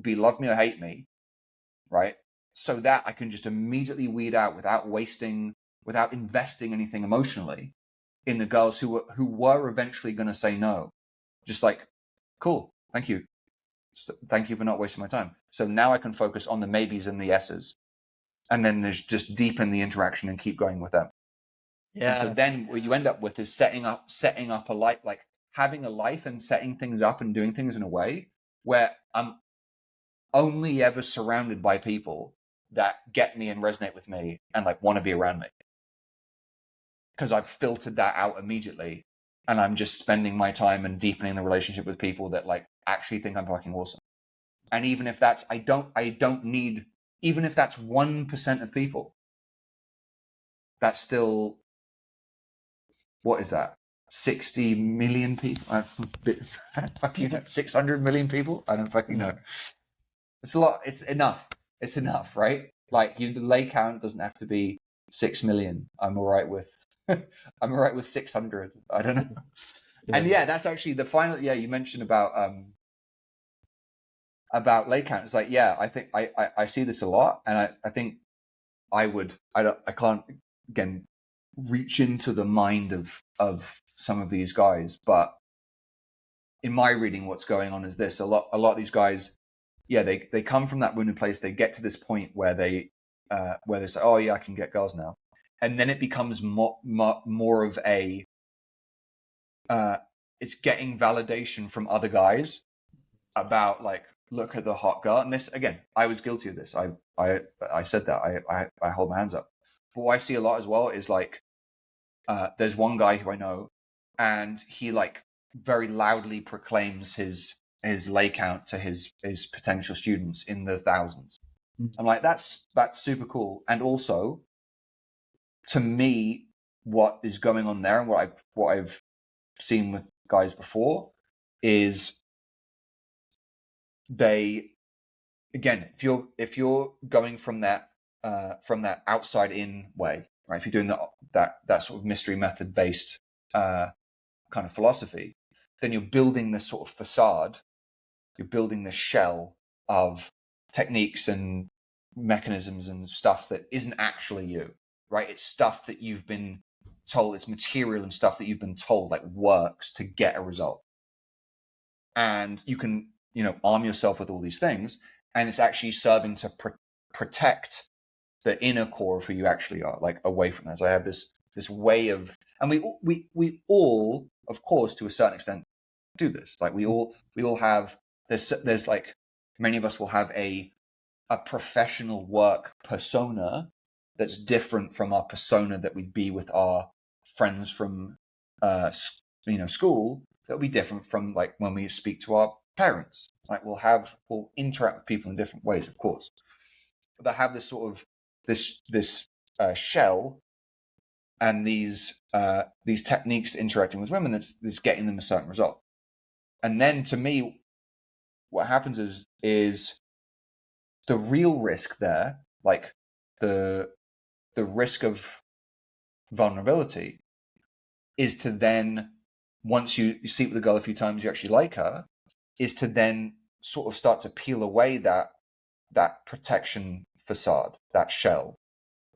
be love me or hate me, right? So that I can just immediately weed out, without investing anything emotionally, in the girls who were eventually going to say no. Just like, cool, thank you. Thank you for not wasting my time. So now I can focus on the maybes and the yeses, and then there's just deepen the interaction and keep going with them. Yeah. And so then what you end up with is setting up a life, like having a life and setting things up and doing things in a way where I'm only ever surrounded by people that get me and resonate with me and, like, want to be around me, because I've filtered that out immediately, and I'm just spending my time and deepening the relationship with people that, like, actually think I'm fucking awesome. And even if that's, even if that's 1% of people, that's still, what is that? 60 million people? 600 million people? I don't fucking know. It's a lot. It's enough. It's enough, right? Like, the lay count doesn't have to be 6 million. I'm all right with, I'm all right with 600. I don't know. Yeah. And yeah, that's actually the final, you mentioned about lay count. It's like, yeah, I think I see this a lot, and I think I can't, again, reach into the mind of some of these guys, but in my reading, what's going on is this: a lot of these guys, yeah, they come from that wounded place. They get to this point where they say, "Oh yeah, I can get girls now," and then it becomes more of a it's getting validation from other guys about, like, look at the hot girl. And this, again, I was guilty of this. I said that. I hold my hands up. But what I see a lot as well is, like, there's one guy who I know, and he, like, very loudly proclaims his lay count to his potential students in the thousands. I'm like, that's super cool. And also, to me, what is going on there, and what I've seen with guys before, is they, again, if you're going from that outside in way, right? If you're doing that sort of mystery method based kind of philosophy, then you're building this sort of facade. You're building this shell of techniques and mechanisms and stuff that isn't actually you, right? It's stuff that you've been told, it's material and stuff that you've been told, like, works to get a result. And you can, arm yourself with all these things, and it's actually serving to protect the inner core of who you actually are, like, away from that. So I have this way of, and we all, of course, to a certain extent, do this. Like, we all have, there's like, many of us will have a professional work persona that's different from our persona that we'd be with our friends from school. That'll be different from, like, when we speak to our parents. Like, we'll interact with people in different ways, of course, but they have this sort of this shell and these techniques interacting with women that's getting them a certain result. And then, to me, what happens is the real risk there, like the risk of vulnerability, is to then, once you sleep with a girl a few times, you actually like her, is to then sort of start to peel away that protection facade, that shell,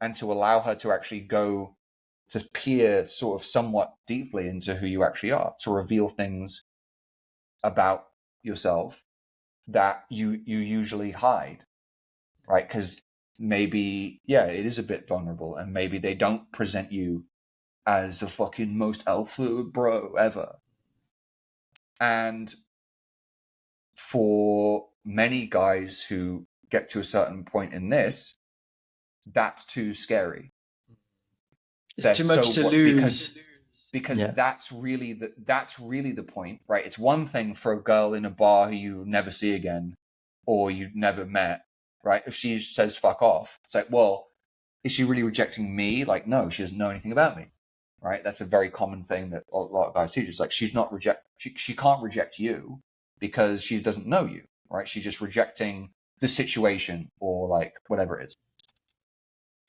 and to allow her to actually go to peer sort of somewhat deeply into who you actually are, to reveal things about yourself that you usually hide, right? Because maybe, yeah, it is a bit vulnerable, and maybe they don't present you as the fucking most alpha bro ever. And for many guys who get to a certain point in this, that's too scary. It's too much to lose. Because that's really the point, right? It's one thing for a girl in a bar who you never see again, or you've never met, right? If she says fuck off, it's like, well, is she really rejecting me? Like, no, she doesn't know anything about me, right? That's a very common thing that a lot of guys teach. It's like, she can't reject you because she doesn't know you, right? She's just rejecting the situation, or, like, whatever it is.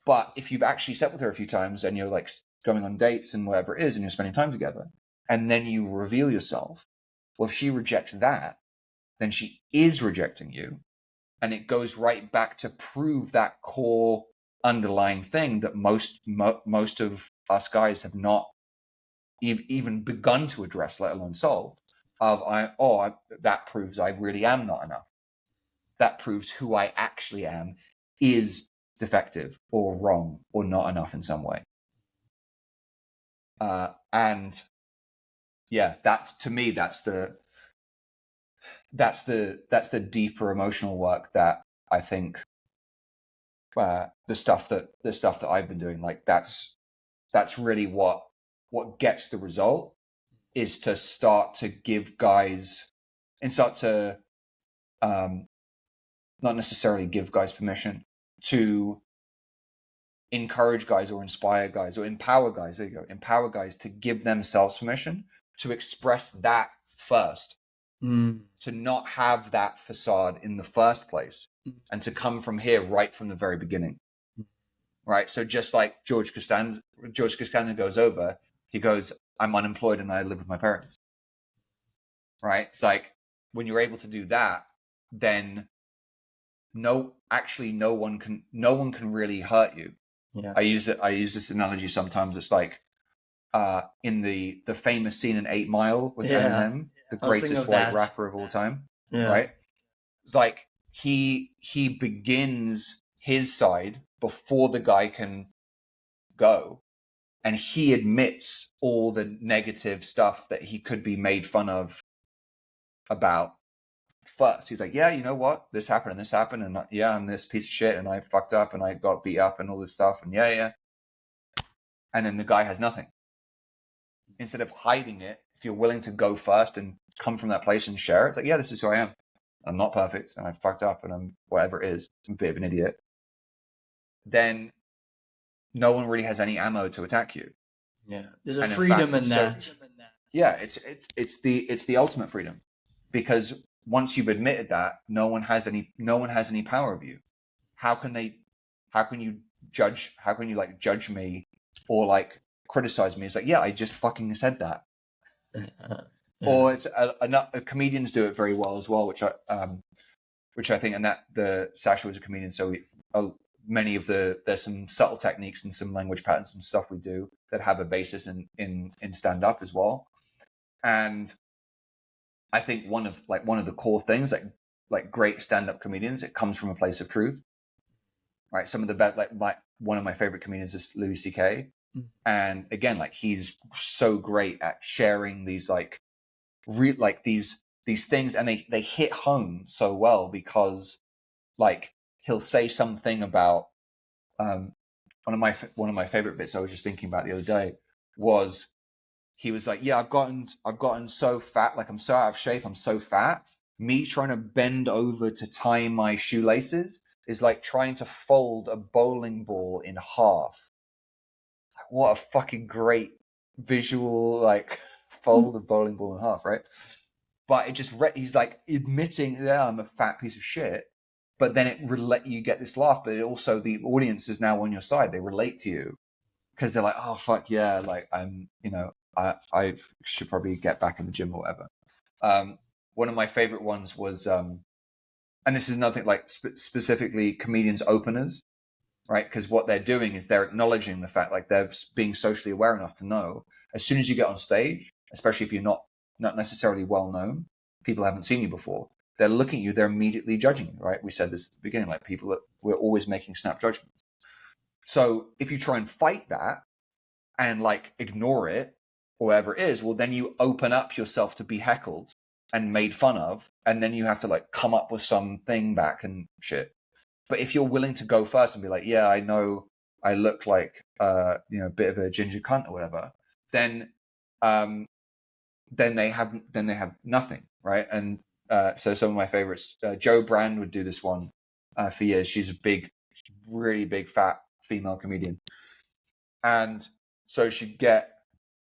But if you've actually slept with her a few times, and you're, like, going on dates and whatever it is, and you're spending time together, and then you reveal yourself, well, if she rejects that, then she is rejecting you. And it goes right back to prove that core underlying thing that most of us guys have not even begun to address, let alone solve. That proves I really am not enough. That proves who I actually am is defective or wrong or not enough in some way. And yeah, that's, to me, that's the deeper emotional work that I think, the stuff that I've been doing, like, that's really what gets the result, is to start to give guys, and start to not necessarily give guys permission, to encourage guys or inspire guys or empower guys. There you go. Empower guys to give themselves permission to express that first, to not have that facade in the first place, and to come from here right from the very beginning. Right. So just like George Costanza goes over, he goes, I'm unemployed and I live with my parents. Right. It's like, when you're able to do that, then no one can really hurt you. Yeah. I use this analogy sometimes. It's like in the famous scene in 8 Mile with Eminem, the I was thinking greatest of white that. rapper of all time, Yeah. right? It's like he begins his side before the guy can go, and he admits all the negative stuff that he could be made fun of about first. He's like, yeah, you know what, this happened and this happened, and yeah, I'm this piece of shit, and I fucked up and I got beat up and all this stuff, and yeah, and then the guy has nothing. Instead of hiding it, if you're willing to go first and come from that place and share it, it's like, yeah, this is who I am. I'm not perfect and I fucked up and I'm whatever it is, I'm a bit of an idiot. Then no one really has any ammo to attack you. Yeah. There's a And freedom in that. Yeah, it's the ultimate freedom, because once you've admitted that, no one has any power of you. How can you judge me or like criticize me? It's like, yeah, I just fucking said that. Yeah. Or it's comedians do it very well as well, which I think, and that the Sasha was a comedian, so many of there's some subtle techniques and some language patterns and stuff we do that have a basis in stand up as well. And I think one of the core things, like great stand up comedians, it comes from a place of truth, right? Some of the best, one of my favorite comedians is Louis C.K. And again, like, he's so great at sharing these these things, and they hit home so well, because like he'll say something about one of my favorite bits I was just thinking about the other day was, he was like, yeah, I've gotten so fat, like I'm so out of shape, I'm so fat. Me trying to bend over to tie my shoelaces is like trying to fold a bowling ball in half. What a fucking great visual, like, fold a bowling ball in half, right? But it just he's like admitting, yeah, I'm a fat piece of shit. But then you get this laugh, but it also, the audience is now on your side. They relate to you because they're like, oh fuck yeah, like I should probably get back in the gym or whatever. One of my favorite ones was, and this is nothing like specifically comedians openers, right? Because what they're doing is they're acknowledging the fact, like, they're being socially aware enough to know, as soon as you get on stage, especially if you're not necessarily well known, people haven't seen you before, they're looking at you, they're immediately judging you, right? We said this at the beginning, like, we're always making snap judgments. So if you try and fight that and like ignore it or whatever it is, well, then you open up yourself to be heckled and made fun of, and then you have to like come up with something back and shit. But if you're willing to go first and be like, yeah, I know I look like a bit of a ginger cunt or whatever, then they have nothing, right? And so some of my favorites, Joe Brand would do this one for years. She's a really big fat female comedian, and so she'd get,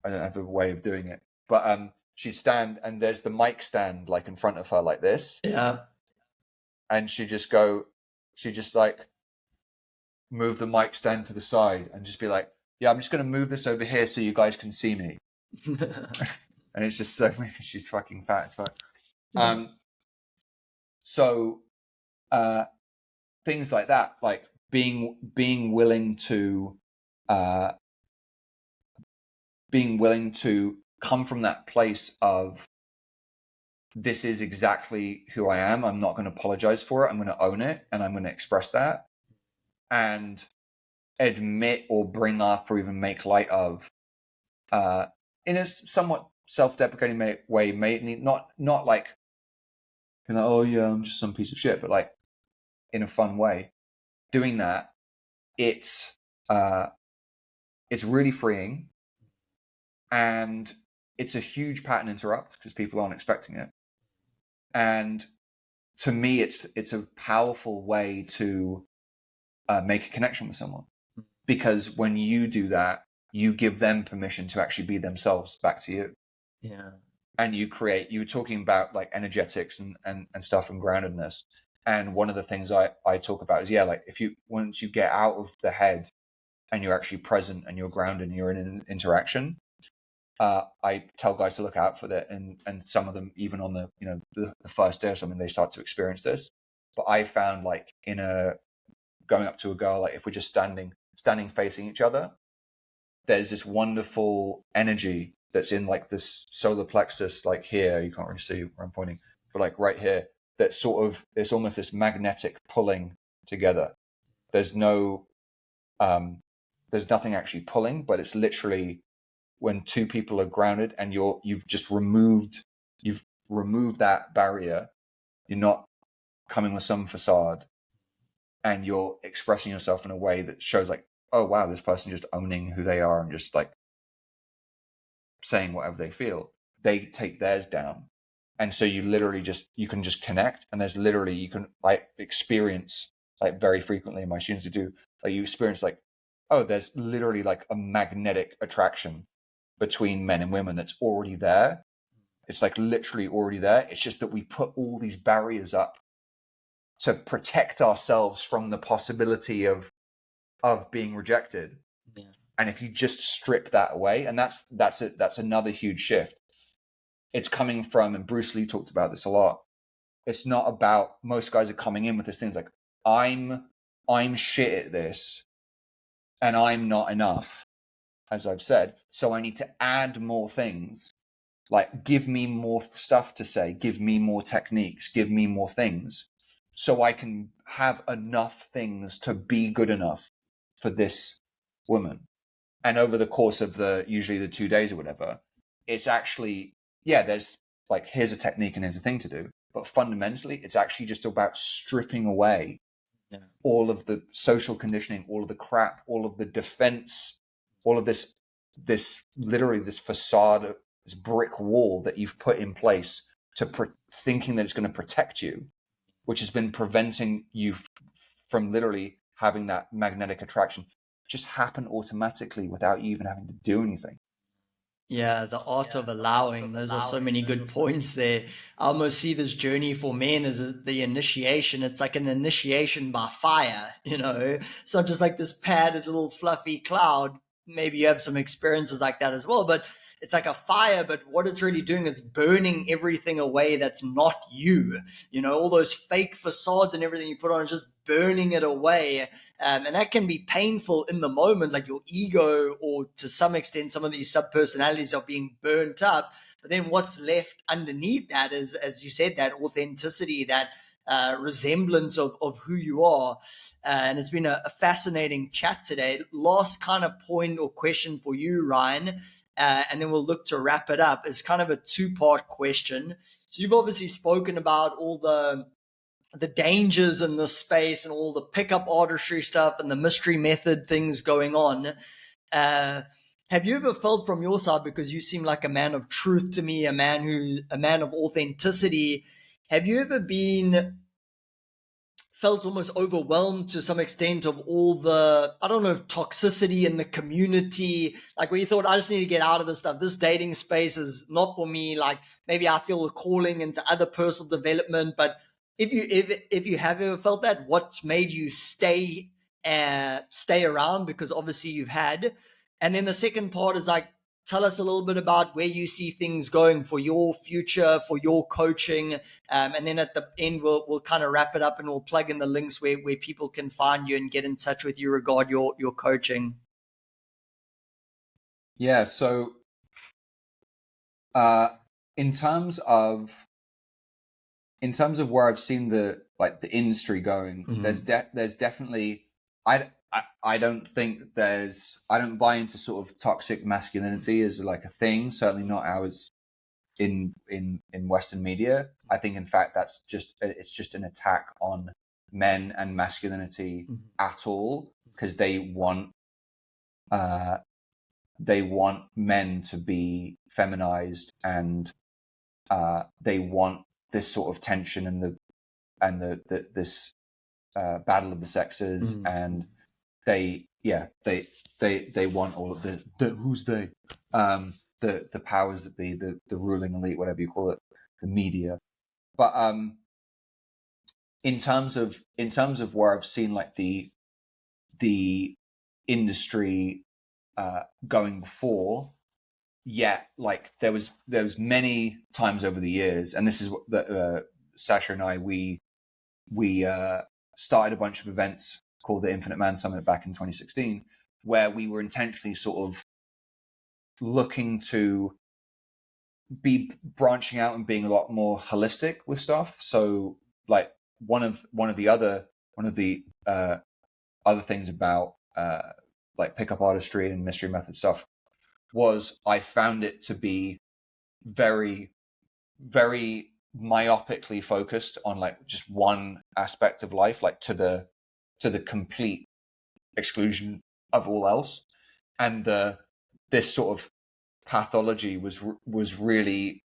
I don't have a way of doing it, but she'd stand and there's the mic stand like in front of her like this, Yeah. and she'd just like move the mic stand to the side and just be like, yeah, I'm just going to move this over here so you guys can see me. And it's just so, she's fucking fat as fuck. So things like that, like being willing to come from that place of, this is exactly who I am, I'm not going to apologize for it, I'm going to own it and I'm going to express that, and admit or bring up or even make light of, in a somewhat self-deprecating way, not like, oh yeah, I'm just some piece of shit, but like in a fun way. Doing that, it's really freeing, and it's a huge pattern interrupt because people aren't expecting it. And to me, it's a powerful way to make a connection with someone, because when you do that, you give them permission to actually be themselves back to you. Yeah. And you were talking about like energetics and stuff and groundedness. And one of the things I talk about is, yeah, like once you get out of the head and you're actually present and you're grounded and you're in an interaction, I tell guys to look out for that. And some of them, even on the first day or something, they start to experience this. But I found, like, going up to a girl, like if we're just standing, standing facing each other, there's this wonderful energy that's in like this solar plexus, like here, you can't really see where I'm pointing, but like right here, that sort of, it's almost this magnetic pulling together. There's no, there's nothing actually pulling, but it's literally when two people are grounded and you've removed that barrier. You're not coming with some facade, and you're expressing yourself in a way that shows like, oh wow, this person just owning who they are and just like saying whatever they feel. They take theirs down, and so you can just connect. And there's literally, you can like experience, like very frequently my students do, like you experience like, oh, there's literally like a magnetic attraction between men and women that's already there. It's like literally already there. It's just that we put all these barriers up to protect ourselves from the possibility of being rejected. Yeah. And if you just strip that away, and that's another huge shift. It's coming from, and Bruce Lee talked about this a lot. It's not about, most guys are coming in with this things like, I'm shit at this, and I'm not enough, as I've said. So I need to add more things. Like, give me more stuff to say, give me more techniques, give me more things, so I can have enough things to be good enough for this woman. And over the course of usually the 2 days or whatever, it's actually, yeah, there's like, here's a technique and here's a thing to do. But fundamentally, it's actually just about stripping away all of the social conditioning, all of the crap, all of the defense, all of this literally this facade, this brick wall that you've put in place thinking that it's going to protect you, which has been preventing you from literally having that magnetic attraction just happen automatically without you even having to do anything. Yeah, the art of allowing. Those are so many good points there. I almost see this journey for men as the initiation. It's like an initiation by fire, you know? It's not just like this padded little fluffy cloud. Maybe you have some experiences like that as well, but it's like a fire. But what it's really doing is burning everything away that's not you. You know, all those fake facades and everything you put on, just burning it away. And that can be painful in the moment, like your ego, or to some extent, some of these sub personalities are being burnt up. But then what's left underneath that is, as you said, that authenticity, that resemblance of who you are. And it's been a fascinating chat today. Last kind of point or question for you, Ryan, and then we'll look to wrap it up. It's kind of a two-part question. So you've obviously spoken about all the dangers in this space and all the pickup artistry stuff and the mystery method things going on. Have you ever felt from your side, because you seem like a man of truth to me, a man of authenticity, have you ever felt almost overwhelmed to some extent of all the, I don't know, toxicity in the community, like where you thought, I just need to get out of this stuff. This dating space is not for me. Like maybe I feel a calling into other personal development. But if you have ever felt that, what's made you stay around? Because obviously you've had. And then the second part is like, tell us a little bit about where you see things going for your future, for your coaching. And then at the end, we'll kind of wrap it up and we'll plug in the links where people can find you and get in touch with you regarding your coaching. Yeah. So in terms of where I've seen the industry going, there's definitely, I don't buy into sort of toxic masculinity as like a thing. Certainly not ours in Western media. I think in fact it's just an attack on men and masculinity at all, because they want men to be feminized, and they want this sort of tension and this battle of the sexes, and they want all of the who's they, the powers that be, the ruling elite, whatever you call it, the media. But in terms of where I've seen like the industry going before, like there was many times over the years, and this is what Sasha and I we started a bunch of events called the Infinite Man Summit back in 2016, where we were intentionally sort of looking to be branching out and being a lot more holistic with stuff. So like one of the other things about like pickup artistry and mystery method stuff was I found it to be very, very myopically focused on like just one aspect of life, like to the complete exclusion of all else. And this sort of pathology was really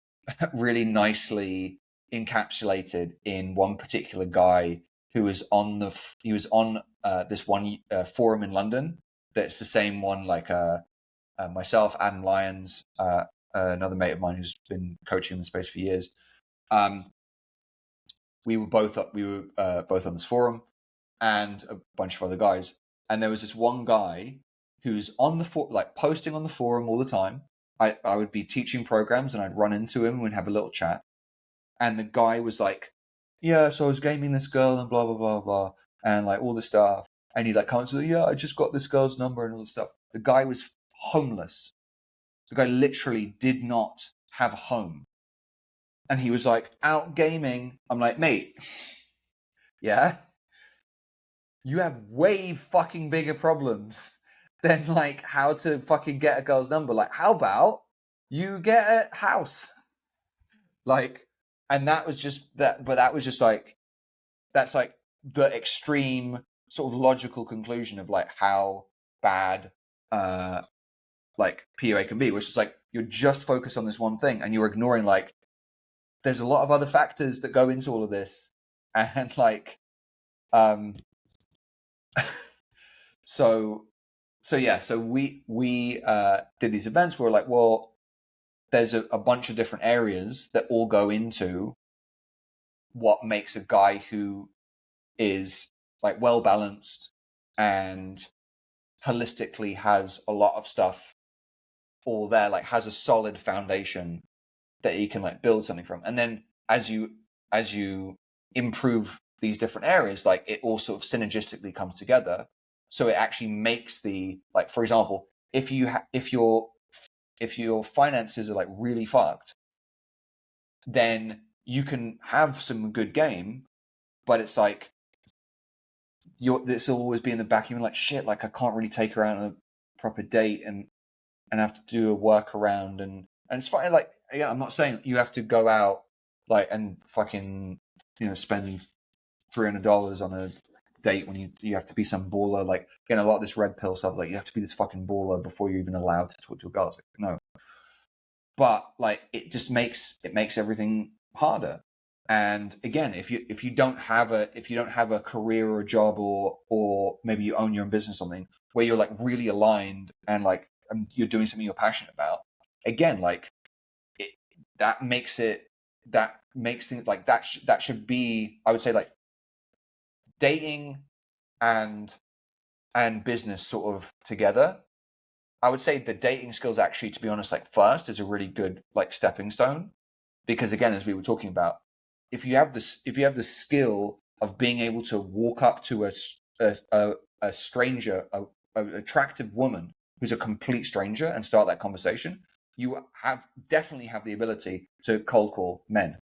really nicely encapsulated in one particular guy who was on this one forum in London. That's the same one like myself, Adam Lyons, another mate of mine who's been coaching in the space for years. We were both on this forum, and a bunch of other guys. And there was this one guy who's on the like posting on the forum all the time. I would be teaching programs and I'd run into him and we'd have a little chat. And the guy was like, yeah, so I was gaming this girl and blah, blah, blah, blah. And like all this stuff. And he'd like come to, yeah, I just got this girl's number and all this stuff. The guy was homeless. The guy literally did not have a home. And he was like out gaming. I'm like, mate, yeah, you have way fucking bigger problems than like how to fucking get a girl's number. Like, how about you get a house? Like, and that was just that, but that was just like, that's like the extreme sort of logical conclusion of like how bad like PUA can be, which is like you're just focused on this one thing and you're ignoring like there's a lot of other factors that go into all of this. And like so we did these events where we're like, well, there's a bunch of different areas that all go into what makes a guy who is like well balanced and holistically has a lot of stuff all there, like has a solid foundation that you can like build something from. And then as you improve these different areas, like it all sort of synergistically comes together. So it actually makes the, like, for example, if your finances are like really fucked, then you can have some good game, but it's like this will always be in the back of you, like, shit, like I can't really take her out on a proper date and have to do a workaround, and it's fine. Like, yeah, I'm not saying you have to go out like and fucking spend $300 on a date when you have to be some baller. Like, again, a lot of this red pill stuff, like you have to be this fucking baller before you're even allowed to talk to a girl. It's like, no. But like it just makes everything harder. And again, if you don't have a career or a job, or maybe you own your own business or something where you're like really aligned and like you're doing something you're passionate about, again, like that makes things like that should be, I would say, like dating and business sort of together. I would say the dating skills actually, to be honest, like first is a really good like stepping stone, because again, as we were talking about, if you have the skill of being able to walk up to a stranger, an attractive woman who's a complete stranger, and start that conversation, you definitely have the ability to cold call men,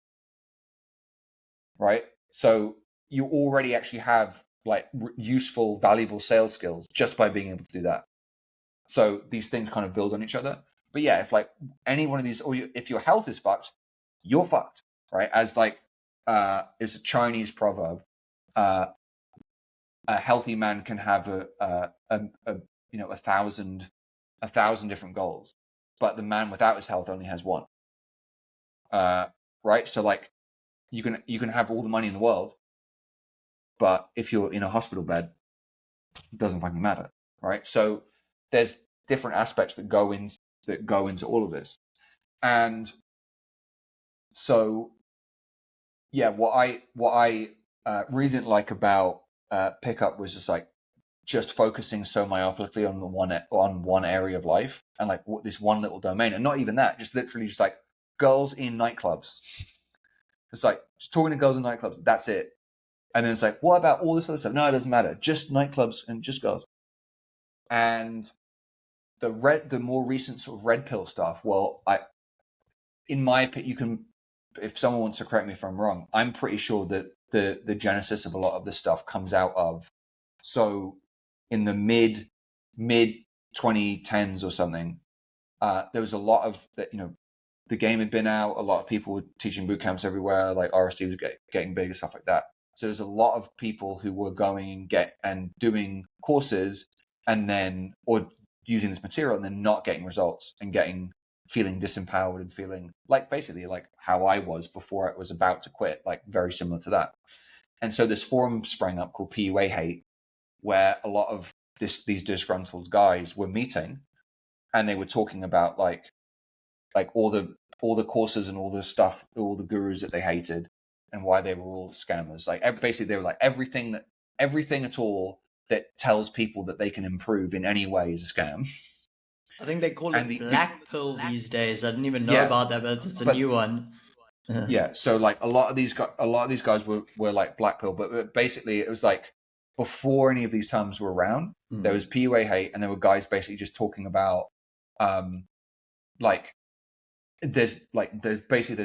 right? So you already actually have like useful, valuable sales skills just by being able to do that. So these things kind of build on each other. But yeah, if like any one of these, or if your health is fucked, you're fucked, right? As like it's a Chinese proverb. A healthy man can have a 1,000 different goals, but the man without his health only has one. Right? So like you can have all the money in the world, but if you're in a hospital bed, it doesn't fucking matter, right? So there's different aspects that go into all of this. And so yeah, what I really didn't like about pickup was just focusing so myopically on one area of life, and like this one little domain, and not even that, just literally just like girls in nightclubs. It's like just talking to girls in nightclubs, that's it. And then it's like, what about all this other stuff? No, it doesn't matter. Just nightclubs and just girls. And the more recent sort of red pill stuff, well, in my opinion, you can, if someone wants to correct me if I'm wrong, I'm pretty sure that the genesis of a lot of this stuff comes out of, so in the mid 2010s or something, there was a lot of that, the game had been out, a lot of people were teaching boot camps everywhere, like RSD was getting big and stuff like that. So there's a lot of people who were going and doing courses or using this material and then not getting results and feeling disempowered and feeling like basically like how I was before I was about to quit, like very similar to that. And so this forum sprang up called PUA Hate, where a lot of these disgruntled guys were meeting, and they were talking about like all the courses and all the stuff, all the gurus that they hated, and why they were all scammers. Like basically, they were like everything at all that tells people that they can improve in any way is a scam. I think they call And it black pill these days. I didn't even know yeah, about that, but it's a new one. Yeah, so like a lot of these guys were like black pill, but basically it was like before any of these terms were around, there was PUA Hate, and there were guys basically just talking about like there's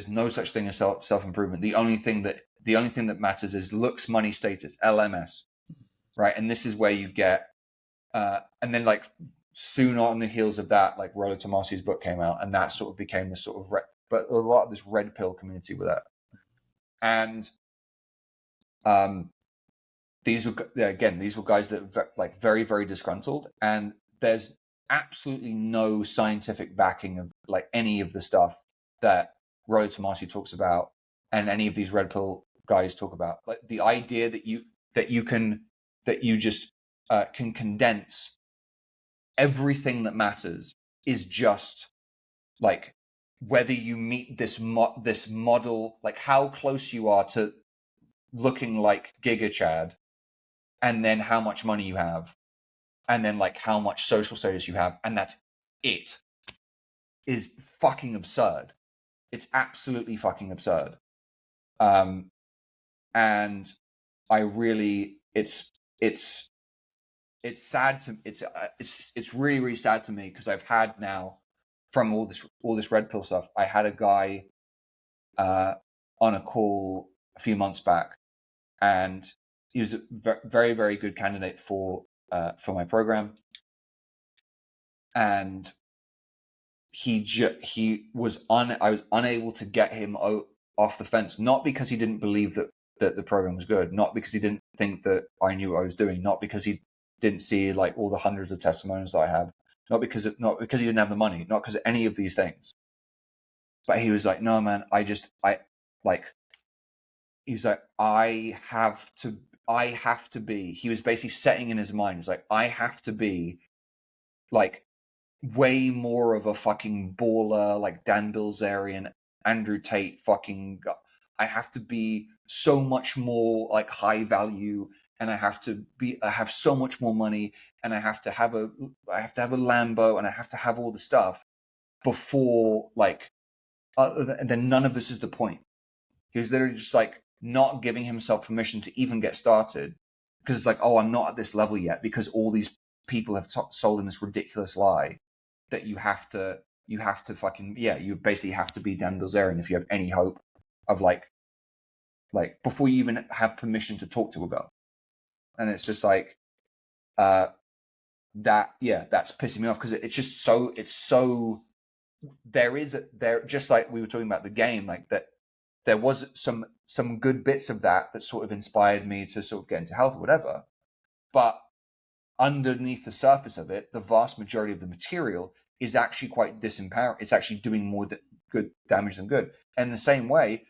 no such thing as self improvement. The only thing that matters is looks, money, status, LMS, right? And this is where you get and then like soon on the heels of that, like Rollo Tomasi's book came out, and that sort of became the sort of but a lot of this red pill community with that. And these were guys that were like very, very disgruntled, and there's absolutely no scientific backing of like any of the stuff that Rollo Tomasi talks about and any of these red pill guys talk about. Like the idea that you just can condense everything that matters is just like whether you meet this model, like how close you are to looking like Giga Chad, and then how much money you have, and then like how much social status you have, and that's it, is fucking absurd. It's absolutely fucking absurd. And I really, it's sad to it's really, really sad to me, because I've had now from all this red pill stuff. I had a guy on a call a few months back, and he was a very, very good candidate for my program, and I was unable to get him off the fence, not because he didn't believe that the program was good, not because he didn't think that I knew what I was doing, not because he didn't see like all the hundreds of testimonials that I have, not because he didn't have the money, not because of any of these things. But he was like, no, man, he's like, I have to be, he was basically setting in his mind, he's like, I have to be like way more of a fucking baller, like Dan Bilzerian, Andrew Tate fucking, I have to be so much more like high value, and I have so much more money, and I have to have a Lambo, and I have to have all the stuff before like, and then none of this is the point. He was literally just like not giving himself permission to even get started, because it's like, oh, I'm not at this level yet, because all these people have sold in this ridiculous lie that you have to fucking, you basically have to be Dan Bilzerian if you have any hope of like before you even have permission to talk to a girl. And it's just like that's pissing me off, because it's so there just like we were talking about the game, like that there was some good bits of that sort of inspired me to sort of get into health or whatever, but underneath the surface of it, the vast majority of the material is actually quite disempowering. It's actually doing more good damage than good. And the same way,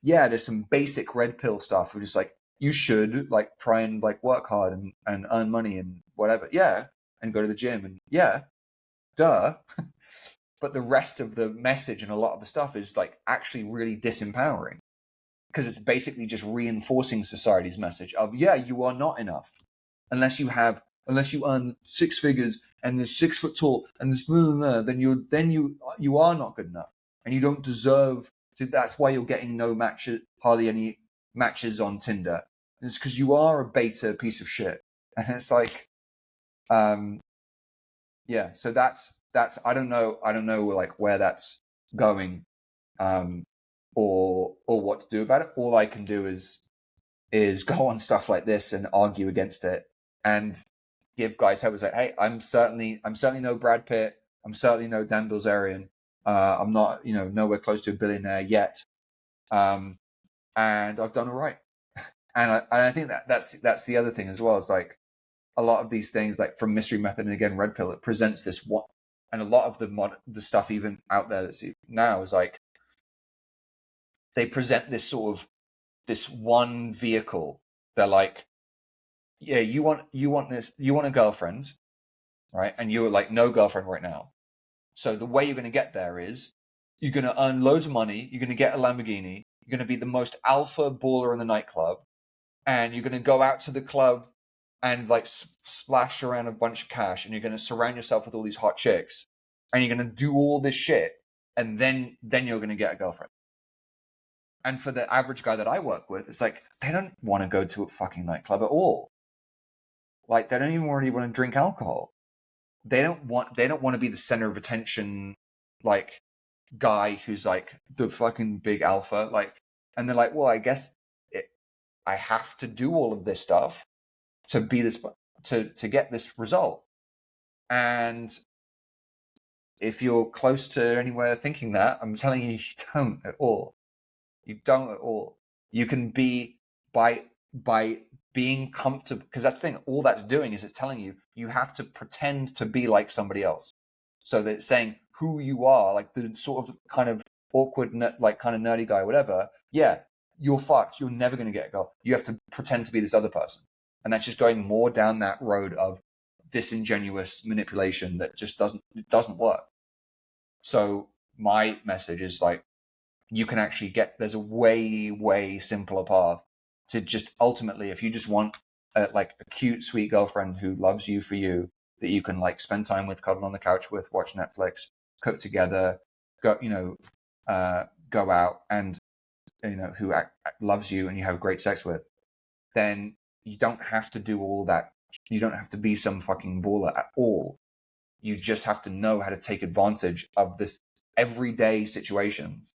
there's some basic red pill stuff, which is like, you should like try and like work hard and earn money and whatever. Yeah. And go to the gym, and duh. But the rest of the message and a lot of the stuff is like actually really disempowering, because it's basically just reinforcing society's message of, you are not enough unless you earn six figures and you're 6 foot tall and this, then you are not good enough, and you don't deserve to. That's why you're getting no matches, hardly any matches on Tinder, And it's because you are a beta piece of shit. And it's like, yeah. So that's I don't know like where that's going, or what to do about it. All I can do is go on stuff like this and argue against it and give guys hope. It's like, hey, I'm certainly no Brad Pitt. I'm certainly no Dan Bilzerian. I'm not, nowhere close to a billionaire yet. And I've done all right. And I think that's the other thing as well. It's like a lot of these things, like from Mystery Method and again Red Pill, it presents this one, and a lot of the stuff even out there that's now is like they present this sort of this one vehicle. They're like, yeah, you want a girlfriend, right? And you're like, no girlfriend right now. So the way you're going to get there is you're going to earn loads of money. You're going to get a Lamborghini. You're going to be the most alpha baller in the nightclub. And you're going to go out to the club and like splash around a bunch of cash. And you're going to surround yourself with all these hot chicks. And you're going to do all this shit. And then you're going to get a girlfriend. And for the average guy that I work with, it's like, they don't want to go to a fucking nightclub at all. Like, they don't even really want to drink alcohol. They don't want to be the center of attention, like, guy who's like the fucking big alpha. Like, and they're like, well, I guess I have to do all of this stuff to be this, to get this result. And if you're close to anywhere thinking that, I'm telling you, you don't at all. You don't at all. You can be by being comfortable, because that's the thing. All that's doing is it's telling you you have to pretend to be like somebody else. So that it's saying who you are, like the sort of kind of awkward, like kind of nerdy guy, whatever. Yeah, you're fucked. You're never going to get a girl. You have to pretend to be this other person, and that's just going more down that road of disingenuous manipulation that just doesn't work. So my message is like, you can actually there's a way simpler path to just ultimately, if you just want like a cute, sweet girlfriend who loves you for you, that you can like spend time with, cuddle on the couch with, watch Netflix, cook together, go out and, who loves you and you have great sex with, then you don't have to do all that. You don't have to be some fucking baller at all. You just have to know how to take advantage of this everyday situations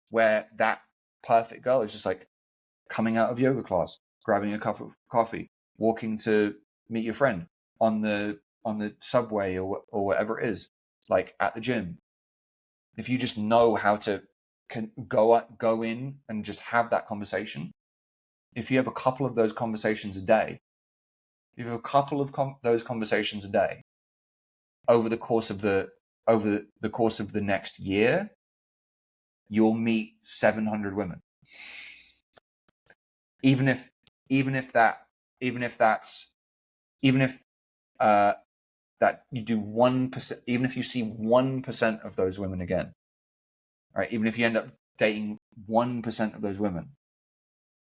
where that perfect girl is just like coming out of yoga class, grabbing a cup of coffee, walking to meet your friend on the subway or whatever it is, like at the gym. If you just know how to go in and just have that conversation, if you have a couple of those conversations a day, those conversations a day over the course of the next year, you'll meet 700 women. Even if that you do 1%, even if you see 1% of those women again, right? Even if you end up dating 1% of those women,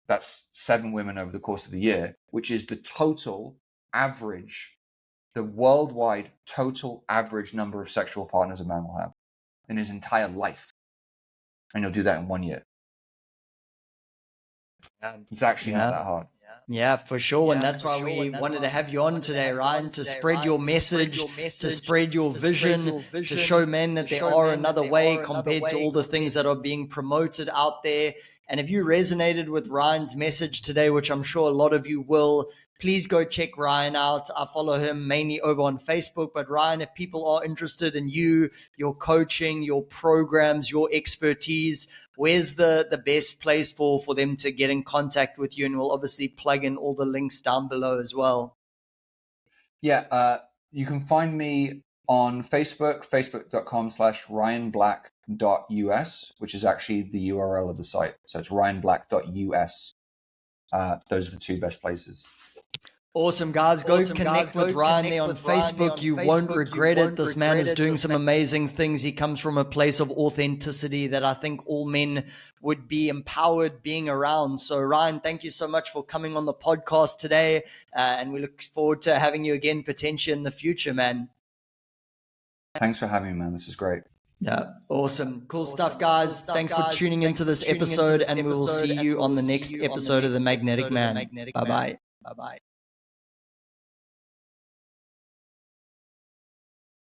that's 7 women over the course of the year, which is the total average, the worldwide total average number of sexual partners a man will have in his entire life. And you'll do that in 1 year. It's actually not that hard. Yeah, for sure. And that's why we wanted to have you on today, Ryan, to spread your message, to spread your vision, to show men that there are another way compared to all the things that are being promoted out there. And if you resonated with Ryan's message today, which I'm sure a lot of you will, please go check Ryan out. I follow him mainly over on Facebook. But Ryan, if people are interested in you, your coaching, your programs, your expertise, where's the best place for them to get in contact with you? And we'll obviously plug in all the links down below as well. Yeah, you can find me on Facebook, facebook.com/ryanblack.us, which is actually the URL of the site. So it's ryanblack.us. Those are the 2 best places. Awesome, guys. Go connect with Ryan there on Facebook. You won't regret it. This man is doing some amazing things. He comes from a place of authenticity that I think all men would be empowered being around. So, Ryan, thank you so much for coming on the podcast today. And we look forward to having you again potentially in the future, man. Thanks for having me, man. This is great. Yeah, awesome. Cool stuff, guys. Thanks for tuning into this episode, and we will see you on the next episode of The Magnetic Man. Bye-bye.